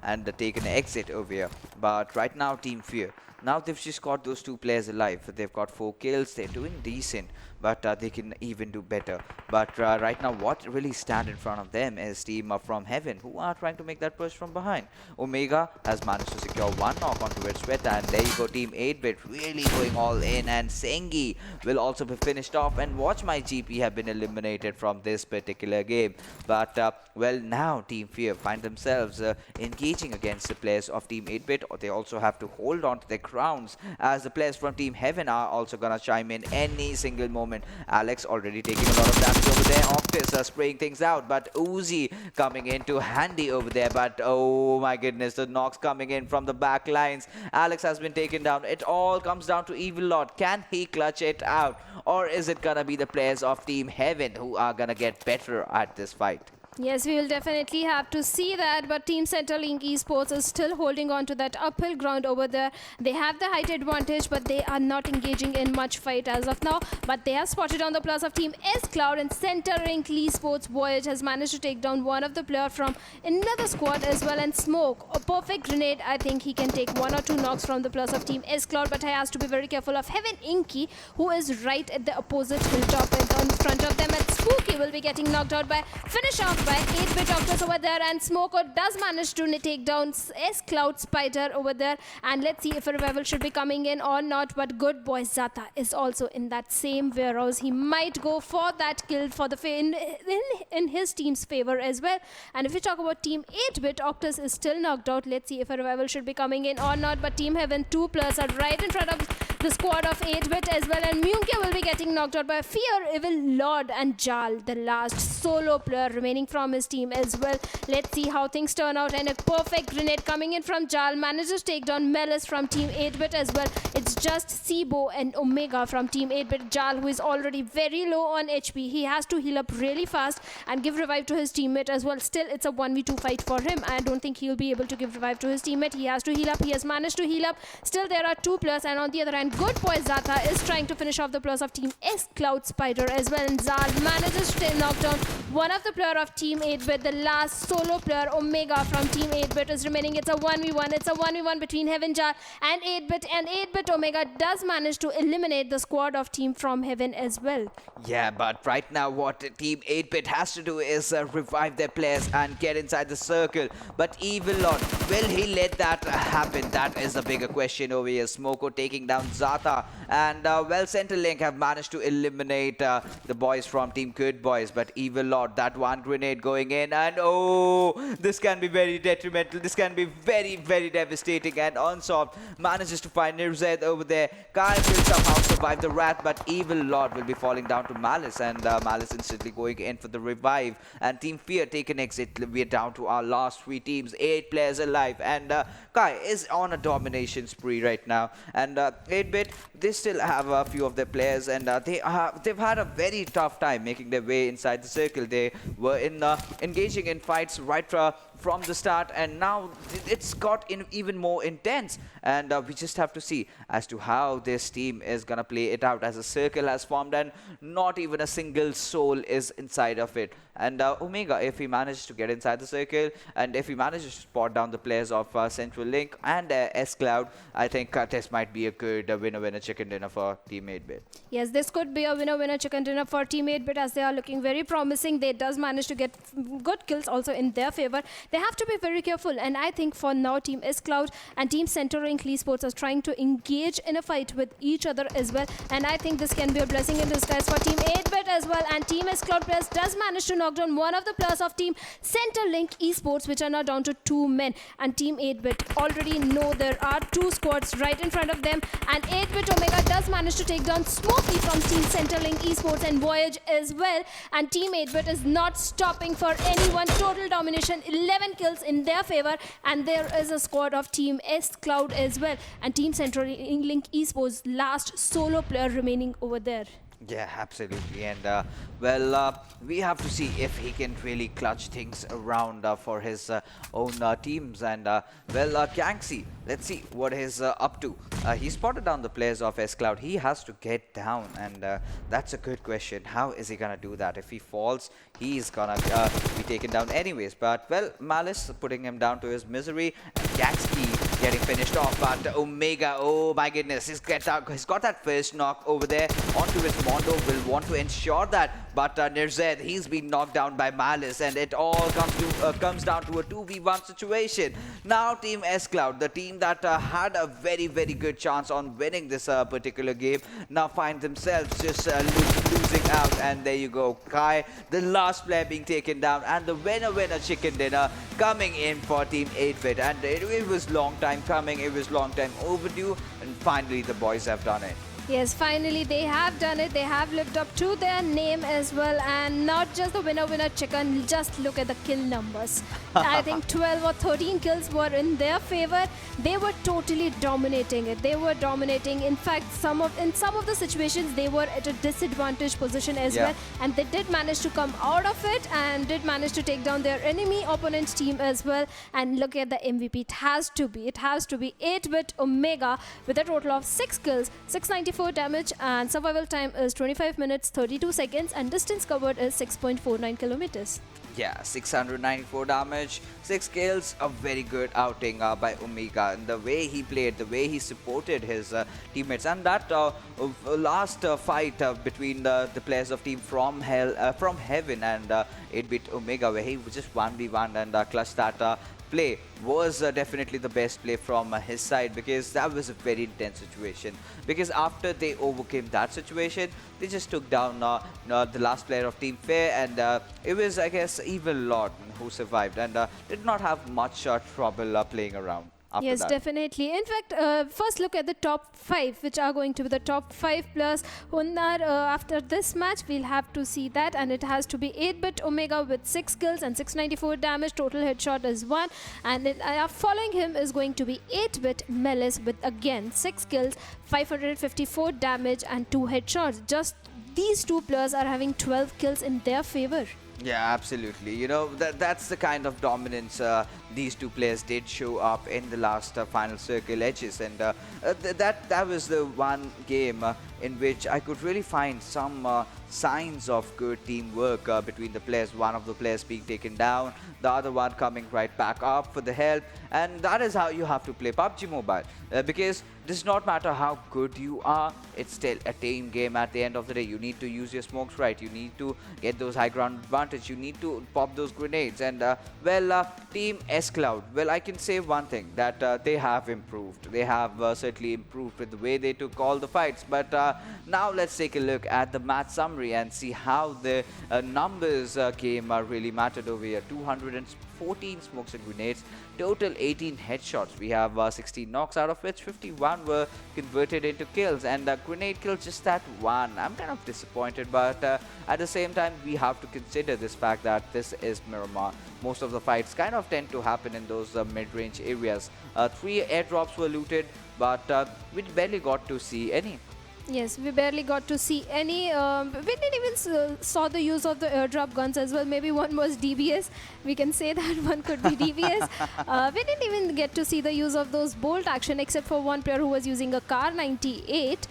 and take an exit over here. But right now, Team Fear, now they've just got those 2 players alive. They've got 4 kills. They're doing decent, but they can even do better. But right now, what really stand in front of them is Team FROMHEAVEN, who are trying to make that push from behind. Omega has managed to secure 1 knock onto its Sweat, and there you go, Team 8-Bit really going all in, and Sengi will also be finished off, and WatchMyGP have been eliminated from this particular game. But well, now Team Fear find themselves engaging against the players of Team 8-Bit. They also have to hold on to their crowns, as the players from Team Heaven are also gonna chime in any single moment. Alex already taking a lot of damage over there. Octus spraying things out, but Uzi coming into handy over there. But oh my goodness, the knocks coming in from the back lines. Alex has been taken down. It all comes down to Evil Lord. Can he clutch it out, or is it gonna be the players of Team Heaven who are gonna get better at this fight? Yes, we will definitely have to see that, but Team Centrelink Esports is still holding on to that uphill ground over there. They have the height advantage, but they are not engaging in much fight as of now. But they have spotted on the players of Team S Cloud, and Centrelink Esports Voyage has managed to take down one of the players from another squad as well, and Smoke, a perfect grenade. I think he can take 1 or 2 knocks from the players of Team S Cloud, but he has to be very careful of Heaven Inky, who is right at the opposite hilltop and in front of them. It's Spooky will be getting knocked out by finish off by 8-bit Octus over there, and Smoko does manage to take down S-Cloud Spider over there, and let's see if a revival should be coming in or not. But GooDBoyS Zata is also in that same warehouse. He might go for that kill for the in his team's favor as well. And if we talk about team 8-bit, Octus is still knocked out. Let's see if a revival should be coming in or not. But Team Heaven 2 players are right in front of the squad of 8-bit as well, and Myunke will be getting knocked out by Fear, Evil Lord, and Jal, the last solo player remaining from his team as well. Let's see how things turn out, and a perfect grenade coming in from Jal manages to take down Melis from team 8-bit as well. It's just Sibo and Omega from team 8-bit. Jal, who is already very low on HP, he has to heal up really fast and give revive to his teammate as well. Still, it's a 1v2 fight for him. I don't think he'll be able to give revive to his teammate. He has to heal up. He has managed to heal up. Still, there are 2 players, and on the other hand, GooDBoyS Zata is trying to finish off the players of team S-Cloud Spider as well, and Zal manages to knock down one of the player of team 8-bit. The last solo player, Omega from team 8-bit, is remaining. It's a 1v1. It's a 1v1 between Heaven Jal and 8-bit, and 8-bit Omega does manage to eliminate the squad of team from Heaven as well. Yeah, but right now what team 8-bit has to do is revive their players and get inside the circle. But Evil Lord, will he let that happen? That is a bigger question over here. Smoko taking down Zata, and well, Centrelink have managed to eliminate the boys from team GooDBoyS, but Evil Lord, that one grenade going in, and oh, this can be very detrimental. This can be very, very devastating, and Unsolved manages to find Nirzed over there. Kyle will somehow survive the rat, but Evil Lord will be falling down to Malice, and Malice instantly going in for the revive, and Team Fear take an exit. We are down to our last 3 teams, 8 players alive, and Kai is on a domination spree right now, and 8-bit, they still have a few of their players, and they've had a very tough time making their way inside the circle. They were engaging in fights right from the start, and now it's got even more intense, and we just have to see as to how this team is gonna play it out, as a circle has formed and not even a single soul is inside of it. And Omega, if he manages to get inside the circle, and if he manages to spot down the players of Centrelink and S-Cloud, I think this might be a good winner-winner chicken dinner for Team 8-bit. Yes, this could be a winner-winner chicken dinner for Team 8-bit, as they are looking very promising. They does manage to get good kills also in their favor. They have to be very careful, and I think for now Team S-Cloud and Team Centrelink Esports are trying to engage in a fight with each other as well, and I think this can be a blessing in disguise for Team 8-bit as well. And Team S-Cloud players does manage to knock down one of the players of Team Centrelink Esports, which are now down to 2 men, and Team 8-bit already know there are 2 squads right in front of them, and 8-bit Omega does manage to take down Smokey from Team Centrelink Esports and Voyage as well, and Team 8-bit is not stopping for anyone. Total domination, 11 kills in their favor, and there is a squad of Team S-Cloud as well, and Team Centrelink Esports last solo player remaining over there. Yeah, absolutely. And well, we have to see if he can really clutch things around for his own teams. And well, Gangxi, let's see what he's up to. He spotted down the players of S-Cloud. He has to get down, and that's a good question. How is he gonna do that? If he falls, he's gonna be taken down anyways. But well, Malice putting him down to his misery, and Gangxi getting finished off. But Omega, oh my goodness, he's got that first knock over there onto his Mondo. Will want to ensure that, but Nirzed, he's been knocked down by Malice, and it all comes down to a 2v1 situation. Now Team S-Cloud, the team that had a very, very good chance on winning this particular game, now find themselves just losing out. And there you go, Kai, the last player being taken down, and the winner-winner chicken dinner coming in for Team 8-bit. And it was long time coming, it was long time overdue, and finally the boys have done it. Yes, finally they have done it. They have lived up to their name as well, and not just the winner-winner chicken. Just look at the kill numbers. I think 12 or 13 kills were in their favor. They were totally dominating it. They were dominating. In fact, in some of the situations, they were at a disadvantaged position as well, and they did manage to come out of it and did manage to take down their enemy opponent team as well. And look at the MVP. It has to be 8-bit Omega with a total of 6 kills, 694 damage, and survival time is 25 minutes 32 seconds, and distance covered is 6.49 kilometers. Yeah, 694 damage, 6 kills, a very good outing by Omega. And the way he played, the way he supported his teammates, and that last fight between the players of team from Heaven and 8-bit Omega, where he just 1v1 and clutched that play was definitely the best play from his side, because that was a very intense situation. Because after they overcame that situation, they just took down the last player of Team Fair, and it was, I guess, Evil Lord who survived and did not have much trouble playing around. Yes, That. definitely. In fact, first look at the top 5, which are going to be the top 5 players. Hundar, after this match, we'll have to see that, and it has to be 8-bit Omega with 6 kills and 694 damage. Total headshot is 1, and following him is going to be 8-bit Melis with again 6 kills, 554 damage and 2 headshots. Just these two players are having 12 kills in their favor. Yeah, absolutely. You know, that's the kind of dominance these two players did show up in the last final circle edges, and that was the one game in which I could really find some signs of good teamwork between the players. One of the players being taken down, the other one coming right back up for the help, and that is how you have to play PUBG Mobile, because it does not matter how good you are, it's still a team game at the end of the day. You need to use your smokes right, you need to get those high ground advantage, you need to pop those grenades, and Team S-Cloud, well, I can say one thing, that they have improved. They have certainly improved with the way they took all the fights, but now let's take a look at the match summary and see how the numbers game really mattered over here. 214 smokes and grenades, total 18 headshots. We have 16 knocks, out of which 51 were converted into kills, and grenade kills just that one. I'm kind of disappointed, but at the same time, we have to consider this fact that this is Miramar. Most of the fights kind of tend to happen in those mid-range areas. 3 airdrops were looted, but we barely got to see any. Yes, we barely got to see any. We didn't even saw the use of the airdrop guns as well. Maybe one was DBS. We can say that one could be DBS. We didn't even get to see the use of those bolt action, except for one player who was using a Car 98.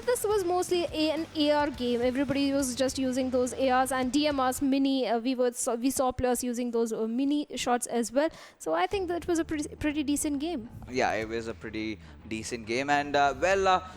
This was mostly an AR game. Everybody was just using those ARs and DMRs mini. We saw players using those mini shots as well. So I think that was a pretty decent game. Yeah, it was a pretty decent game, and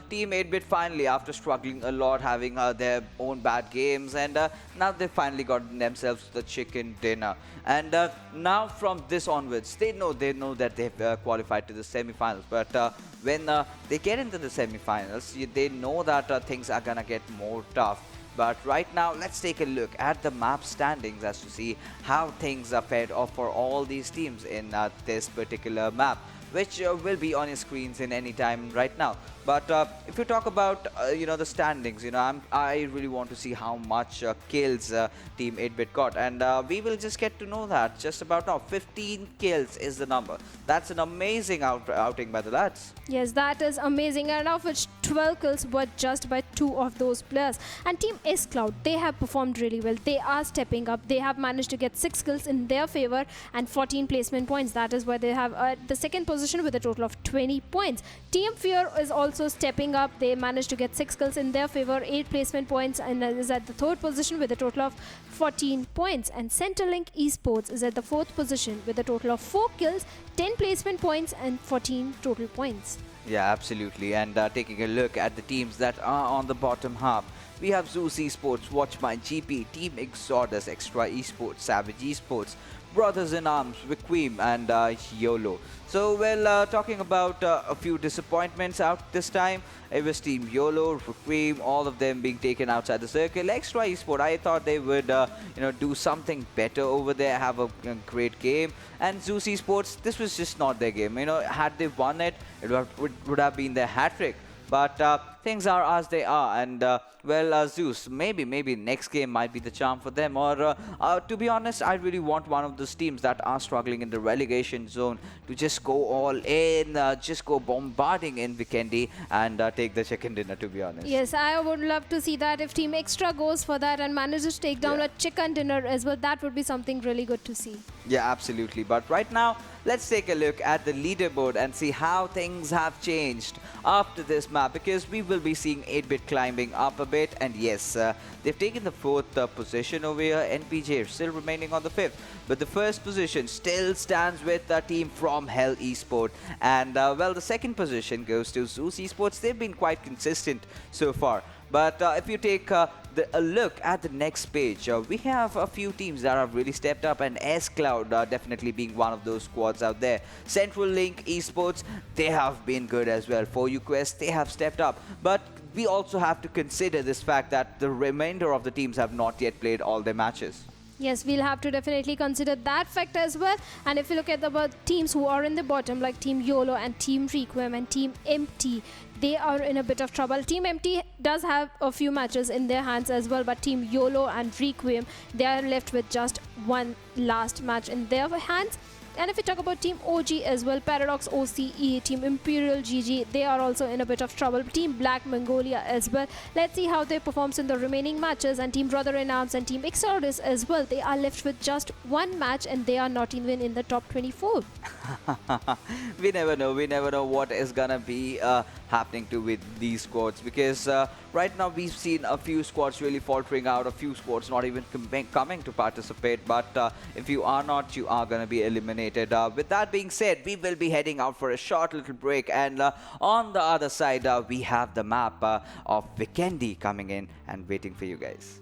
Team 8-bit finally, after struggling a lot, having their own bad games, and now they finally got themselves the chicken dinner. And now from this onwards, they know that they've qualified to the semi-finals. But when they get into the semi-finals, they know that things are gonna get more tough. But right now, let's take a look at the map standings as to see how things are fared off for all these teams in this particular map, which will be on your screens in any time right now. But if you talk about the standings, I really want to see how much kills Team 8-bit got, and we will just get to know that just about now. 15 kills is the number. That's an amazing outing by the lads. Yes, that is amazing, and of which 12 kills were just by 2 of those players. And Team S-Cloud, they have performed really well. They are stepping up. They have managed to get 6 kills in their favor and 14 placement points. That is why they have the second position with a total of 20 points. Team Fear is also stepping up. They managed to get 6 kills in their favor, 8 placement points, and is at the third position with a total of 14 points. And Centrelink Esports is at the fourth position with a total of 4 kills, 10 placement points, and 14 total points. Yeah, absolutely. And taking a look at the teams that are on the bottom half, we have Zeus Esports, WatchMyGP, Team Exodus, Extra Esports, Savage Esports, Brothers in Arms, REQUIEM, and YOLO. So, well, talking about a few disappointments out this time, it was Team YOLO, REQUIEM, all of them being taken outside the circle. Extra Esport, I thought they would, do something better over there, have a great game. And Zeus Esports, this was just not their game. Had they won it, it would have been their hat trick. But things are as they are, and Zeus, maybe next game might be the charm for them. Or to be honest, I really want one of those teams that are struggling in the relegation zone to just go all in, just go bombarding in Vikendi and take the chicken dinner, to be honest. Yes, I would love to see that. If Team Extra goes for that and manages to take down a chicken dinner as well, that would be something really good to see. Yeah, absolutely. But right now, let's take a look at the leaderboard and see how things have changed after this map, because we will be seeing 8-bit climbing up a bit, and yes, they've taken the 4th position over here. NPJ still remaining on the 5th, but the first position still stands with the team from Hell Esports, and well, the 2nd position goes to Zeus Esports. They've been quite consistent so far. But if you take a look at the next page, we have a few teams that have really stepped up, and S-Cloud definitely being one of those squads out there. Centrelink Esports, they have been good as well. For UQuest, they have stepped up. But we also have to consider this fact that the remainder of the teams have not yet played all their matches. Yes, we'll have to definitely consider that fact as well. And if you look at the teams who are in the bottom, like Team YOLO and Team REQUIEM and Team MT, they are in a bit of trouble. Team MT does have a few matches in their hands as well, but Team YOLO and REQUIEM, they are left with just one last match in their hands. And if we talk about Team OG as well, Paradox OCE, Team Imperial GG, they are also in a bit of trouble. Team BlackMongolia as well. Let's see how they perform in the remaining matches. And Team Brother in Arms and Team Exodus as well. They are left with just one match and they are not even in the top 24. We never know. We never know what is gonna be happening with these squads, because right now we've seen a few squads really faltering out, a few squads not even coming to participate. But if you are not, you are gonna be eliminated. With that being said, we will be heading out for a short little break, and on the other side we have the map of Vikendi coming in and waiting for you guys.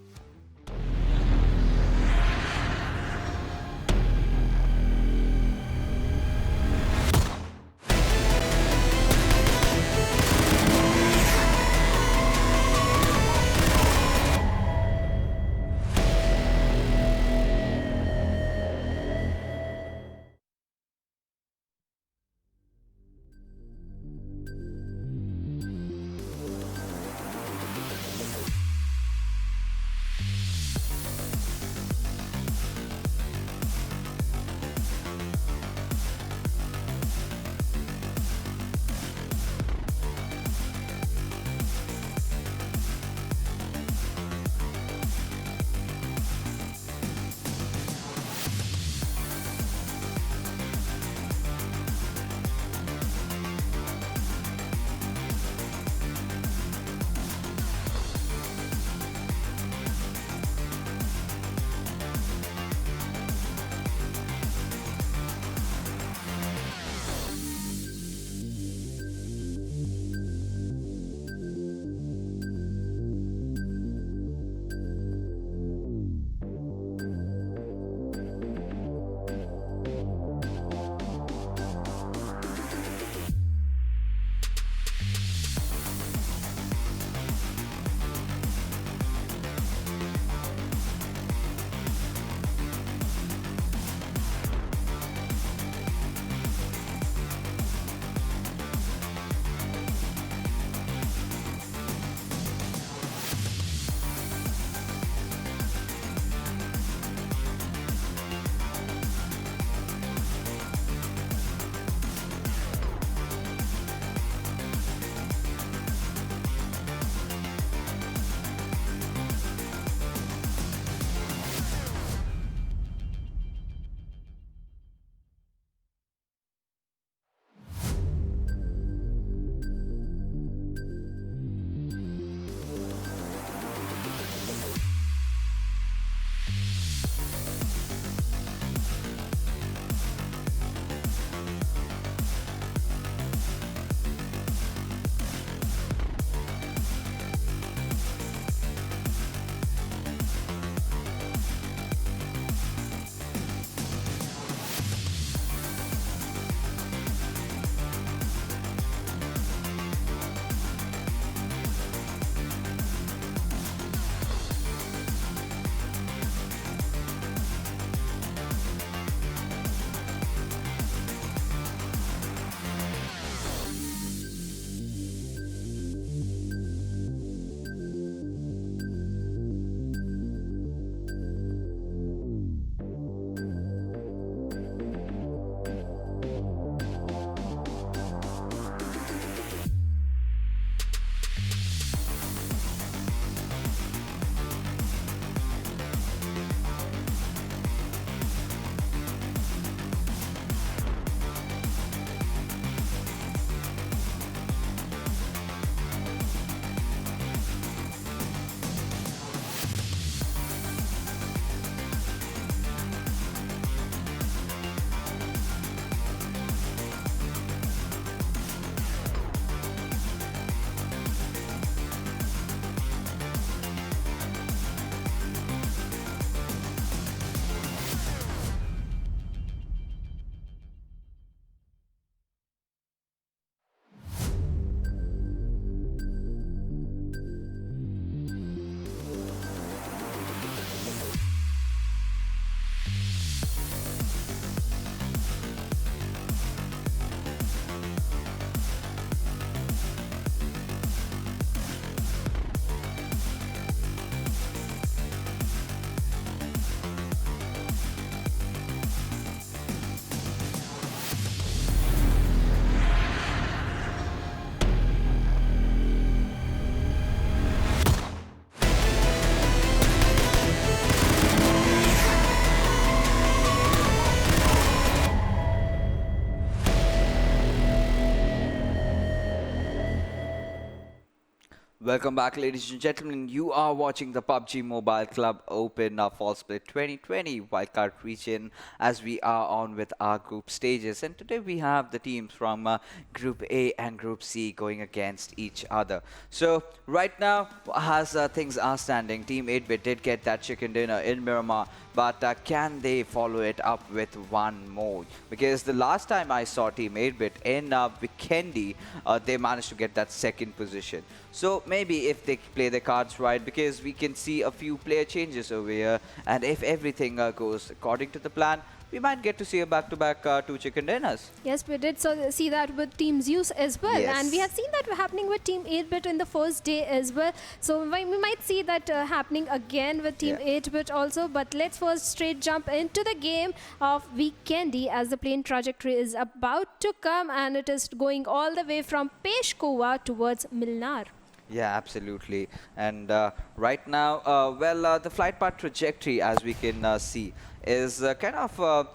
Welcome back, ladies and gentlemen. You are watching the PUBG Mobile Club Open Fall Split 2020 Wildcard Region as we are on with our group stages. And today we have the teams from Group A and Group C going against each other. So right now, as things are standing, Team 8-Bit did get that chicken dinner in Miramar, but can they follow it up with one more? Because the last time I saw Team 8-Bit in Vikendi, they managed to get that second position. So maybe if they play their cards right, because we can see a few player changes over here, and if everything goes according to the plan, we might get to see a back-to-back two chicken dinners. Yes, we did see that with Team Zeus as well. Yes. And we have seen that happening with Team 8-Bit in the first day as well. So we might see that happening again with Team 8-Bit also. But let's first straight jump into the game of Vikendi as the plane trajectory is about to come, and it is going all the way from Peshkova towards Milnar. Yeah, absolutely. And right now, the flight path trajectory, as we can see, is kind of,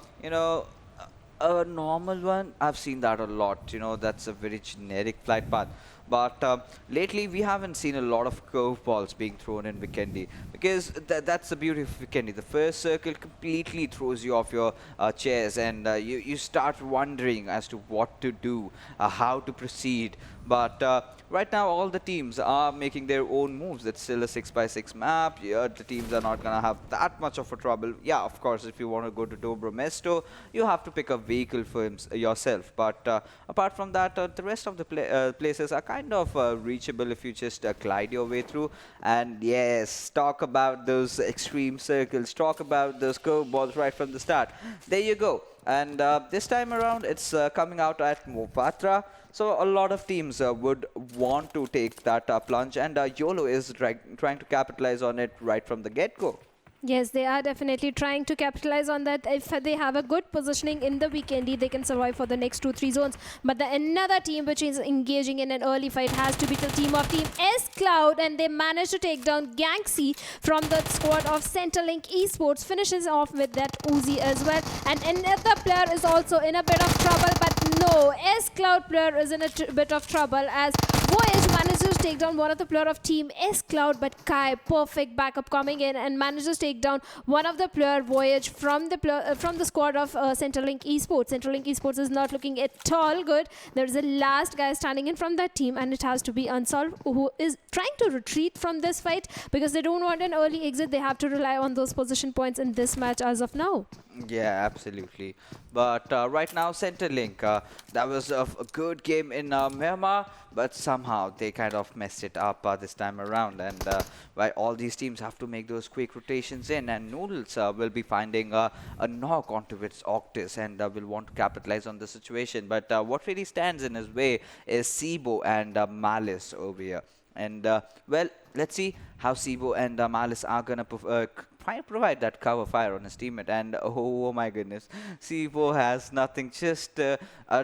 a normal one. I've seen that a lot. That's a very generic flight path. But lately, we haven't seen a lot of curveballs being thrown in Vikendi, because that's the beauty of Vikendi. The first circle completely throws you off your chairs, and you start wondering as to what to do, how to proceed. But right now, all the teams are making their own moves. It's still a 6x6 map. Yeah, the teams are not going to have that much of a trouble. Yeah, of course, if you want to go to Dobro Mesto, you have to pick a vehicle for yourself. But apart from that, the rest of the places are kind of reachable if you just glide your way through. And yes, talk about those extreme circles. Talk about those curveballs right from the start. There you go. And this time around, it's coming out at Mopatra. So a lot of teams would want to take that plunge, and YOLO is trying to capitalize on it right from the get-go. Yes, they are definitely trying to capitalize on that. If they have a good positioning in the Vikendi, they can survive for the next 2-3 zones. But another team which is engaging in an early fight has to be the team of Team S-Cloud, and they managed to take down Gangxi from the squad of Centrelink Esports, finishes off with that Uzi as well. And another player is also in a bit of trouble, but no, S-Cloud player is in a bit of trouble as Voyage manages to take down one of the player of Team S-Cloud, but Kai, perfect backup coming in and manages to take down one of the player Voyage from the squad of Centrelink Esports. Centrelink Esports is not looking at all good. There's a last guy standing in from that team, and it has to be Unsolved, who is trying to retreat from this fight because they don't want an early exit. They have to rely on those position points in this match as of now. Yeah, absolutely. But right now, Centrelink, that was a good game in Miramar, but somehow they kind of messed it up this time around. And all these teams have to make those quick rotations in, and Noodles will be finding a knock onto its Octus and will want to capitalize on the situation. But what really stands in his way is Sibo and Malice over here. And let's see how Sibo and Malice are going to provide that cover fire on his teammate. And oh my goodness, Sibo has nothing, just a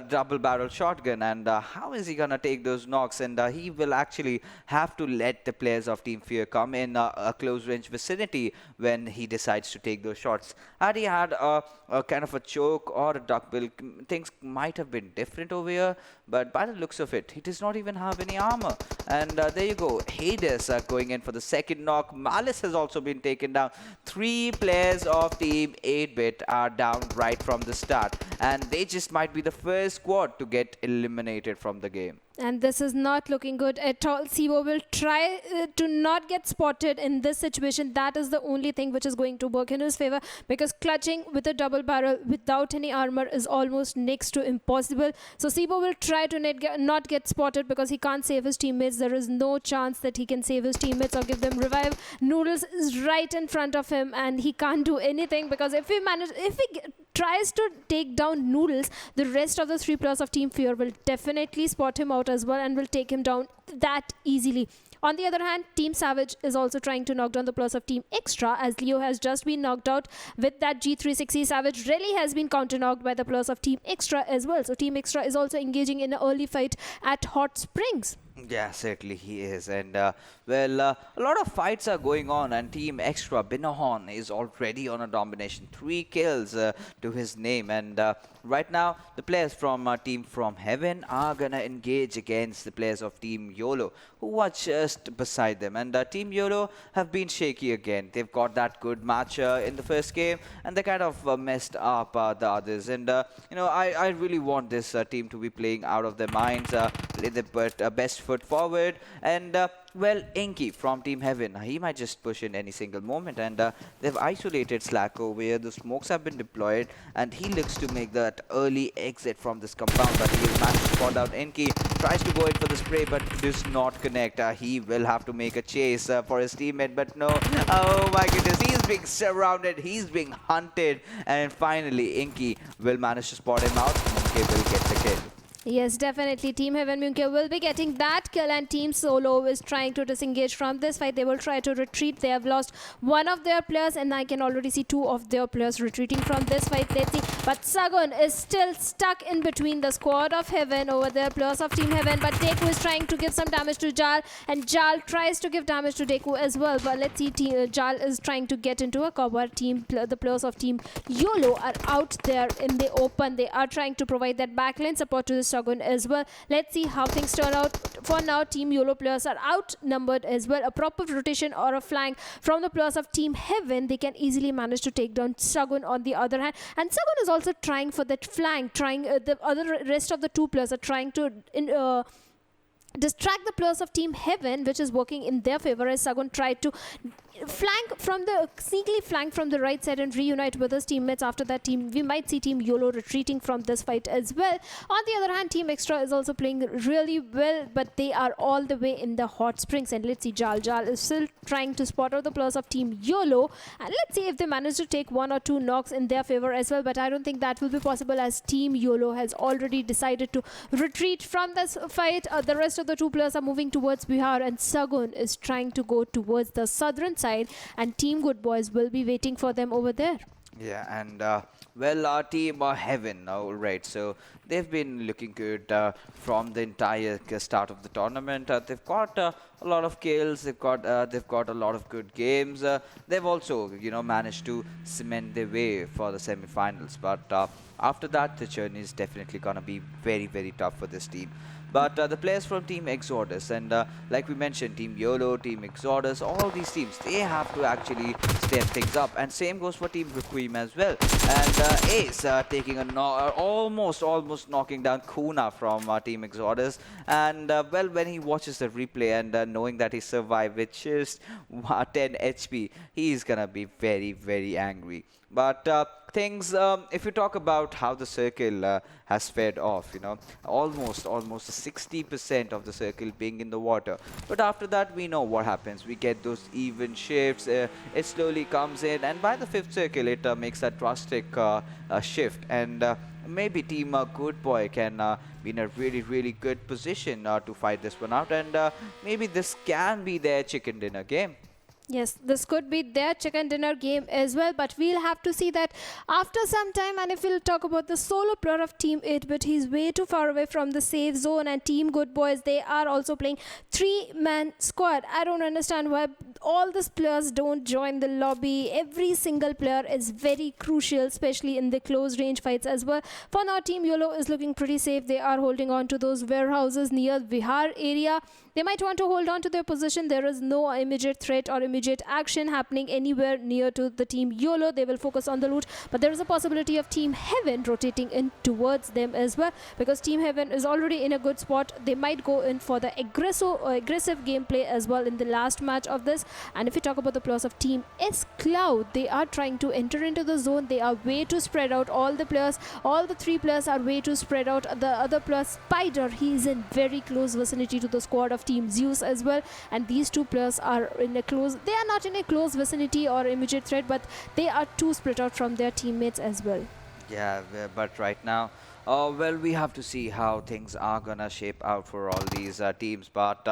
double barrel shotgun. And how is he going to take those knocks? And he will actually have to let the players of Team Fear come in a close range vicinity when he decides to take those shots. Had he had a kind of a choke or a duckbill, things might have been different over here. But by the looks of it, he does not even have any armor. And there you go, Hades going in for the second knock. Malice has also been taken down. 3 players of Team 8-Bit are down right from the start, and they just might be the first squad to get eliminated from the game. And this is not looking good at all. Sibo will try to not get spotted in this situation. That is the only thing which is going to work in his favor, because clutching with a double barrel without any armor is almost next to impossible. So Sibo will try to not get spotted because he can't save his teammates. There is no chance that he can save his teammates or give them revive. Noodles is right in front of him, and he can't do anything, because if he tries to take down Noodles, the rest of the 3 players of Team Fear will definitely spot him out as well and will take him down that easily. On the other hand, Team Savage is also trying to knock down the players of Team Extra, as Leo has just been knocked out with that G360. Savage really has been counter-knocked by the players of Team Extra as well. So Team Extra is also engaging in an early fight at Hot Springs. Yeah, certainly he is. And a lot of fights are going on, and Team Extra Binohon is already on a domination. 3 kills to his name. And right now, the players from Team From Heaven are going to engage against the players of Team YOLO, who are just beside them. And Team YOLO have been shaky again. They've got that good match in the first game, and they kind of messed up the others. And, I really want this team to be playing out of their minds, play their best foot forward. And, Inky from Team Heaven, he might just push in any single moment. And they've isolated Slacko where the smokes have been deployed. And he looks to make that early exit from this compound. But he has managed to spot out Inky. Tries to go in for the spray, but does not connect. He will have to make a chase for his teammate. But no. Oh my goodness. He's being surrounded. He's being hunted. And finally, Inky will manage to spot him out. Monkey will get the kill. Yes, definitely. Team Heaven Munke will be getting that kill, and Team Solo is trying to disengage from this fight. They will try to retreat. They have lost one of their players, and I can already see 2 of their players retreating from this fight. Let's see. But Sagun is still stuck in between the squad of Heaven over there, players of Team Heaven. But Deku is trying to give some damage to Jal, and Jal tries to give damage to Deku as well. But let's see. Jal is trying to get into a cover. The players of Team YOLO are out there in the open. They are trying to provide that backline support to the Sagun as well. Let's see how things turn out. For now, Team YOLO players are outnumbered as well. A proper rotation or a flank from the players of Team Heaven, they can easily manage to take down Sagun on the other hand. And Sagun is also trying for that flank, the rest of the 2 players are trying to distract the players of Team Heaven, which is working in their favor, as Sagun tried to sneakily flank from the right side and reunite with his teammates. After that, we might see Team YOLO retreating from this fight as well. On the other hand, Team Extra is also playing really well, but they are all the way in the hot springs. And let's see, Jal is still trying to spot out the players of Team YOLO, and let's see if they manage to take 1 or 2 knocks in their favor as well. But I don't think that will be possible, as Team YOLO has already decided to retreat from this fight. The rest of the 2 players are moving towards Bihar, and Sagun is trying to go towards the southern side, and Team GooDBoyS will be waiting for them over there. Yeah, and our team Heaven, all right. So they've been looking good from the entire start of the tournament. They've got a lot of kills. They've got a lot of good games. They've also, managed to cement their way for the semi-finals. But after that, the journey is definitely gonna be very, very tough for this team. But the players from Team Exodus and like we mentioned, Team YOLO, Team Exodus, all these teams, they have to actually step things up. And same goes for Team REQUIEM as well. And Ace taking almost knocking down Kuna from Team Exodus. And when he watches the replay and knowing that he survived with just 10 HP, he's gonna be very, very angry. But if you talk about how the circle has fared off, almost 60% of the circle being in the water. But after that, we know what happens. We get those even shifts. It slowly comes in, and by the 5th circle, it makes that drastic shift. And maybe Team GooDBoy can be in a really, really good position to fight this one out. And maybe this can be their chicken dinner game. Yes, this could be their chicken dinner game as well, but we'll have to see that after some time. And if we'll talk about the solo player of Team 8-Bit, he's way too far away from the safe zone. And Team GooDBoyS, they are also playing 3-man squad. I don't understand why all these players don't join the lobby. Every single player is very crucial, especially in the close range fights as well. For now, Team YOLO is looking pretty safe. They are holding on to those warehouses near Bihar area. They might want to hold on to their position. There is no immediate threat or immediate action happening anywhere near to the Team YOLO. They will focus on the loot, but there is a possibility of Team Heaven rotating in towards them as well, because Team Heaven is already in a good spot. They might go in for the aggressive gameplay as well in the last match of this. And if we talk about the players of Team S Cloud, they are trying to enter into the zone. They are way too spread out. All the 3 players are way too spread out. The other player, Spider, he is in very close vicinity to the squad of Team Zeus as well. And these 2 players are they are not in a close vicinity or immediate threat, but they are too split out from their teammates as well. Yeah, but right now, we have to see how things are gonna shape out for all these teams. But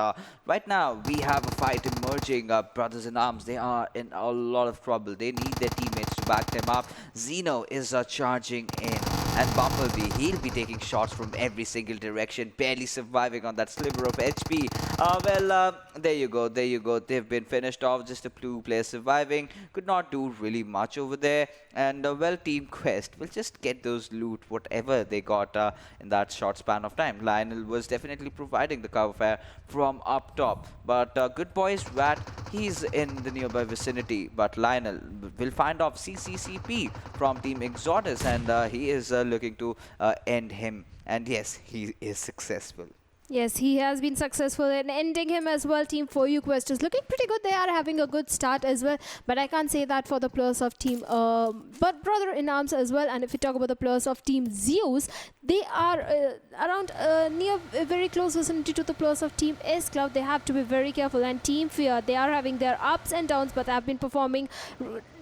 right now, we have a fight emerging. Brothers in Arms, they are in a lot of trouble. They need their teammates to back them up. Zeno is charging in, And Bumblebee, he'll be taking shots from every single direction, barely surviving on that sliver of HP. There you go, there you go. They've been finished off, just a blue player surviving. Could not do really much over there. And Team Quest will just get those loot, whatever they got in that short span of time. Lionel was definitely providing the cover fire from up top. But GooDBoyS Rat, he's in the nearby vicinity. But Lionel will find off CCCP from Team Exodus, and he is looking to end him. And yes, he is successful. Yes, he has been successful in ending him as well. Team 4U Quest is looking pretty good. They are having a good start as well. But I can't say that for the players of Team but Brother in Arms as well. And if we talk about the players of Team Zeus, they are around near very close vicinity to the players of Team S Cloud. They have to be very careful. And Team Fear, they are having their ups and downs, but have been performing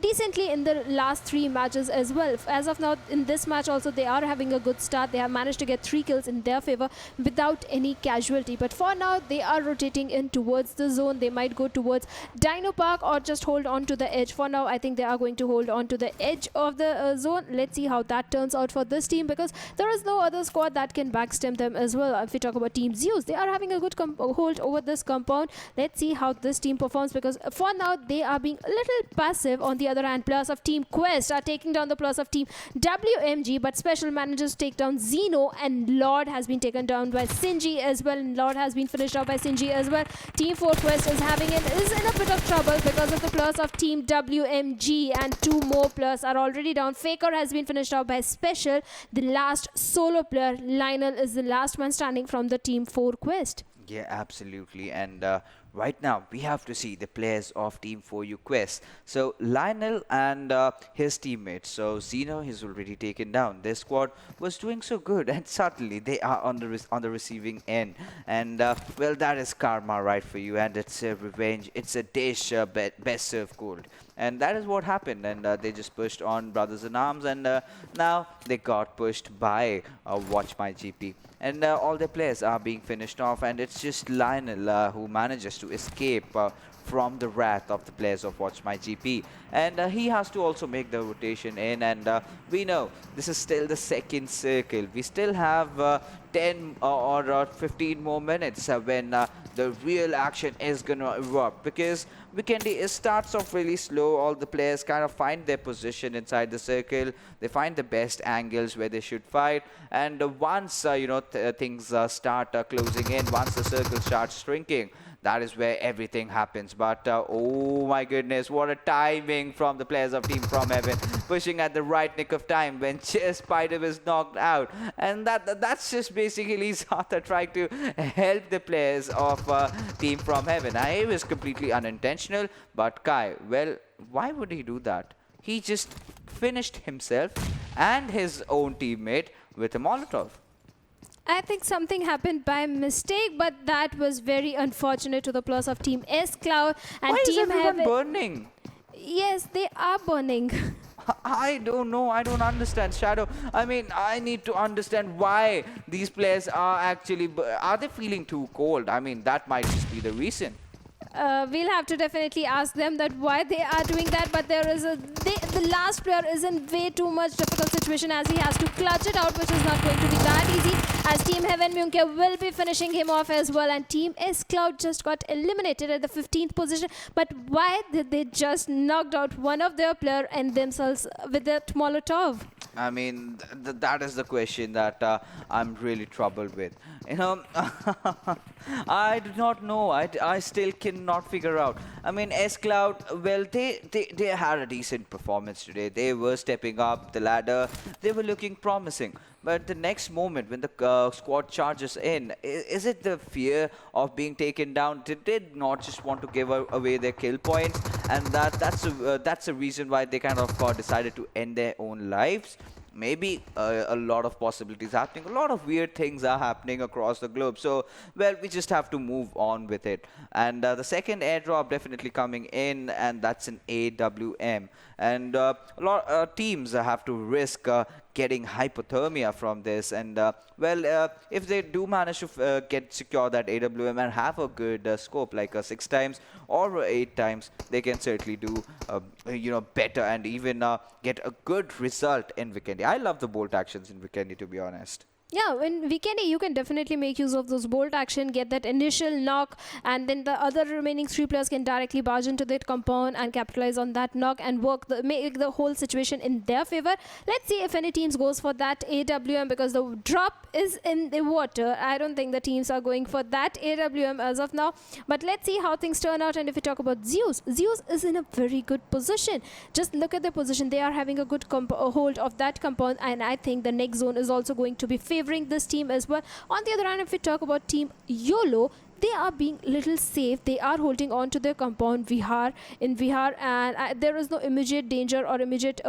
decently in the last 3 matches as well. As of now, in this match also, they are having a good start. They have managed to get 3 kills in their favor without any casualty. But for now, they are rotating in towards the zone. They might go towards Dino Park or just hold on to the edge. For now, I think they are going to hold on to the edge of the zone. Let's see how that turns out for this team, because there is no other squad that can backstem them as well. If we talk about Team Zeus, they are having a good hold over this compound. Let's see how this team performs, because for now, they are being a little passive. On the other hand, players of Team Quest are taking down the players of Team WMG, but special managers take down Zeno, and Lord has been taken down by Sinji as well, and Lord has been finished off by Sinji as well. Team 4 Quest is in a bit of trouble because of the players of Team WMG, and 2 more players are already down. Faker has been finished off by Special. The last solo player, Lionel, is the last one standing from the Team 4 Quest. Yeah, absolutely. And right now, we have to see the players of Team 4U Quest. So, Lionel and his teammates. So, Zeno is already taken down. Their squad was doing so good, and suddenly they are on the receiving end. And, that is karma right for you. And it's a revenge. It's a dish best served cold. And that is what happened. And they just pushed on Brothers in Arms. And now they got pushed by WatchMyGP. And all their players are being finished off, and it's just Lionel who manages to escape from the wrath of the players of WatchMyGP. And he has to also make the rotation in, and we know this is still the second circle. We still have 10 or 15 more minutes when the real action is gonna erupt, because Vikendi starts off really slow. All the players kind of find their position inside the circle. They find the best angles where they should fight, and once things start closing in, once the circle starts shrinking, that is where everything happens. But oh my goodness, what a timing from the players of Team FROMHEAVEN, pushing at the right nick of time when Spider was knocked out. And that's just basically Zata trying to help the players of Team FROMHEAVEN. It was completely unintentional, but Kai, well, why would he do that? He just finished himself and his own teammate with a Molotov. I think something happened by mistake, but that was very unfortunate to the players of Team S Cloud and Why Team is everyone Heaven. burning? Yes, they are burning. I don't know. I don't understand, Shadow. I mean, I need to understand why these players are actually... Are they feeling too cold? I mean, that might just be the reason. We'll have to definitely ask them that why they are doing that, but there is the last player is in way too much difficult situation, as he has to clutch it out, which is not going to be that easy, as Team Heaven Myunke will be finishing him off as well, and Team S Cloud just got eliminated at the 15th position. But why did they just knocked out one of their player and themselves with that Molotov? I mean, that is the question that I'm really troubled with. You know, I do not know. I still cannot figure out. I mean, S-Cloud, well, they had a decent performance today. They were stepping up the ladder. They were looking promising. But the next moment, when the squad charges in, is it the fear of being taken down? Did they not just want to give away their kill points? And that's a reason why they kind of decided to end their own lives. Maybe a lot of possibilities happening. A lot of weird things are happening across the globe. So, well, we just have to move on with it. And the second airdrop definitely coming in, and that's an AWM. And a lot teams have to risk getting hypothermia from this. And if they do manage to secure that AWM and have a good scope, like 6 times or 8 times, they can certainly do better and even get a good result in Vikendi. I love the bolt actions in Vikendi, to be honest. Yeah, in Vikendi, you can definitely make use of those bolt action, get that initial knock, and then the other remaining 3 players can directly barge into that compound and capitalize on that knock and make the whole situation in their favor. Let's see if any teams goes for that AWM, because the drop is in the water. I don't think the teams are going for that AWM as of now. But let's see how things turn out. And if we talk about Zeus is in a very good position. Just look at their position. They are having a good hold of that compound, and I think the next zone is also going to be favoring this team as well. On the other hand, if we talk about team YOLO, they are being little safe. They are holding on to their compound Vihar, and there is no immediate danger or immediate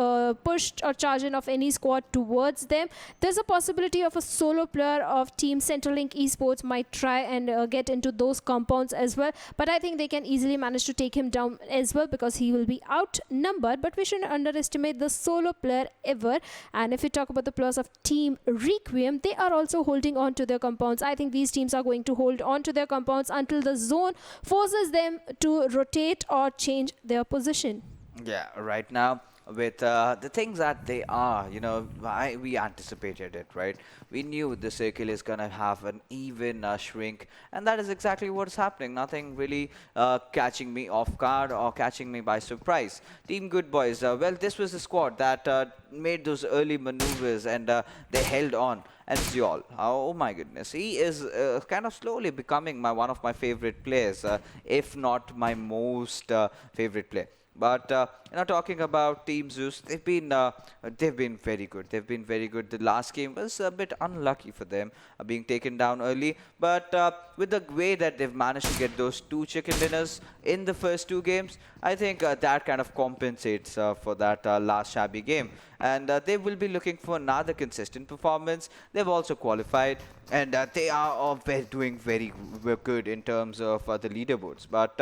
push or charge in of any squad towards them. There's a possibility of a solo player of team Centrelink Esports might try and get into those compounds as well, but I think they can easily manage to take him down as well, because he will be outnumbered. But we shouldn't underestimate the solo player ever. And if we talk about the players of team REQUIEM, they are also holding on to their compounds. I think these teams are going to hold on to their compounds until the zone forces them to rotate or change their position. Yeah, right now with the things that they are, we anticipated it, right? We knew the circle is going to have an even shrink, and that is exactly what's happening. Nothing really catching me off guard or catching me by surprise. Team GooDBoyS, well, this was the squad that made those early maneuvers, and they held on. And Zeol, oh my goodness, he is kind of slowly becoming one of my favorite players, if not my most favorite player. But talking about Team Zeus, they've been very good. They've been very good. The last game was a bit unlucky for them, being taken down early. But with the way that they've managed to get those 2 chicken dinners in the first 2 games, I think that kind of compensates for that last shabby game. And they will be looking for another consistent performance. They've also qualified, and they are doing very good in terms of the leaderboards. But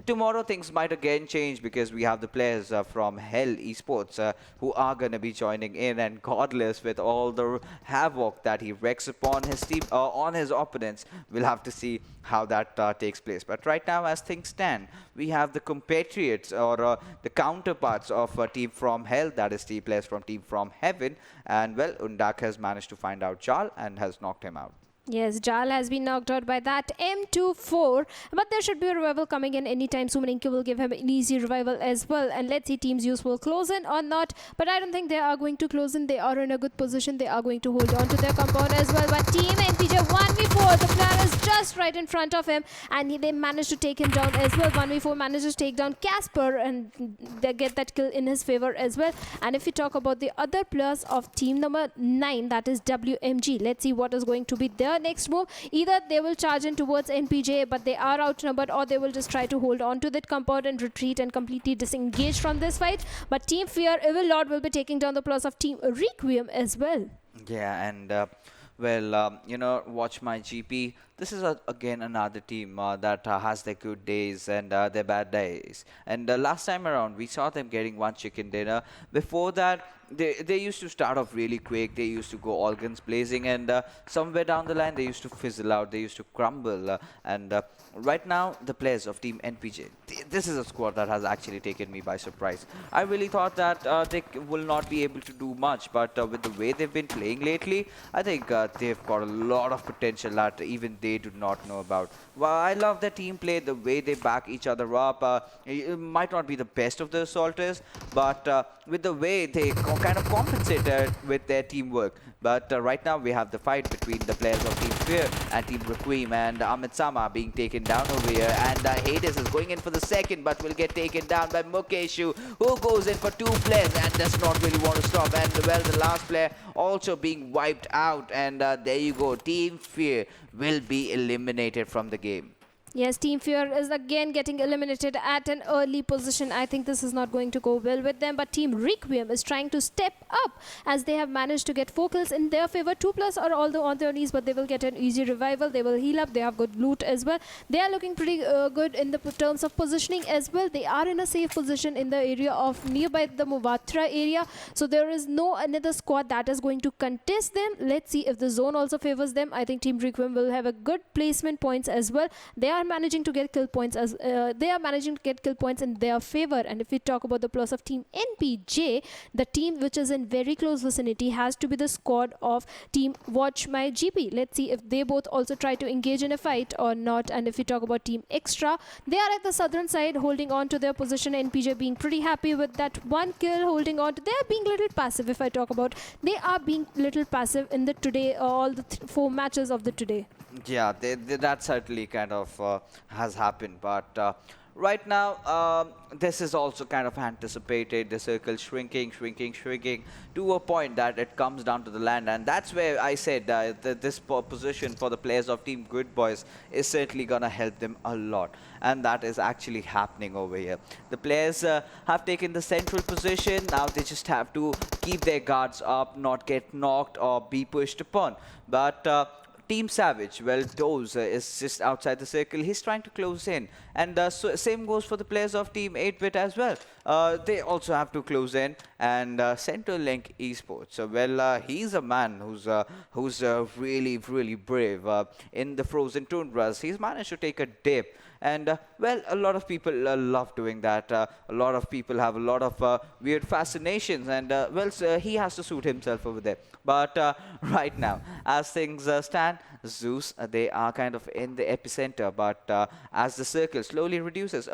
tomorrow things might again change, because we have the players from Hell Esports who are going to be joining in, and Godless, with all the havoc that he wreaks upon his team, on his opponents, we'll have to see how that takes place. But right now, as things stand, we have the compatriots, or the counterparts of Team From Hell, that is the players from Team From Heaven, and well, Undak has managed to find out Jal and has knocked him out. Yes, Jal has been knocked out by that M24, but there should be a revival coming in anytime soon. Inky will give him an easy revival as well, and let's see Team Zeus will close in or not. But I don't think they are going to close in. They are in a good position. They are going to hold on to their compound as well. But Team NPJ 1v4, the player is just right in front of him, and they managed to take him down as well. 1v4 manages to take down Casper, and they get that kill in his favor as well. And if we talk about the other players of team number 9, that is WMG, let's see what is going to be their next move. Either they will charge in towards NPJ, but they are outnumbered, or they will just try to hold on to that compound and retreat and completely disengage from this fight. But Team Fear Evil Lord will be taking down the plus of Team REQUIEM as well. Yeah, and WatchMyGP, this is again another team that has their good days and their bad days. And last time around, we saw them getting 1 chicken dinner. Before that, they used to start off really quick. They used to go all guns blazing, and somewhere down the line, they used to fizzle out. They used to crumble. Right now, the players of Team NPJ, this is a squad that has actually taken me by surprise. I really thought that they will not be able to do much, but with the way they've been playing lately, I think they've got a lot of potential that even they do not know about. Well, I love their team play, the way they back each other up. It might not be the best of the assaulters, but with the way they kind of compensated with their teamwork. But right now we have the fight between the players of Team Fear and Team REQUIEM, and Amit Sama being taken down over here, and Hades is going in for the second, but will get taken down by Mukeshu, who goes in for 2 players and does not really want to stop. And well, the last player also being wiped out, and there you go, Team Fear will be eliminated from the game. Yes, Team Fear is again getting eliminated at an early position. I think this is not going to go well with them. But Team Requiem is trying to step up as they have managed to get 4 kills in their favor. 2+ are although on their knees, but they will get an easy revival. They will heal up. They have good loot as well. They are looking pretty good in the terms of positioning as well. They are in a safe position in the area of nearby the Muvatra area. So there is no another squad that is going to contest them. Let's see if the zone also favors them. I think Team Requiem will have a good placement points as well. They are managing to get kill points as in their favor. And if we talk about the plus of Team NPJ, the team which is in very close vicinity has to be the squad of Team WatchMyGP. Let's see if they both also try to engage in a fight or not. And if we talk about Team Extra, they are at the southern side holding on to their position. NPJ being pretty happy with that 1 kill, holding on to. They are being little passive. If I talk about, they are being little passive in the today all the 4 matches of the today. Yeah, that certainly kind of has happened. But right now, this is also kind of anticipated. The circle shrinking to a point that it comes down to the land. And that's where I said that this position for the players of Team GooDBoyS is certainly going to help them a lot. And that is actually happening over here. The players have taken the central position. Now they just have to keep their guards up, not get knocked or be pushed upon. But Team Savage, well, Doze is just outside the circle. He's trying to close in. And so same goes for the players of Team 8-Bit as well. They also have to close in. And Centrelink Esports, so, well, he's a man who's really, really brave. In the frozen tundras, he's managed to take a dip. And, well, a lot of people love doing that. A lot of people have a lot of weird fascinations. And, well, so he has to suit himself over there. But right now, as things stand, Zeus, they are kind of in the epicenter. But as the circle slowly reduces,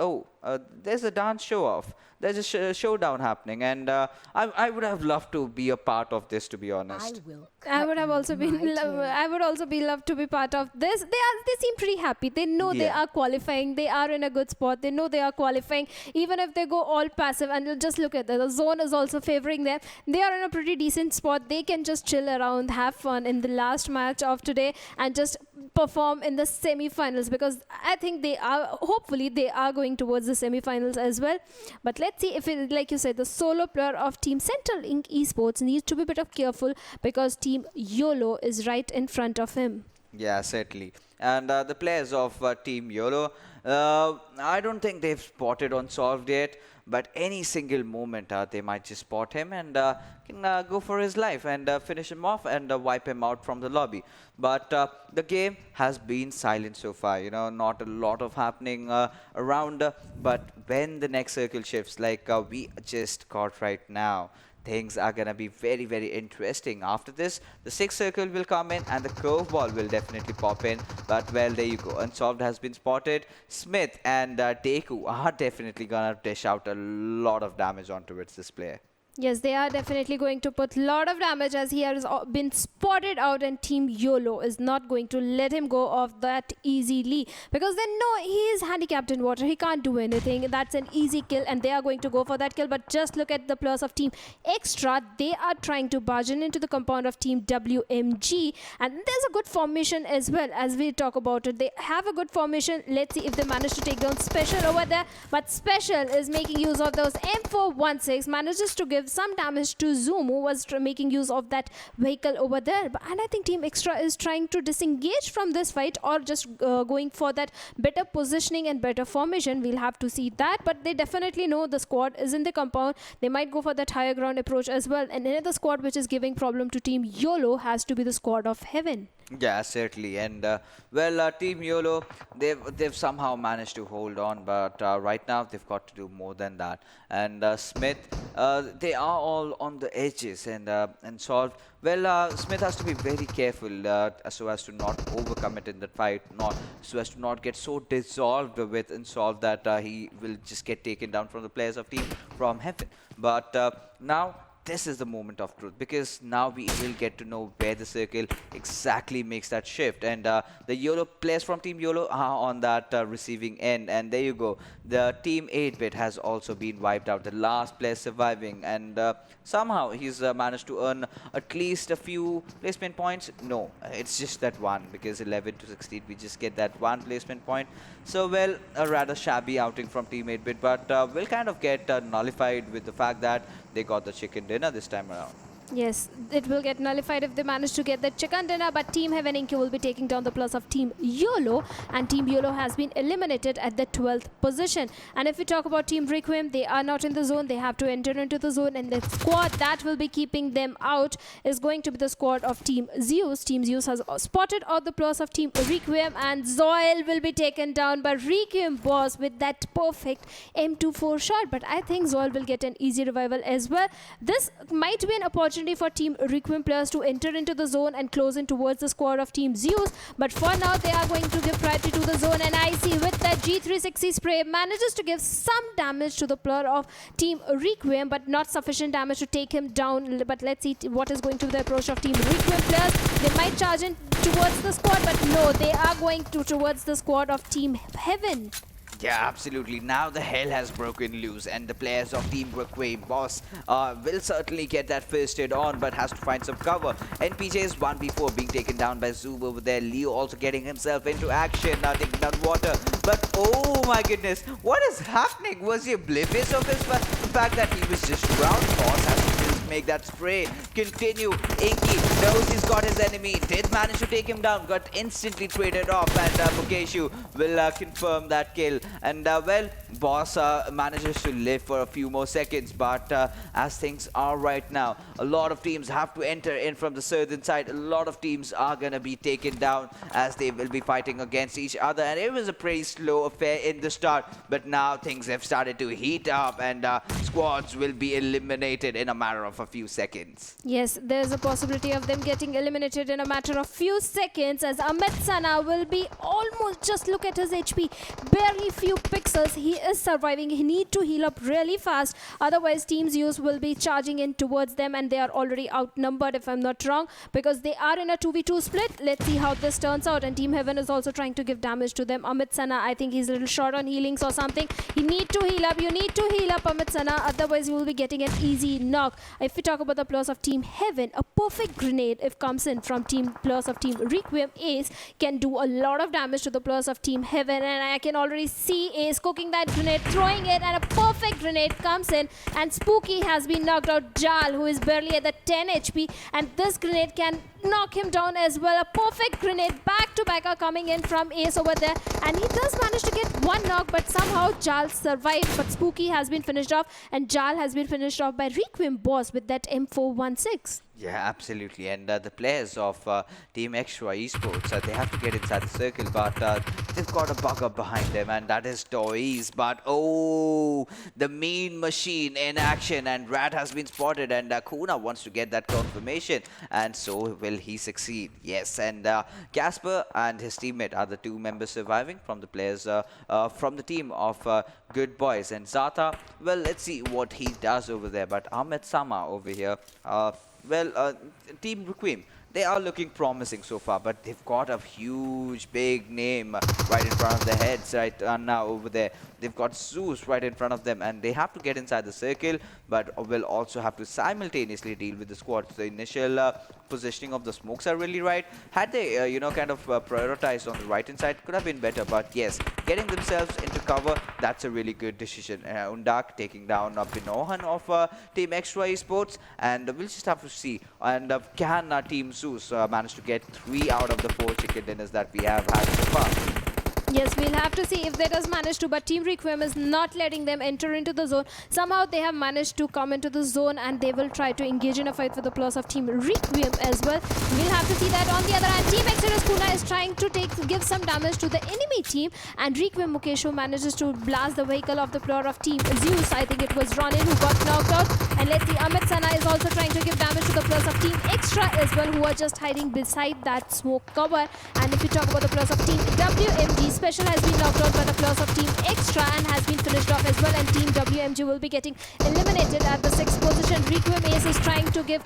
there's a dance show-off. There's a showdown happening. And I would have loved to be a part of this, to be honest. I would have also been. I would also be loved to be part of this. They seem pretty happy. They know they are qualifying. They are in a good spot. They know they are qualifying. Even if they go all passive, and just look at that, the zone is also favoring them. They are in a pretty decent spot. They can just chill around, have fun in the last match of today, and just perform in the semi-finals, because I think they are. Hopefully, they are going towards the semi-finals as well. But let's see if it, like you said, the solo player of Team Centrelink Esports needs to be a bit of careful, because Team YOLO is right in front of him. Yeah, certainly. And the players of Team YOLO, I don't think they've spotted Unsolved yet, but any single moment they might just spot him and can go for his life and finish him off and wipe him out from the lobby. But the game has been silent so far, not a lot of happening around. But when the next circle shifts, like we just got right now, things are going to be very, very interesting. After this, the 6th circle will come in and the curveball will definitely pop in. But, well, there you go. Unsolved has been spotted. Smith and Deku are definitely going to dish out a lot of damage onto its display. Yes, they are definitely going to put a lot of damage, as he has been spotted out, and Team YOLO is not going to let him go off that easily, because they know he is handicapped in water. He can't do anything. That's an easy kill, and they are going to go for that kill. But just look at the plus of Team Extra. They are trying to barge in into the compound of Team WMG, and there's a good formation as well, as we talk about it. They have a good formation. Let's see if they manage to take down Special over there. But Special is making use of those M416, manages to give some damage to Zoom, who was making use of that vehicle over there. And I think Team Extra is trying to disengage from this fight, or just going for that better positioning and better formation. We'll have to see that, but they definitely know the squad is in the compound. They might go for that higher ground approach as well. And another squad which is giving problem to Team YOLO has to be the squad of Heaven. Yeah, certainly. And, well, Team YOLO, they've somehow managed to hold on, but right now they've got to do more than that. And Smith, they are all on the edges, and Solved. Well, Smith has to be very careful so as to not overcommit in that fight, so as to not get so dissolved with Unsolved that he will just get taken down from the players of Team FROMHEAVEN. But now this is the moment of truth, because now we will get to know where the circle exactly makes that shift. And the YOLO players from Team YOLO are on that receiving end. And there you go. The Team 8-bit has also been wiped out, the last player surviving. And somehow he's managed to earn at least a few placement points. No, it's just that one, because 11 to 16, we just get that one placement point. So, well, a rather shabby outing from Team 8-bit, but will kind of get nullified with the fact that they got the chicken dinner this time around. Yes, it will get nullified if they manage to get the chicken dinner, but Team Heaven Inc. will be taking down the plus of Team YOLO, and Team YOLO has been eliminated at the 12th position. And if we talk about Team REQUIEM, they are not in the zone. They have to enter into the zone, and the squad that will be keeping them out is going to be the squad of Team Zeus. Team Zeus has spotted out the plus of Team REQUIEM, and Zoil will be taken down by REQUIEM boss with that perfect M24 shot. But I think Zoil will get an easy revival as well. This might be an opportunity for Team REQUIEM players to enter into the zone and close in towards the squad of Team Zeus, but for now they are going to give priority to the zone, and Icy with that G360 spray manages to give some damage to the player of Team REQUIEM, but not sufficient damage to take him down. But let's see what is going to be the approach of Team REQUIEM players. They might charge in towards the squad, but no, they are going towards the squad of Team Heaven. Yeah, absolutely. Now the hell has broken loose, and the players of Team REQUIEM boss will certainly get that first aid on, but has to find some cover. NPJ is 1v4 being taken down by Zoob over there. Leo also getting himself into action, now taking down Water. But oh my goodness, what is happening? Was he oblivious of his the fact that he was just drowned? Boss has to just make that spray continue. Inky knows he's got his enemy, did manage to take him down, got instantly traded off, and Mukeshu will confirm that kill. And well, boss manages to live for a few more seconds, but as things are right now, a lot of teams have to enter in from the southern side. A lot of teams are gonna be taken down as they will be fighting against each other, and it was a pretty slow affair in the start, but now things have started to heat up, and squads will be eliminated in a matter of a few seconds. Yes, there's a possibility of them getting eliminated in a matter of few seconds, as Amit Sana will be almost, just look at his HP, barely few pixels. He is surviving. He need to heal up really fast, otherwise Team Zeus will be charging in towards them, and they are already outnumbered if I'm not wrong, because they are in a 2v2 split. Let's see how this turns out, and Team Heaven is also trying to give damage to them. Amit Sana, I think he's a little short on healings or something. You need to heal up. You need to heal up, Amit Sana, otherwise you will be getting an easy knock. If we talk about the plus of Team Heaven, a perfect grenade if comes in from Team plus of Team REQUIEM Ace can do a lot of damage to the plus of Team Heaven, and I can already see Ace cooking that grenade, throwing it, and a perfect grenade comes in, and Spooky has been knocked out. Jal, who is barely at the 10 HP, and this grenade can knock him down as well. A perfect grenade back to back are coming in from Ace over there, and he does manage to get one knock, but somehow Jal survived. But Spooky has been finished off, and Jal has been finished off by REQUIEM boss with that M416. Yeah, absolutely. And the players of Team Extra Esports, they have to get inside the circle, but they've got a bugger behind them, and that is Toys. But oh, the mean machine in action, and Rat has been spotted, and Kuna wants to get that confirmation, and so will he succeed. Yes, and Casper and his teammate are the two members surviving from the players from the team of GooDBoyS. And Zata, well, let's see what he does over there. But Ahmed Sama over here, well, Team REQUIEM, they are looking promising so far, but they've got a huge, big name right in front of their heads right now over there. They've got Zeus right in front of them, and they have to get inside the circle, but will also have to simultaneously deal with the squads. The initial positioning of the smokes are really right. Had they, you know, kind of prioritized on the right-hand side, could have been better, but yes, getting themselves into cover, that's a really good decision. Undak taking down Pinohan of Team Extra Esports, and we'll just have to see. And can Team Zeus manage to get 3 out of the 4 chicken dinners that we have had so far? Yes, we'll have to see if they does manage to, but Team REQUIEM is not letting them enter into the zone. Somehow they have managed to come into the zone, and they will try to engage in a fight for the plus of Team REQUIEM as well. We'll have to see that. On the other hand, Team Exodus Kuna is trying to give some damage to the enemy team, and REQUIEM Mukeshu manages to blast the vehicle of the player of Team Zeus. I think it was Ronin who got knocked out. And let's see, Amit Sana is also trying to give damage to the plus of Team Extra as well, who are just hiding beside that smoke cover. And if we talk about the plus of Team WMG, Special has been knocked out by the plus of Team Extra and has been finished off as well, and Team MG will be getting eliminated at the 6th position. Requiem Ace is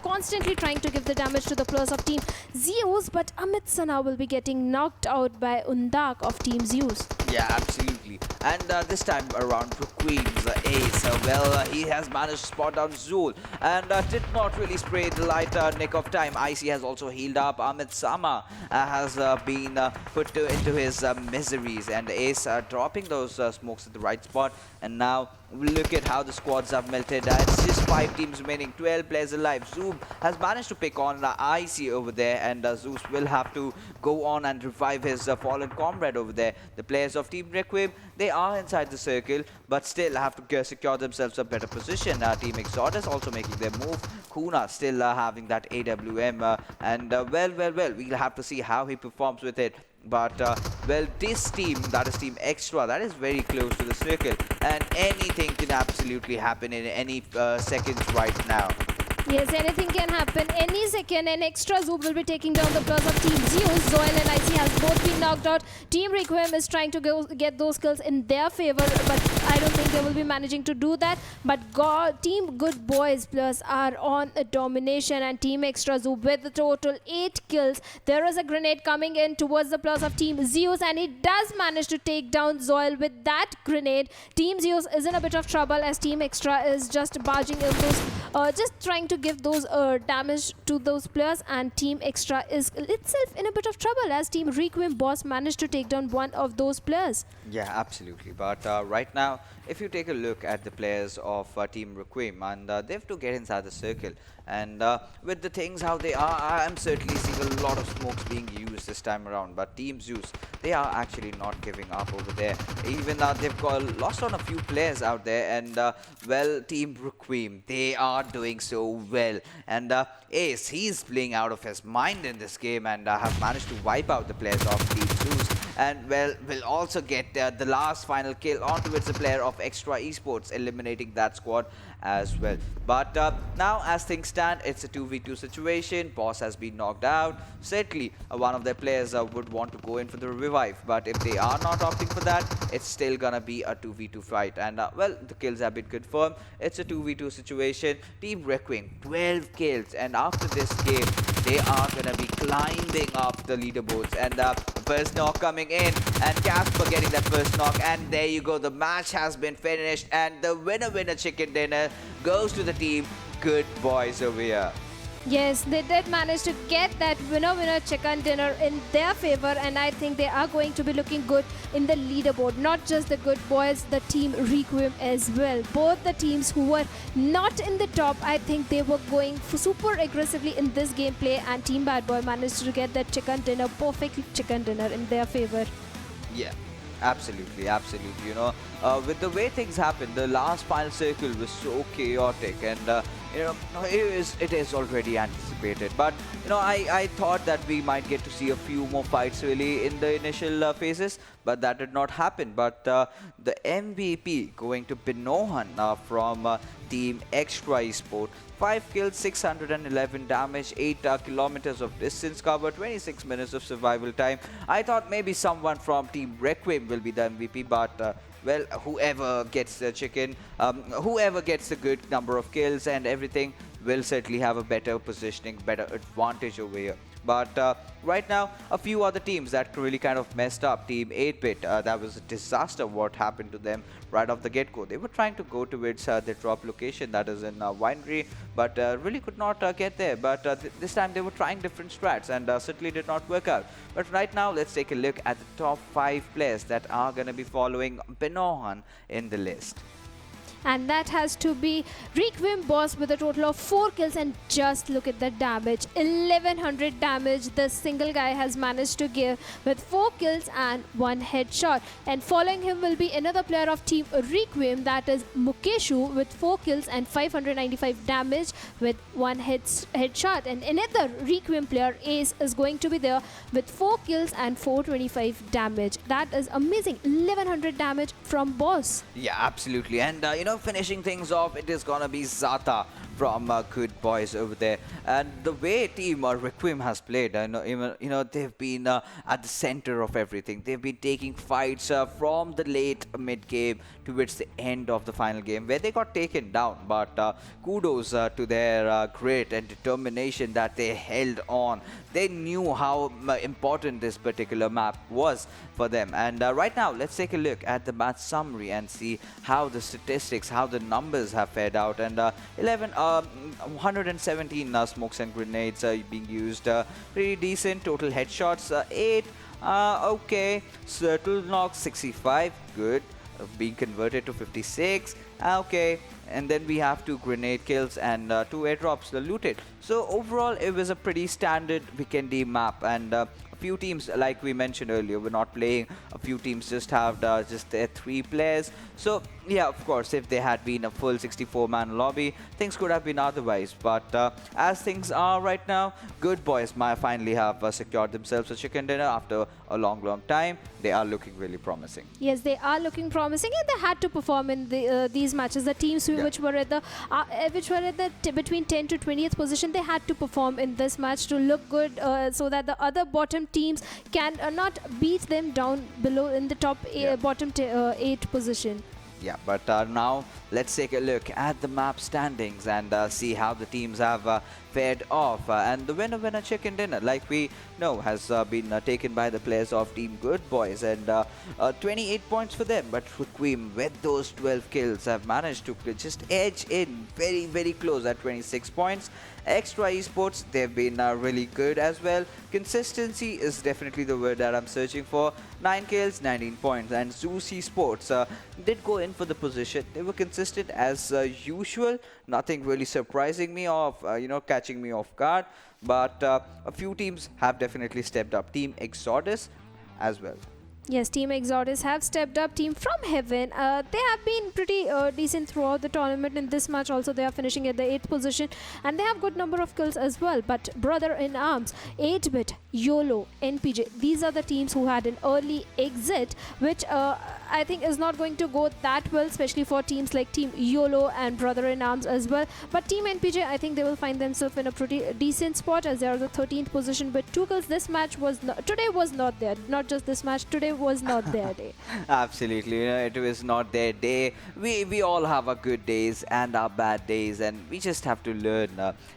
constantly trying to give the damage to the players of Team Zeus, but Amit Sana will be getting knocked out by Undak of Team Zeus. Yeah, absolutely. And this time around, Requiem's ace, he has managed to spot down Zul and did not really spray the light nick of time. Icy has also healed up. Amit Sama has been put into his miseries, and Ace dropping those smokes at the right spot. And now look at how the squads have melted. It's just 5 teams remaining, 12 players alive. Zoom has managed to pick on Icy over there, and Zeus will have to go on and revive his fallen comrade over there. The players of Team Requiem, they are inside the circle, but still have to secure themselves a better position. Team Exodus also making their move. Kuna still having that AWM, and we'll have to see how he performs with it. But, well, this team, that is Team Extra, that is very close to the circle, and anything can absolutely happen in any seconds right now. Yes, anything can happen any second, and Extra Zoop will be taking down the players of Team Zeus. Zoel and Icy has both been knocked out. Team Requiem is trying to get those kills in their favor, but I don't think they will be managing to do that. But Team GooDBoyS players are on a domination, and Team Extra Zoop with a total 8 kills. There is a grenade coming in towards the players of Team Zeus, and he does manage to take down Zoel with that grenade. Team Zeus is in a bit of trouble as Team Extra is just barging in those, just trying to give those damage to those players, and Team Extra is itself in a bit of trouble as Team Requiem boss managed to take down one of those players. Yeah, absolutely. But right now, if you take a look at the players of Team Requiem, and they have to get inside the circle, and with the things how they are, I am certainly seeing a lot of smokes being used this time around. But Team Zeus, they are actually not giving up over there. Even they've lost on a few players out there, and well, Team Requiem, they are doing so well. And Ace, he's playing out of his mind in this game, and have managed to wipe out the players of Team Zeus. And well, will also get the last final kill onto its player of Extra Esports, eliminating that squad as well. But now, as things stand, it's a 2v2 situation. Boss has been knocked out. Certainly, one of their players would want to go in for the revive, but if they are not opting for that, it's still gonna be a 2v2 fight. And well, the kills have been confirmed. It's a 2v2 situation. Team Requiem, 12 kills, and after this game, they are gonna be climbing up the leaderboards. And first knock coming in, and Casper getting that first knock, and there you go, the match has been finished, and the winner chicken dinner goes to the Team GooDBoyS over here. Yes, they did manage to get that winner chicken dinner in their favor, and I think they are going to be looking good in the leaderboard. Not just the GooDBoyS, the Team Requiem as well. Both the teams who were not in the top, I think they were going super aggressively in this gameplay, and Team Bad Boy managed to get that chicken dinner, perfect chicken dinner in their favor. Yeah. Absolutely. You know, with the way things happened, the last final circle was so chaotic, and you know, it is already anticipated. But you know, I thought that we might get to see a few more fights really in the initial phases, but that did not happen. But the MVP going to Binohan from Team Extra Esports. 5 kills, 611 damage, 8 kilometers of distance cover, 26 minutes of survival time. I thought maybe someone from Team Requiem will be the MVP, but well, whoever gets the chicken, whoever gets the good number of kills and everything will certainly have a better positioning, better advantage over here. But right now, a few other teams that really kind of messed up. Team 8-Bit, that was a disaster what happened to them right off the get-go. They were trying to go towards their drop location, that is in Winery, but really could not get there. But this time they were trying different strats, and certainly did not work out. But right now, let's take a look at the top 5 players that are going to be following Binohan in the list. And that has to be Requiem boss with a total of 4 kills, and just look at the damage, 1100 damage the single guy has managed to give with 4 kills and 1 headshot. And following him will be another player of Team Requiem, that is Mukeshu, with 4 kills and 595 damage with 1 headshot. And another Requiem player, Ace, is going to be there with 4 kills and 425 damage. That is amazing, 1100 damage from boss. Yeah, absolutely. And you know, finishing things off, it is gonna be Zata from GooDBoyS over there. And the way team REQUIEM has played, I know, they've been at the center of everything. They've been taking fights from the late mid game towards the end of the final game where they got taken down. But kudos to their grit and determination that they held on. They knew how important this particular map was for them. And right now, let's take a look at the match summary and see how the statistics, how the numbers have fared out. And 117 smokes and grenades being used. Pretty decent. Total headshots, 8. Okay. Turtle knocks, 65. Good. Being converted to 56. Okay. And then we have 2 grenade kills and 2 airdrops looted. So overall, it was a pretty standard Vikendi map. And a few teams, like we mentioned earlier, we're not playing. A few teams just have just their 3 players. So yeah, of course, if they had been a full 64-man lobby, things could have been otherwise. But as things are right now, GooDBoyS might finally have secured themselves a chicken dinner after a long time. They are looking really promising. Yes, they are looking promising, and they had to perform in these matches. The teams which were at the between 10 to 20th position, they had to perform in this match to look good, so that the other bottom teams can not beat them down below in the top bottom 8 position. Yeah, but now let's take a look at the map standings and see how the teams have fared off. And the winner chicken dinner, like we know, has been taken by the players of Team GooDBoyS, and 28 points for them. But REQUIEM, with those 12 kills, have managed to just edge in very close at 26 points. Extra Esports, they've been really good as well. Consistency is definitely the word that I'm searching for. 9 kills, 19 points. And Zeus Esports did go in for the position. They were consistent as usual. Nothing really surprising me off, catching me off guard. But a few teams have definitely stepped up. Team Exodus as well. Yes, Team Exodus have stepped up. Team FROMHEAVEN, they have been pretty decent throughout the tournament. In this match also, they are finishing at the 8th position, and they have good number of kills as well. But Brother in Arms, 8-Bit, YOLO, NPJ, these are the teams who had an early exit, which I think is not going to go that well, especially for teams like Team YOLO and Brother in Arms as well. But Team NPJ, I think they will find themselves in a pretty decent spot as they are the 13th position with 2 kills. This match was today was not there. Not just this match, today was not their day. Absolutely, it was not their day. We all have our good days and our bad days, and we just have to learn.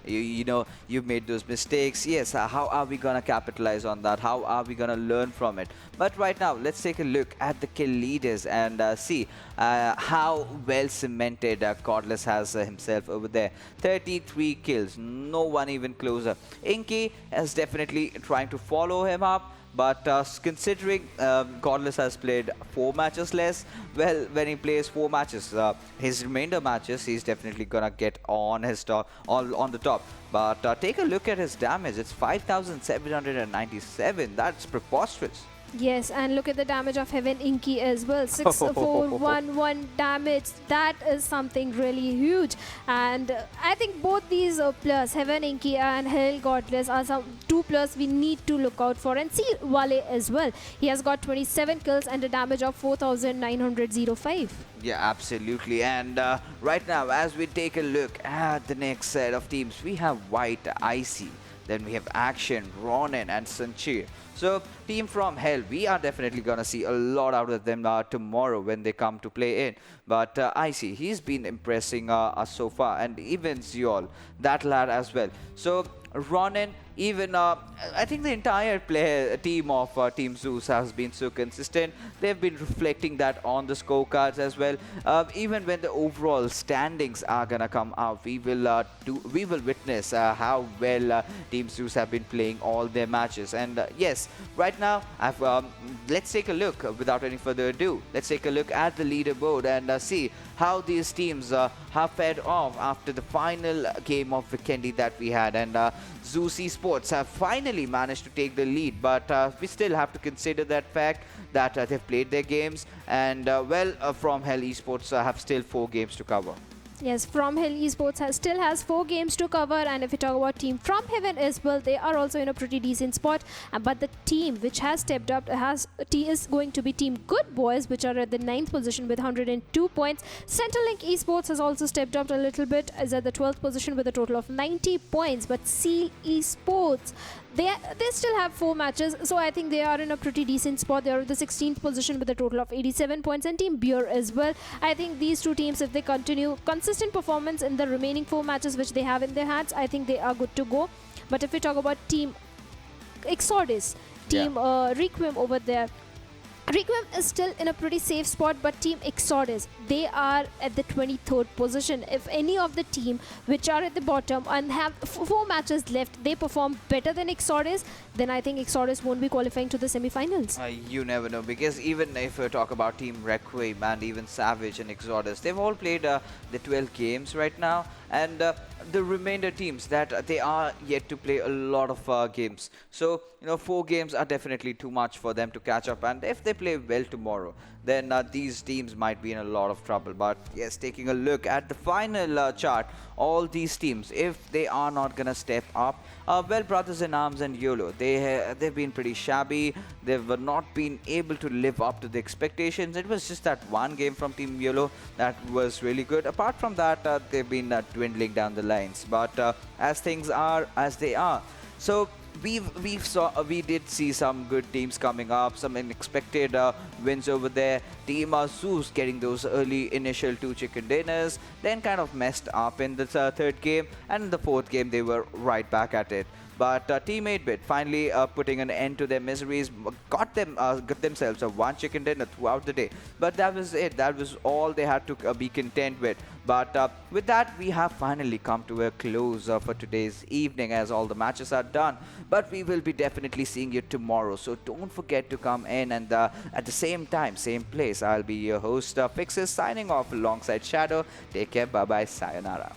You've made those mistakes. Yes, how are we gonna capitalize on that? How are we gonna learn from it? But right now, let's take a look at the kill leaders and see how well cemented Cordless has himself over there. 33 kills, no one even closer. Inky is definitely trying to follow him up. But considering Cordless has played 4 matches less, well, when he plays 4 matches, his remainder matches, he's definitely gonna get on his top, on the top. But take a look at his damage. It's 5,797. That's preposterous. Yes, and look at the damage of Heaven Inky as well. 6411 damage. That is something really huge. And I think both these players, Heaven Inky and Hell Godless, are some 2 players we need to look out for. And see Wale as well. He has got 27 kills and a damage of 4,905. Yeah, absolutely. And right now, as we take a look at the next set of teams, we have White, Icy. Then we have Action, Ronin, and Sanchir. So, team from Hell, we are definitely going to see a lot out of them tomorrow when they come to play in. But Icy, he's been impressing us so far. And even Ziol, that lad as well. So, Ronin, even I think the entire team of Team Zeus has been so consistent. They've been reflecting that on the scorecards as well. Even when the overall standings are gonna come out, we will witness how well Team Zeus have been playing all their matches. And yes, right now let's take a look. Without any further ado, let's take a look at the leaderboard and see how these teams have fared off after the final game of Vikendi that we had. And Zeus Esports have finally managed to take the lead, but we still have to consider that fact that they've played their games, and From Hell Esports have still 4 games to cover. Yes, From Hill Esports still has 4 games to cover, and if we talk about team From Heaven as well, they are also in a pretty decent spot. But the team which has stepped up is going to be team GooDBoyS, which are at the 9th position with 102 points. Centrelink Esports has also stepped up a little bit, is at the 12th position with a total of 90 points. But Seal Esports, they still have 4 matches, so I think they are in a pretty decent spot. They are at the 16th position with a total of 87 points, and Team Beer as well. I think these two teams, if they continue consistent performance in the remaining 4 matches which they have in their hands, I think they are good to go. But if we talk about Team Exodus, Team Requiem over there, Requiem is still in a pretty safe spot, but Team Exodus, they are at the 23rd position. If any of the team which are at the bottom and have 4 matches left, they perform better than Exodus, then I think Exodus won't be qualifying to the semi-finals. You never know, because even if we talk about Team Requiem and even Savage and Exodus, they've all played the 12 games right now, and the remainder teams that they are yet to play a lot of games. So 4 games are definitely too much for them to catch up, and if they play well tomorrow, then these teams might be in a lot of trouble. But yes, taking a look at the final chart, all these teams, if they are not gonna step up, well, Brothers in Arms and YOLO, they've been pretty shabby. They've not been able to live up to the expectations. It was just that one game from Team YOLO that was really good. Apart from that, they've been dwindling down the lines. But as things are as they are, so we did see some good teams coming up, some unexpected wins over there. Team Zeus getting those early initial 2 chicken dinners, then kind of messed up in the 3rd game, and in the 4th game they were right back at it. But Team 8-Bit finally putting an end to their miseries, got themselves a 1 chicken dinner throughout the day. But that was it. That was all they had to be content with. But with that, we have finally come to a close for today's evening, as all the matches are done. But we will be definitely seeing you tomorrow, so don't forget to come in, and at the same time, same place, I'll be your host, Fixes, signing off alongside Shadow. Take care, bye-bye, sayonara.